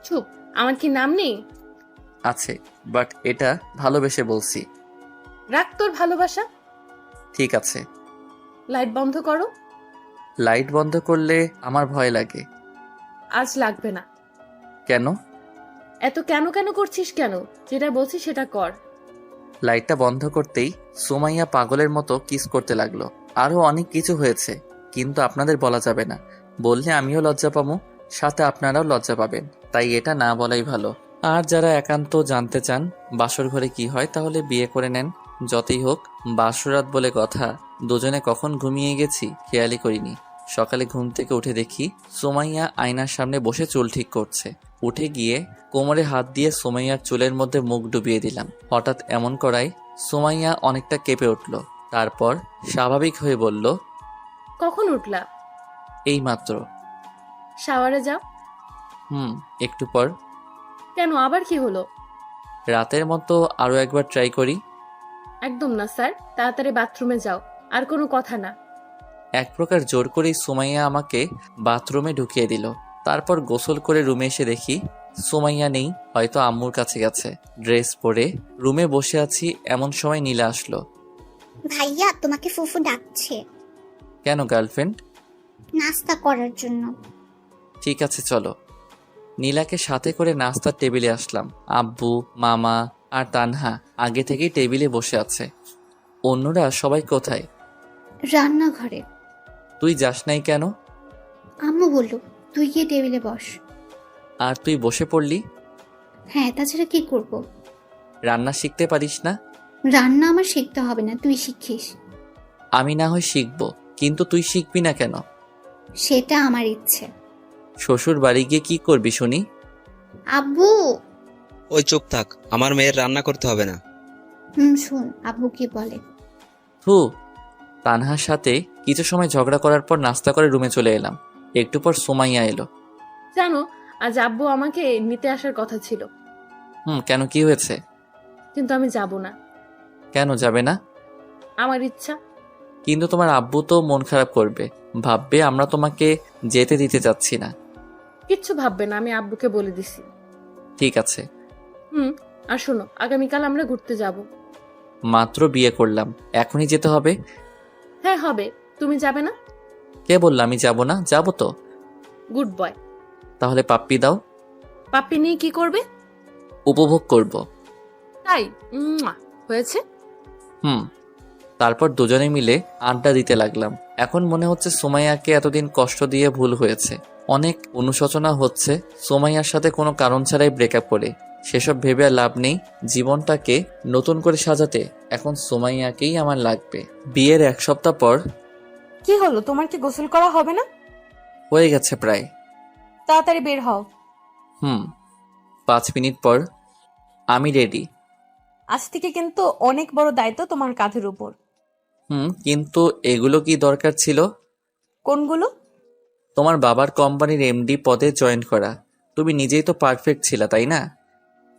চুপ, আমার কি নাম নেই? আছে, বাট এটা ভালোবেসে বলছি। রাখ তোর ভালোবাসা। ঠিক আছে। লাইট বন্ধ করো। লাইট বন্ধ করলে আমার ভয় লাগে। আজ লাগবে না। কেন? এত কেন কেন করছিস কেন? যেটা বলছি সেটা কর। লাইটটা বন্ধ করতেই সোমাইয়া পাগলের মতো কিস করতে লাগলো। আরো অনেক কিছু হয়েছে, কিন্তু আপনাদের বলা যাবে না। বললে আমিও লজ্জা পাবো, সাথে আপনারাও লজ্জা পাবেন, তাই এটা না বলাই ভালো। আর যারা একান্ত জানতে চান বাসর ঘরে কি হয়, তাহলে বিয়ে করে নেন। যতই হোক বাসরাত বলে কথা, দুজনে কখন ঘুমিয়ে গেছি খেয়ালই করিনি। সকালে ঘুম থেকে উঠে দেখি সোমাইয়া আয়নার সামনে বসে চুল ঠিক করছে। উঠে গিয়ে কোমরে হাত দিয়ে সোমাইয়ার চুলের মধ্যে মুখ ডুবিয়ে দিলাম। হঠাৎ এমন করায় সোমাইয়া অনেকটা কেঁপে উঠল। তারপর স্বাভাবিক হয়ে বলল, কখন উঠলা? এই মাত্র। শাওয়ারে যাও। একটু পর। কেন, আবার কি হলো? রাতের মতো আরো একবার ট্রাই করি। একদম না স্যার, তাড়াতাড়ি বাথরুমে যাও। আর কোনো কথা না। এক প্রকার জোর করেই সুমাইয়া আমাকে বাথরুমে ঢুকিয়ে দিল। তারপর গোসল করে রুমে এসে দেখি সুমাইয়া নেই, হয়তো আম্মুর কাছে গেছে। ড্রেস পরে রুমে বসে আছি, এমন সময় নীলা আসলো। ভাইয়া তোমাকে ফুফু ডাকছে। কেন গার্লফ্রেন্ড? নাস্তা করার জন্য। ঠিক আছে চলো। নীলাকে সাথে করে নাস্তার টেবিলে আসলাম। আব্বু, মামা আর তানহা আগে থেকেই টেবিলে বসে আছে। অন্যরা সবাই কোথায়? রান্নাঘরে। তুই যাস নাই কেন? আম্মু বলল তুই গিয়ে টেবিলে বস। আর তুই বসে পড়লি? হ্যাঁ, তাছাড়া কি করব? রান্না শিখতে পারিস না? রান্না আমার শিখতে হবে না, তুই শিখিস। আমি না হয় শিখবো, কিন্তু তুই শিখবি না কেন? সেটা আমার ইচ্ছে। শ্বশুর বাড়ি গিয়ে কি করবি শুনি? আব্বু। ওই চুপ থাক, আমার মেয়ের রান্না করতে হবে না। শোন আব্বু কি বলে। হু। তানহার সাথে কিছু সময় ঝগড়া করার পর নাস্তা করে রুমে চলে এলাম। একটু পর সুমাইয়া এলো। জানো, আজ আব্বু আমাকে নিতে আসার কথা ছিল, কেন, কি হয়েছে? কিন্তু আমি যাব না। কেন যাবে না? আমার ইচ্ছা। কিন্তু তোমার আব্বু তো মন খারাপ করবে, ভাববে আমরা তোমাকে যেতে দিতে চাচ্ছি না। কিচ্ছু ভাববে না, আমি আব্বুকে বলে দিছি। ঠিক আছে। আর শোনো, আগামীকাল আমরা ঘুরতে যাব। মাত্র বিয়ে করলাম, এখনই যেতে হবে? হ্যাঁ হবে। তুমি যাবে না? কে বললো আমি যাব না? যাবো তো। Good boy. তাহলে পাপ্পি দাও। পাপ্পি নিয়ে কি করবে? উপভোগ করব। তাই? হয়েছে। তারপর দুজনে মিলে আড্ডা দিতে লাগলাম। এখন মনে হচ্ছে সুমাইয়াকে এতদিন কষ্ট দিয়ে ভুল হয়েছে। অনেক অনুশোচনা হচ্ছে সুমাইয়ার সাথে কোনো কারণ ছাড়াই ব্রেকআপ করে। সেসব ভেবে আর লাভ নেই। জীবনটাকে নতুন করে সাজাতে এখন সুমাইয়াকেই আমার লাগবে। বিয়ের 1 সপ্তাহ পর। কি হলো, তোমার কি গোসল করা হবে না? হয়ে গেছে প্রায়। তাড়াতাড়ি বের হও। 5 মিনিট পর। আমি রেডি। আজ থেকে কিন্তু অনেক বড় দায়িত্ব তোমার কাঁধের উপর। কিন্তু এগুলো কি দরকার ছিল? কোনগুলো? তোমার বাবার কোম্পানির এমডি পদে জয়েন করা। তুমি নিজেই তো পারফেক্ট ছিলা, তাই না?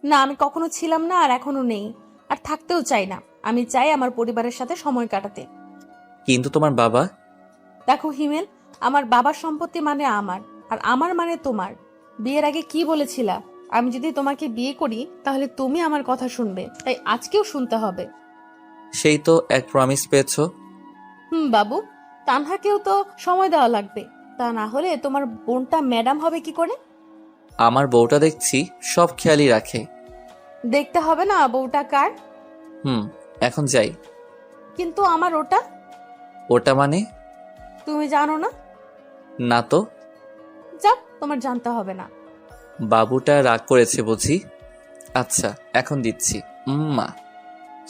না, আমি কখনো ছিলাম না, আর এখনো নেই, আর থাকতেও চাই না। আমি চাই আমার পরিবারের সাথে সময় কাটাতে। কিন্তু তোমার বাবা। দেখো হিমেল, আমার বাবার সম্পত্তি মানে আমার, আর আমার মানে তোমার। বিয়ের আগে কি বলেছিলা? আমি যদি তোমাকে বিয়ে করি তাহলে তুমি আমার কথা শুনবে, তাই আজকেও শুনতে হবে। সেই তো এক প্রমিস পেয়েছো। বাবু, তানহাকেও তো সময় দেওয়া লাগবে, তা না হলে তোমার বোনটা ম্যাডাম হবে কি করে? আমার বউটা দেখছি সব খেয়ালই রাখে। দেখতে হবে না বউটা কার? এখন যাই। কিন্তু আমার ওটা। ওটা মানে? তুমি জানো না? না তো। যাক, তোমার জানতে হবে না। বাবুটা রাগ করেছে বুঝি। আচ্ছা, এখন দিচ্ছি। মা।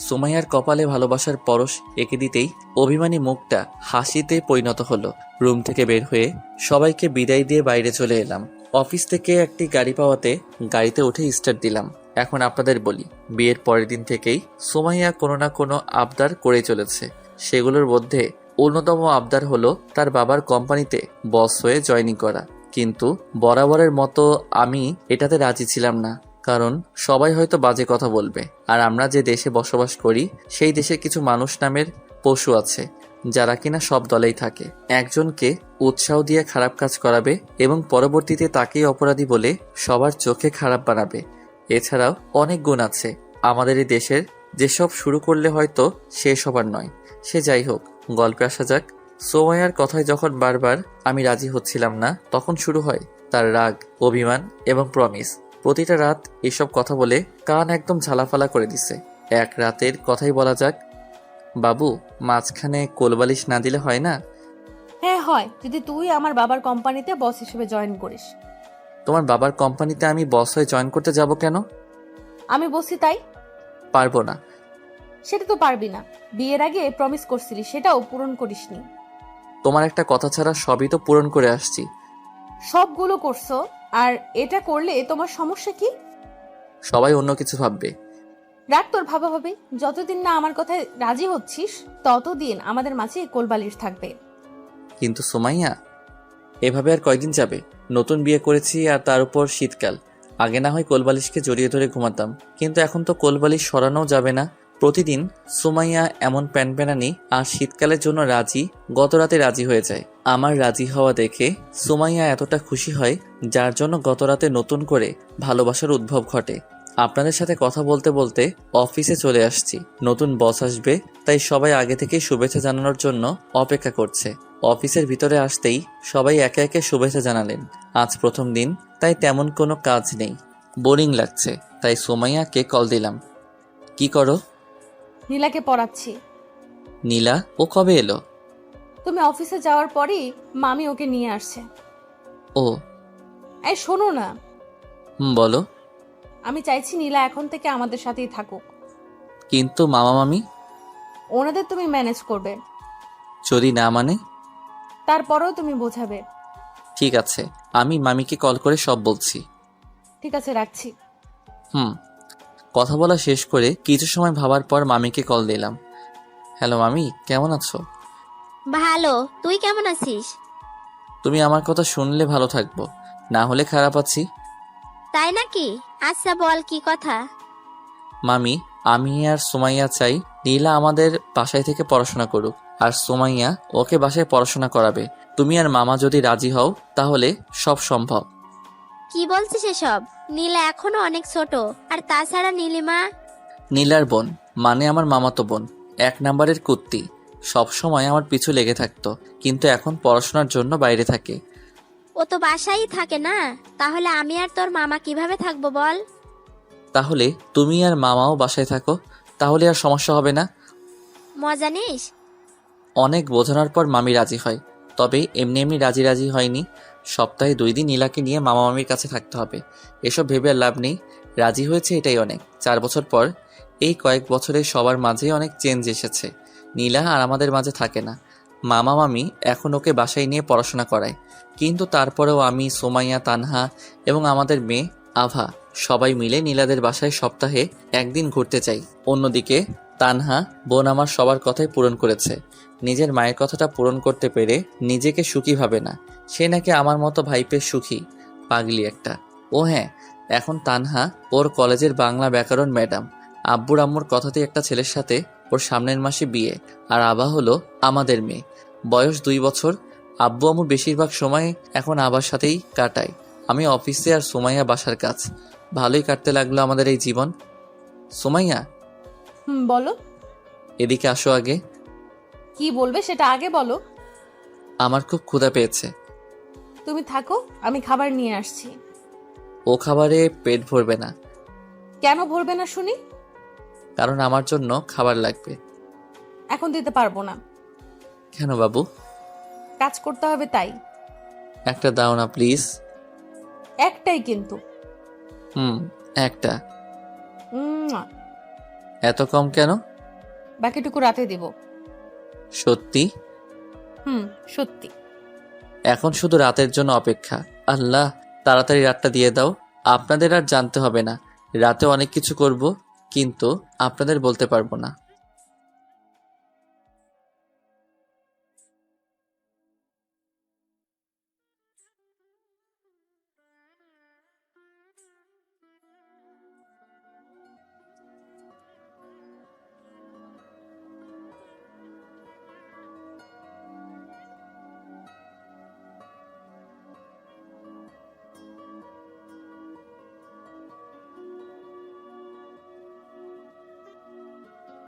সুমাইয়ার কপালে ভালোবাসার পরশ এঁকে দিতেই অভিমানী মুখটা হাসিতে পরিণত হলো। রুম থেকে বের হয়ে সবাইকে বিদায় দিয়ে বাইরে চলে এলাম। অফিস থেকে একটি গাড়ি পাওয়াতে গাড়িতে উঠে স্টার্ট দিলাম। এখন আপনাদের বলি, বিয়ের পরের দিন থেকেই সুমাইয়া কোনো না কোনো আবদার করে চলেছে। সেগুলোর মধ্যে অন্যতম আবদার হলো তার বাবার কোম্পানিতে বস হয়ে জয়েনিং করা। কিন্তু বরাবরের মতো আমি এটাতে রাজি ছিলাম না, কারণ সবাই হয়তো বাজে কথা বলবে। আর আমরা যে দেশে বসবাস করি সেই দেশে কিছু মানুষ নামের পশু আছে যারা কিনা সব দলেই থাকে। একজনকে উৎসাহ দিয়ে খারাপ কাজ করাবে এবং পরবর্তীতে তাকেই অপরাধী বলে সবার চোখে খারাপ বানাবে। এছাড়াও অনেক গুণ আছে আমাদের এই দেশের, যেসব শুরু করলে হয়তো শেষ হবার নয়। সে যাই হোক, গল্পে আসা যাক। সুমাইয়ার কথায় যখন বারবার আমি রাজি হচ্ছিলাম না, তখন শুরু হয় তার রাগ, অভিমান এবং প্রমিস। প্রতিটা রাত এসব কথা বলে কান একদম ঝালাফালা করে দিছে। এক রাতের কথাই বলা যাক। বাবু, মাঝখানে কোলবালিশ না দিলে হয় না? হ্যাঁ হয়, যদি তুই আমার বাবার কোম্পানিতে বস হিসেবে জয়েন করিস। তোমার বাবার কোম্পানিতে আমি বস হয়ে জয়েন করতে যাব কেন? আমি বসি তাই। পারবো না। সেটা তো পারবি না, বিয়ের আগে প্রমিস করছিলি, সেটাও পূরণ করিসনি। তোমার একটা কথা ছাড়া সবই তো পূরণ করে আসছি। সবগুলো করছো, আর এটা করলে তোমার সমস্যা কি? সবাই অন্য কিছু ভাববে। রাগ তোর ভাবা হবে। যতদিন না আমার কথায় রাজি হচ্ছিস ততদিন আমাদের মাঝে কোলবালিশ থাকবে। কিন্তু সুমাইয়া, এভাবে আর কয়দিন যাবে? নতুন বিয়ে করেছি, আর তার উপর শীতকাল। আগে না হয় কোলবালিশকে জড়িয়ে ধরে ঘুমাতাম, কিন্তু এখন তো কোলবালিশ সরানোও যাবে না। প্রতিদিন সুমাইয়া এমন প্যানপ্যানানি আর শীতকালের জন্য রাজি, গত রাতে রাজি হয়ে যায়। আমার রাজি হওয়া দেখে সুমাইয়া এতটা খুশি হয়, যার জন্য গত রাতে নতুন করে ভালোবাসার উদ্ভব ঘটে। আপনাদের সাথে কথা বলতে বলতে অফিসে চলে আসছি। নতুন বস আসবে, তাই সবাই আগে থেকেই শুভেচ্ছা জানানোর জন্য অপেক্ষা করছে। অফিসের ভিতরে আসতেই সবাই একে একে শুভেচ্ছা জানালেন। আজ প্রথম দিন, তাই তেমন কোনো কাজ নেই, বোরিং লাগছে। তাই সুমাইয়াকে কল দিলাম। কি করো? নীলাকে পড়াচ্ছি। নীলা? ও কবে এলো? তুমি অফিসে যাওয়ার পরই মামি ওকে নিয়ে আসছে। ও। এই শোনো না। বলো। আমি চাইছি নীলা এখন থেকে আমাদের সাথেই থাকুক। কিন্তু মামা মামি ওনাদের তুমি ম্যানেজ করবে, যদি না মানে? তারপরেও তুমি বোঝাবে। ঠিক আছে, আমি মামিকে কল করে সব বলছি। ঠিক আছে, রাখছি। কথা বলা শেষ করে কিছু সময় ভাবার পর মামিকে কল দিলাম। হ্যালো মামি, কেমন আছো? ভালো, তুই কেমন আছিস? তুমি আমার কথা শুনলে ভালো থাকবো, না হলে খারাপ আছি। তাই নাকি? আচ্ছা বল, কি কথা? মামি, আমি আর সুমাইয়া চাই নীলা আমাদের বাসায় থেকে পড়াশোনা করুক, আর সুমাইয়া ওকে বাসায় পড়াশোনা করাবে। তুমি আর মামা যদি রাজি হও তাহলে সব সম্ভব। কি বলছিস এসব? নীলা এখনো অনেক ছোট, আর তাছাড়া নীলিমা। নীলার বোন মানে আমার মামাতো বোন, 1 নাম্বারের কুত্তি, সব সময় আমার পিছু লেগে থাকতো, কিন্তু এখন পড়াশোনার জন্য বাইরে থাকে। ও তো বাসায়ই থাকে না, তাহলে আমি আর তোর মামা কিভাবে থাকবো বল? তাহলে তুমি আর মামাও বাসায় থাকো, তাহলে আর সমস্যা হবে না। মজা নিস? অনেক বোঝানোর পর মামি রাজি হয়, তবে এমনি এমনি রাজি হয়নি। সপ্তাহে 2 দিন নীলাকে নিয়ে মামা মামির কাছে থাকতে হবে। এসব ভেবে আর লাভ নেই, রাজি হয়েছে এটাই অনেক। 4 বছর পর, এই কয়েক বছরে সবার মাঝেই অনেক চেঞ্জ এসেছে। নীলা আর আমাদের মাঝে থাকে না। মামা মামি এখন ওকে বাসায় নিয়ে পড়াশোনা করায়, কিন্তু তারপরেও আমি, সোমাইয়া, তানহা এবং আমাদের মেয়ে আভা সবাই মিলে নীলাদের বাসায় সপ্তাহে 1 দিন ঘুরতে চাই। অন্যদিকে তানহা বোন আমার সবার কথাই পূরণ করেছে, নিজের মায়ের কথাটা পূরণ করতে পেরে নিজেকে সুখী ভাবে না। সে নাকি আমার মতো ভাইপে সুখী, পাগলি একটা। ও হ্যাঁ, এখন তানহা ওর কলেজের বাংলা ব্যাকরণ ম্যাডাম। আব্বুর আম্মুর কথাতেই একটা ছেলের সাথে ওর সামনের মাসে বিয়ে। আর আভা হলো আমাদের মেয়ে, বয়স 2 বছর। আব্বু আম্মু বেশিরভাগ সময় এখন আবার সাথেই কাটায়। আমি অফিসে আর সুমাইয়া বাসার কাজ। ভালোই কাটতে লাগলো আমাদের এই জীবন। সুমাইয়া, বলো। এদিকে আসো আগে। কি বলবে সেটা আগে বলো। আমার খুব ক্ষুধা পেয়েছে। তুমি থাকো, আমি খাবার নিয়ে আসছি। ও খাবারে পেট ভরবে না। কেন ভরবে না শুনি? কারণ আমার জন্য খাবার লাগবে। এখন দিতে পারবো না। কেন বাবু? কাজ করতে হবে তাই। একটা দাও না প্লিজ। একটাই কিন্তু। একটা। উম্মুয়া। এত কম কেন? বাকিটুকু রাতে দিব। সত্যি? সত্যি। এখন শুধু রাতের জন্য অপেক্ষা। আল্লাহ, তাড়াতাড়ি রাতটা দিয়ে দাও। আপনাদের আর জানতে হবে না। রাতে অনেক কিছু করব, কিন্তু আপনাদের বলতে পারবো না।